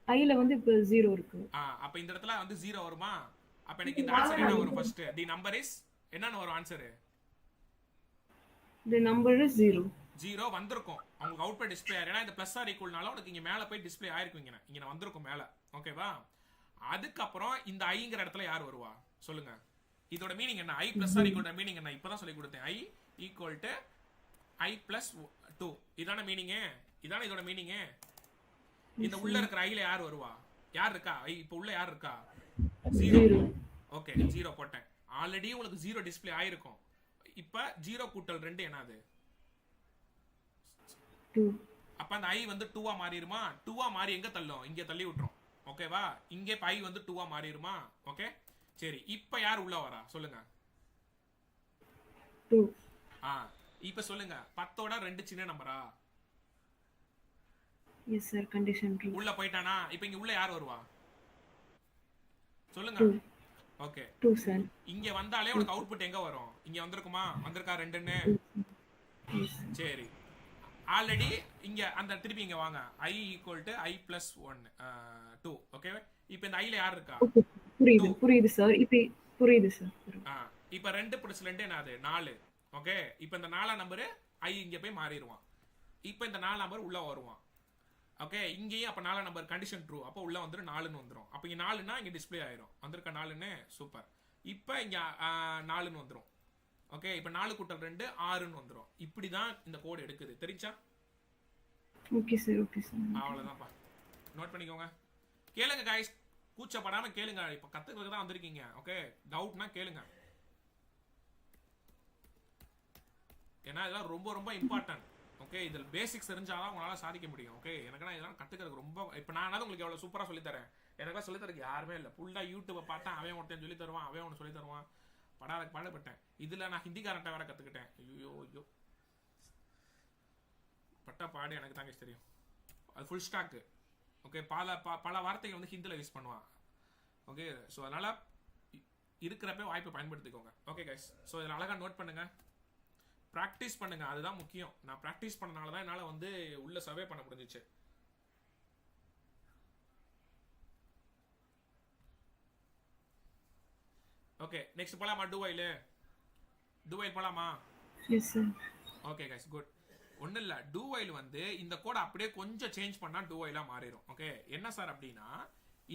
ஐல வந்து இப்ப 0 இருக்கு. அப்ப இந்த இடத்துல வந்து 0 வருமா? அப்ப எனக்கு இந்த ஆன்சர் என்ன வரும்? ஃபர்ஸ்ட் தி நம்பர் இஸ் என்னன்னு வரும் ஆன்சர்? தி நம்பர் இஸ் 0 வந்திருக்கும். உங்களுக்கு அவுட்புட் டிஸ்ப்ளே ஆயிரும். இந்த பிளஸ் ஆர் ஈக்குவல்னால உனக்கு இங்க மேல போய் டிஸ்ப்ளே ஆயிருக்கும். இங்க வந்திருக்கும் மேல. ஓகேவா? அதுக்கு அப்புறம் இந்த ஐங்கிற இடத்துல யார் வருவா சொல்லுங்க. இதோட மீனிங் என்ன? I plus or equal meaning என்ன? இப்பதான் சொல்லி கொடுத்தேன். I equal to I plus 2 இதான மீனிங். இதான இதோட மீனிங். இந்த உள்ள இருக்கிற ஐல யார் வருவா? யார் இருக்கா? இப்ப உள்ள யார் இருக்கா? 0. ஓகே 0 போட்டேன். ஆல்ரெடி உங்களுக்கு 0 டிஸ்ப்ளே ஆயிருக்கும். இப்ப 0 கூட்டல் 2 என்னது? 2. அப்ப அந்த I வந்து 2 மாறிடுமா? 2 மாறி எங்க தள்ளும்? இங்க தள்ளி விட்டுரும். ஓகேவா? இங்க இப்ப I வந்து 2 மாறிடுமா? ஓகே சரி இப்ப யார் உள்ள வரா சொல்லுங்க. 2. ஆ இப்போ சொல்லுங்க 10ஓட 2 சின்ன நம்பரா? Yes sir, condition true. உள்ள போயிட்டானா? இப்போ இங்க உள்ள யார் வருவா? சொல்லுங்க. 2. Okay 2 sir. இங்க வந்தாலே உனக்கு அவுட்புட் எங்க வரும்? இங்க வந்திருக்குமா? வந்திருக்கா 2ன்னு? Yes sir. சரி ஆல்ரெடி இங்க அந்த திருப்பி இங்க வாங்க i = i + 1 2 ஓகே இப்போ இந்த i ல யார் இருக்கா? Okay. புரியுது சார். இப்போ புரியுது சார். இப்போ 2 + 2 என்னது? 4. ஓகே இப்போ இந்த 4ஆம் நம்பர் i இங்க போய் மாறிடுவான். இப்போ இந்த 4 நம்பர் உள்ள வருவான். ஓகே இங்கேயும் அப்போ 4ஆம் நம்பர் கண்டிஷன் ட்ரூ. அப்போ உள்ள வந்துடும் 4ன்னு வந்துடும். அப்போ இங்கே 4னா இங்கே டிஸ்பிளே ஆயிரும். வந்திருக்க 4ன்னு சூப்பர். இப்போ இங்கே 4ன்னு வந்துடும். ஓகே இப்போ 4 + 2 6ன்னு வந்துடும். இப்படி தான் இந்த கோட் எடுக்குது. தெரிஞ்சா? Okay sir. அவ்வளோதான்ப்பா. நோட் பண்ணிக்கோங்க. கேளுங்க கைஸ், கூச்சப்படாம கேளுங்க. இப்போ கத்துக்கிறதுக்கு தான் வந்திருக்கீங்க. ஓகே டவுட்னா கேளுங்க. ஏன்னா இதெல்லாம் ரொம்ப ரொம்ப இம்பார்ட்டன்ட். ஓகே இதில் பேசிக்ஸ் தெரிஞ்சாதான் உங்களால் சாதிக்க முடியும். ஓகே எனக்குன்னா இதெல்லாம் கற்றுக்கிறதுக்கு ரொம்ப இப்போ நான் உங்களுக்கு எவ்வளோ சூப்பராக சொல்லித்தரேன். எனக்குலாம் சொல்லித்தரக்கு யாருமே இல்லை. ஃபுல்லாக யூடியூப்பை பார்த்தா அவன் ஒருத்தன் சொல்லி தருவான், அவன் ஒன்று சொல்லி தருவான். பாடப்பட்டேன். இதில் நான் ஹிந்திக்காரன்ட்ட வேற கற்றுக்கிட்டேன். ஐயோ பட்ட பாடு எனக்கு தாங்க தெரியும். அது ஃபுல் ஸ்டாக்கு. ஓகே பல வார்த்தைகள் வந்து ஹிந்தியில் யூஸ் பண்ணுவான். ஓகே ஸோ அதனால் இருக்கிறப்ப வாய்ப்பை பயன்படுத்திக்கோங்க. ஓகே கைஸ் ஸோ இதில் அழகாக நோட் பண்ணுங்கள், ப்ராக்டிஸ் பண்ணுங்க. அதுதான் முக்கியம். நான் ப்ராக்டிஸ் பண்ணனால தான் என்னால் வந்து உள்ள சர்வே பண்ண முடிஞ்சிச்சு. ஓகே நெக்ஸ்ட் போலாமா? டூ வைல் போலாமா? S sir. Okay guys good. ஒன்றும் இல்லை, டூ வைல் வந்து இந்த கோடை அப்படியே கொஞ்சம் சேஞ்ச் பண்ணால் டூ வைலாக மாறிடும். ஓகே என்ன சார் அப்படின்னா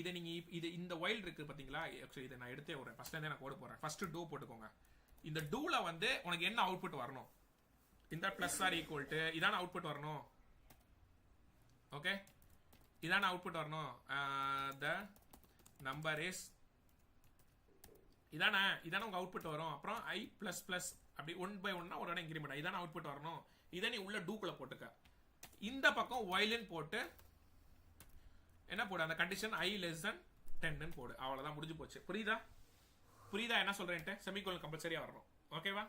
இதை நீங்கள் இந்த வைல் இருக்குது பார்த்தீங்களா? ஆக்சுவலி இதை நான் எடுத்தே விட்றேன். ஃபஸ்ட்லேருந்தே நான் கோடு போடுறேன். ஃபஸ்ட்டு டூ போட்டுக்கோங்க. இந்த டூல வந்து உனக்கு என்ன அவுட்புட் வரணும்? இந்த பிளஸ் ஆர் ஈக்குவல் டு இதான அவுட்புட் வரணும். ஓகே இதான அவுட்புட் வரணும். த நம்பர் இஸ் இதான உங்க அவுட்புட் வரும். அப்புறம் i பிளஸ் பிளஸ் அப்படி 1/1 ஒரு இடம் இன்கிரிமெண்ட் இதான அவுட்புட் வரணும். இதை நீ உள்ள டூக்குள்ள போட்டுக்க. இந்த பக்கம் வைலின் போட்டு என்ன போடு? அந்த கண்டிஷன் i less than 10 போடு. அவ்வளவுதான், முடிஞ்சு போச்சு. புரியுதா என்ன சொல்றேன்ட்டு? செமிகோலன் கம்பல்சரியா வரணும். ஓகேவா?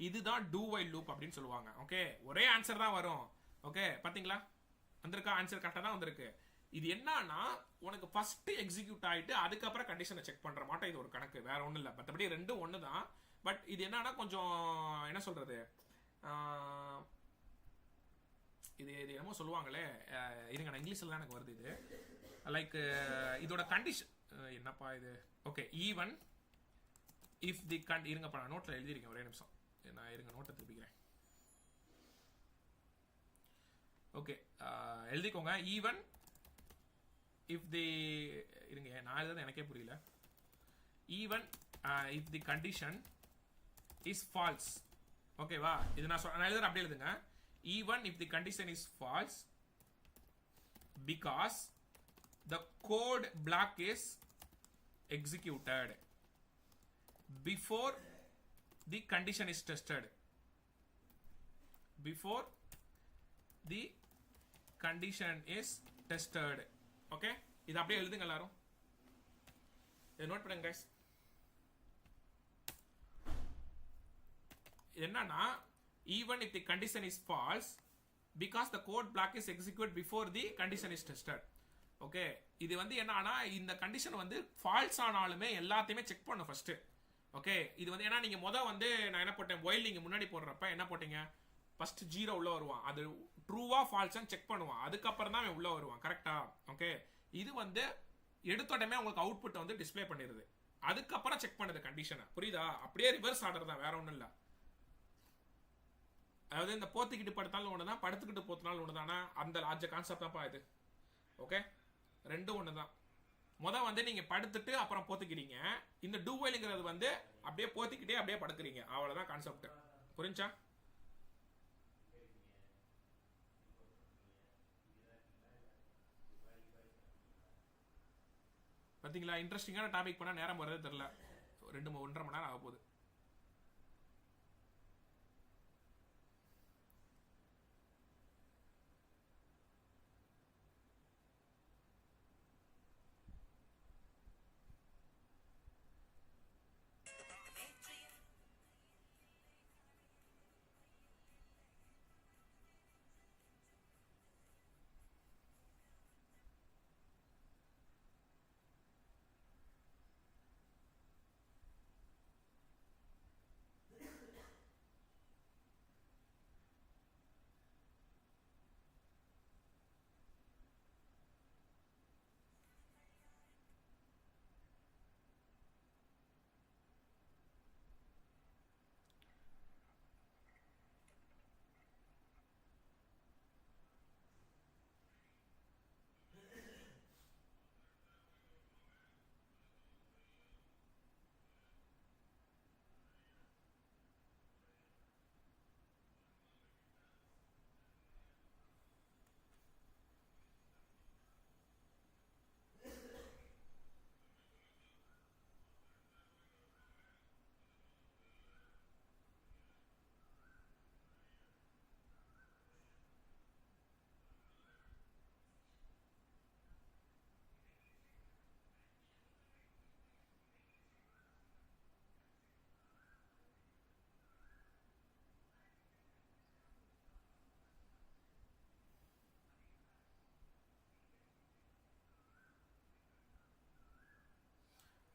இதுதான் டூ வைல் லூப் அப்படின்னு சொல்லுவாங்க. ஓகே ஒரே ஆன்சர் தான் வரும். ஓகே பாத்தீங்களா? வந்திருக்கா? ஆன்சர் கரெக்டா தான் வந்திருக்கு. இது என்னன்னா உனக்கு ஃபர்ஸ்ட் எக்ஸிக்யூட் ஆயிட்டு அதுக்கப்புறம் கண்டிஷனை செக் பண்ற மாட்டோம். இது ஒரு கணக்கு, வேற ஒண்ணும் இல்லை. மற்றபடி ரெண்டும் ஒன்று தான். பட் இது என்னன்னா கொஞ்சம் என்ன சொல்றது, இது என்னமோ சொல்லுவாங்களே, இருங்க நான் இங்கிலீஷ்ல தான் எனக்கு வருது இது. லைக் இதோட கண்டிஷன் என்னப்பா இது? ஓகே ஈவன் இஃப் தி இருங்கப்பா நான் நோட்ல எழுதிருக்கேன். ஒரே நிமிஷம் நான் இருங்க நோட்டை திருப்பிக்கிறேன். ஓகே எழுதிக்கோங்க. ஈவன் இஃப் தி இருங்க நான் எழுதுறது எனக்கே புரியல. Even if the condition is false. ஓகேவா? இது நான் எழுதுறேன், அப்படியே எழுதுங்க. Even if the condition is false because the code block is executed before the condition is tested. Before the condition is tested. Okay இது அப்படியே எழுதுங்க எல்லாரும். இதை நோட் பண்ணுங்க guys. என்னன்னா even if the condition is false because the code block is executed before the condition is tested. Okay இது வந்து என்னன்னா இந்த கண்டிஷன் வந்து ஃபால்ஸ் ஆனாலுமே எல்லாத்தையுமே செக் பண்ணும் ஃபர்ஸ்ட். ஓகே இது வந்து ஏன்னா நீங்க வந்து நான் என்ன போட்டேன், ஒயில் நீங்க முன்னாடி போடுறப்ப என்ன போட்டீங்க, ஃபர்ஸ்ட் 0 உள்ள வருவான். அது ட்ரூவா ஃபால்ஸான்னு செக் பண்ணுவான். அதுக்கப்புறம் தான் அவன் உள்ள வருவான். கரெக்டா? ஓகே இது வந்து எடுத்தோடமே உங்களுக்கு அவுட்புட் வந்து டிஸ்பிளே பண்ணிடுது. அதுக்கப்புறம் செக் பண்ணுது கண்டிஷனை. புரியுதா? அப்படியே ரிவர்ஸ் ஆர்டர் தான், வேற ஒன்றும் இல்லை. அதாவது இந்த போத்திக்கிட்டு படுத்தாலும் ஒன்று தான், படுத்துக்கிட்டு போத்தினாலும் ஒன்று தானே. அந்த லாஜிக் கான்செப்ட் தான்ப்பா இது. ஓகே ரெண்டும் ஒன்று தான். வந்து நீங்க படுத்துட்டு அப்புறம் போத்திக்கிறீங்க. இந்த டூ வைல்ங்கிறது வந்து அப்படியே போத்திக்கிட்டே அப்படியே படுக்கிறீங்க. அவ்வளவுதான் கான்செப்ட். புரிஞ்சா? பாத்தீங்களா? இன்ட்ரெஸ்டிங்கான டாபிக் பண்ணா நேரம் வரதே தெரியல. 1.5 மணி நேரம் ஆக போகுது.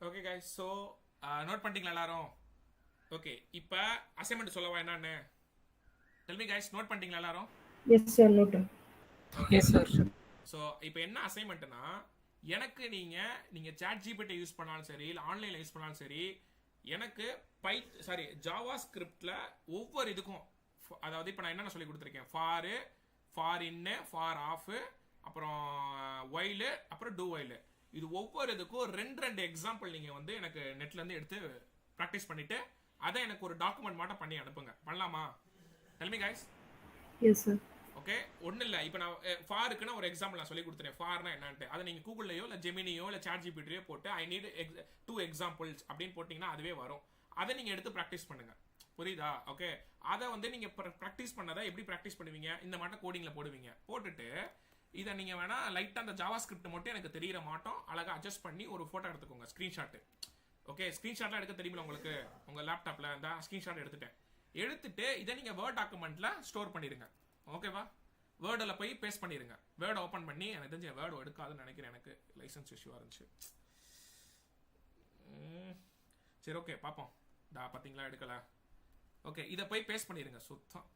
ஓகே கைஸ், ஸோ நோட் பண்ணிட்டீங்களா எல்லாரும்? ஓகே, இப்போ அசைன்மெண்ட் சொல்லவா என்னன்னு? டெல் மீ கைஸ், நோட் பண்ணிட்டீங்களா எல்லாரும்? Yes sir, note. Yes sir. So இப்போ என்ன அசைன்மெண்ட்னா, எனக்கு நீங்கள் சாட் ஜிபிடி யூஸ் பண்ணாலும் சரி, இல்லை ஆன்லைனில் யூஸ் பண்ணாலும் சரி, எனக்கு ஜாவா ஸ்கிரிப்டில் ஒவ்வொரு இதுக்கும், அதாவது இப்போ நான் என்னென்ன சொல்லி கொடுத்துருக்கேன், ஃபார் இன்னு, ஃபார் ஆஃபு, அப்புறம் ஒயிலு, அப்புறம் டூ ஒயிலு, இது ஒவ்வொரு இதுக்கும் ரெண்டு எக்ஸாம்பிள் நீங்கள் வந்து எனக்கு நெட்லேருந்து எடுத்து ப்ராக்டிஸ் பண்ணிவிட்டு அதை எனக்கு ஒரு டாக்குமெண்ட் மட்டும் பண்ணி அனுப்புங்க. பண்ணலாமா? Del me guys. Yes sir. Okay, ஒன்றும் இல்லை. இப்போ நான் ஃபாருக்குன்னா ஒரு எக்ஸாம்பிள் நான் சொல்லி கொடுத்துறேன். ஃபார்னா என்னன்ட்டு அதை நீங்கள் கூகுள்லையோ இல்லை ஜெமினியோ இல்லை சாட் ஜிபிடியோ போட்டு ஐ நீட் 2 எக்ஸாம்பிள்ஸ் அப்படின்னு போட்டிங்கன்னா அதுவே வரும். அதை நீங்கள் எடுத்து ப்ராக்டிஸ் பண்ணுங்கள். புரியுதா? ஓகே, அதை வந்து நீங்கள் ப்ராக்டிஸ் பண்ணதை எப்படி ப்ராக்டிஸ் பண்ணுவீங்க, இந்த மாட்டம் கோடிங்கில் போடுவீங்க. போட்டுட்டு இதை நீங்கள் வேணால் லைட்டாக அந்த ஜாவா ஸ்கிரிப்ட் மட்டும் எனக்கு தெரியிற மாட்டோம் அழகாக அட்ஜஸ்ட் பண்ணி ஒரு ஃபோட்டோ எடுத்துக்கோங்க, ஸ்க்ரீன்ஷாட்டு. ஓகே, ஸ்க்ரீன்ஷாட்லாம் எடுக்க தெரியுமில்ல உங்களுக்கு உங்கள் லேப்டாப்பில்? இந்த ஸ்க்ரீன்ஷாட் எடுத்துட்டு இதை நீங்கள் வேர்ட் டாக்குமெண்ட்டில் ஸ்டோர் பண்ணிடுங்க. ஓகேவா? வேர்டில் போய் பேஸ்ட் பண்ணிடுங்க. வேர்டை ஓப்பன் பண்ணி, எனக்கு தெரிஞ்ச வேர்டு எடுக்காதுன்னு நினைக்கிறேன், எனக்கு லைசன்ஸ் இஷ்யூவாக இருந்துச்சு. சரி, ஓகே பார்ப்போம். பார்த்தீங்களா, எடுக்கலை. ஓகே, இதை போய் பேஸ்ட் பண்ணிடுங்க. சுத்தம்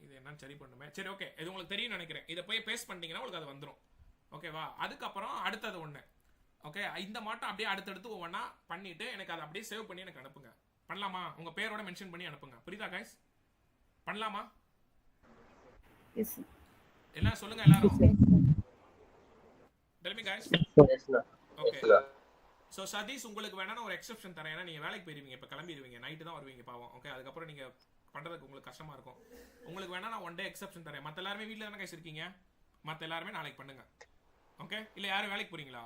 இது என்னன்னு சரி பண்ணுமே. சரி, ஓகே, இது உங்களுக்கு தெரியும் நினைக்கிறேன். இதை போய் பேஸ்ட் பண்ணிட்டீங்கன்னா உங்களுக்கு அது வந்துடும். ஓகேவா? அதுக்கப்புறம் அடுத்தது ஒன்று. ஓகே, இந்த மாட்டம் அப்படியே அடுத்தடுத்து ஒவ்வொன்றா பண்ணிவிட்டு எனக்கு அதை அப்படியே சேவ் பண்ணி எனக்கு அனுப்புங்க. பண்ணலாமா? உங்கள் பேரோட மென்ஷன் பண்ணி அனுப்புங்க. புரியுதா கைஸ்? பண்ணலாமா? Yes sir. எல்லாம் சொல்லுங்க எல்லாரும். Tell me guys. Okay, so Sathish, உங்களுக்கு வேணா நான் ஒரு எக்ஸெப்ஷன் தரேன். ஏன்னா நீங்கள் வேலைக்கு போயிருவீங்க, இப்போ கிளம்பிடுவீங்க, நைட்டு தான் வருவீங்க பாவம். ஓகே, அதுக்கப்புறம் நீங்கள் பண்ணுறதுக்கு உங்களுக்கு கஷ்டமாக இருக்கும். உங்களுக்கு வேணா நான் 1 டே எக்ஸெப்ஷன் தரேன். மற்ற எல்லாருமே வீட்டில் தானே கைஸ் இருக்கீங்க? மற்ற எல்லாருமே நாளைக்கு பண்ணுங்க. ஓகே, இல்லை யாரும் வேலைக்கு போகிறீங்களா,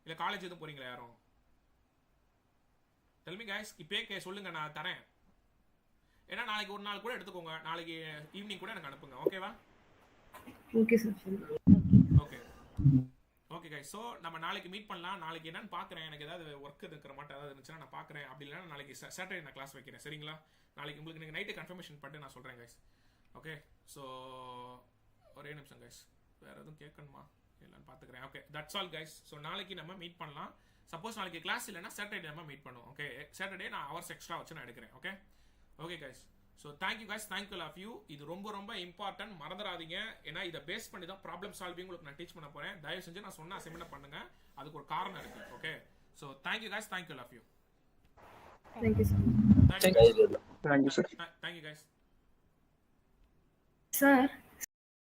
இல்லை காலேஜ் எதுவும் போகிறீங்களா யாரும்? Del me guys. இப்போயே சொல்லுங்க, நான் தரேன். ஏன்னா நாளைக்கு ஒரு நாள் கூட எடுத்துக்கோங்க, நாளைக்கு ஈவினிங் கூட எனக்கு அனுப்புங்க. ஓகேவா? Okay sir. Okay okay guys, so நம்ம நாளைக்கு மீட் பண்ணலாம். நாளைக்கு என்னன்னு பார்க்குறேன், எனக்கு ஏதாவது ஒர்க் இருக்கிற மாட்டேன் ஏதாவது இருந்துச்சுன்னா நான் பார்க்குறேன். அப்படி இல்லைன்னா நாளைக்கு சாட்டர்டே நான் கிளாஸ் வைக்கிறேன். சரிங்களா? நாளைக்கு உங்களுக்கு நீங்கள் நைட்டு கன்ஃபர்மேஷன் பண்ணிட்டு நான் சொல்கிறேன் கைஸ். ஓகே, ஸோ ஒரே நிமிஷம் கைஸ், வேறு எதுவும் கேட்கணுமா இல்லைன்னு பார்த்துக்கிறேன். Okay, that's all guys. So நாளைக்கு நம்ம மீட் பண்ணலாம். சப்போஸ் நாளைக்கு கிளாஸ் இல்லைன்னா சாட்டர்டே நம்ம மீட் பண்ணுவோம். ஓகே, சாட்டர்டே நான் ஹவர்ஸ் எக்ஸ்ட்ரா வச்சு நான் எடுக்கிறேன். Okay okay guys, so thank you guys, thank you all of you. இது ரொம்ப ரொம்ப இம்பார்ட்டன்ட், மறந்துடாதீங்க. ஏன்னா இதை பேஸ் பண்ணி தான் ப்ராப்ளம் சால்விங் உங்களுக்கு நான் டீச் பண்ண போகிறேன். தயவு செஞ்சு நான் சொன்ன அசைன்மெண்ட் பண்ணுங்க, அதுக்கு ஒரு காரணம் இருக்குது. Okay, so thank you guys, thank you all of you. Thank you sir. Thank you guys. Sir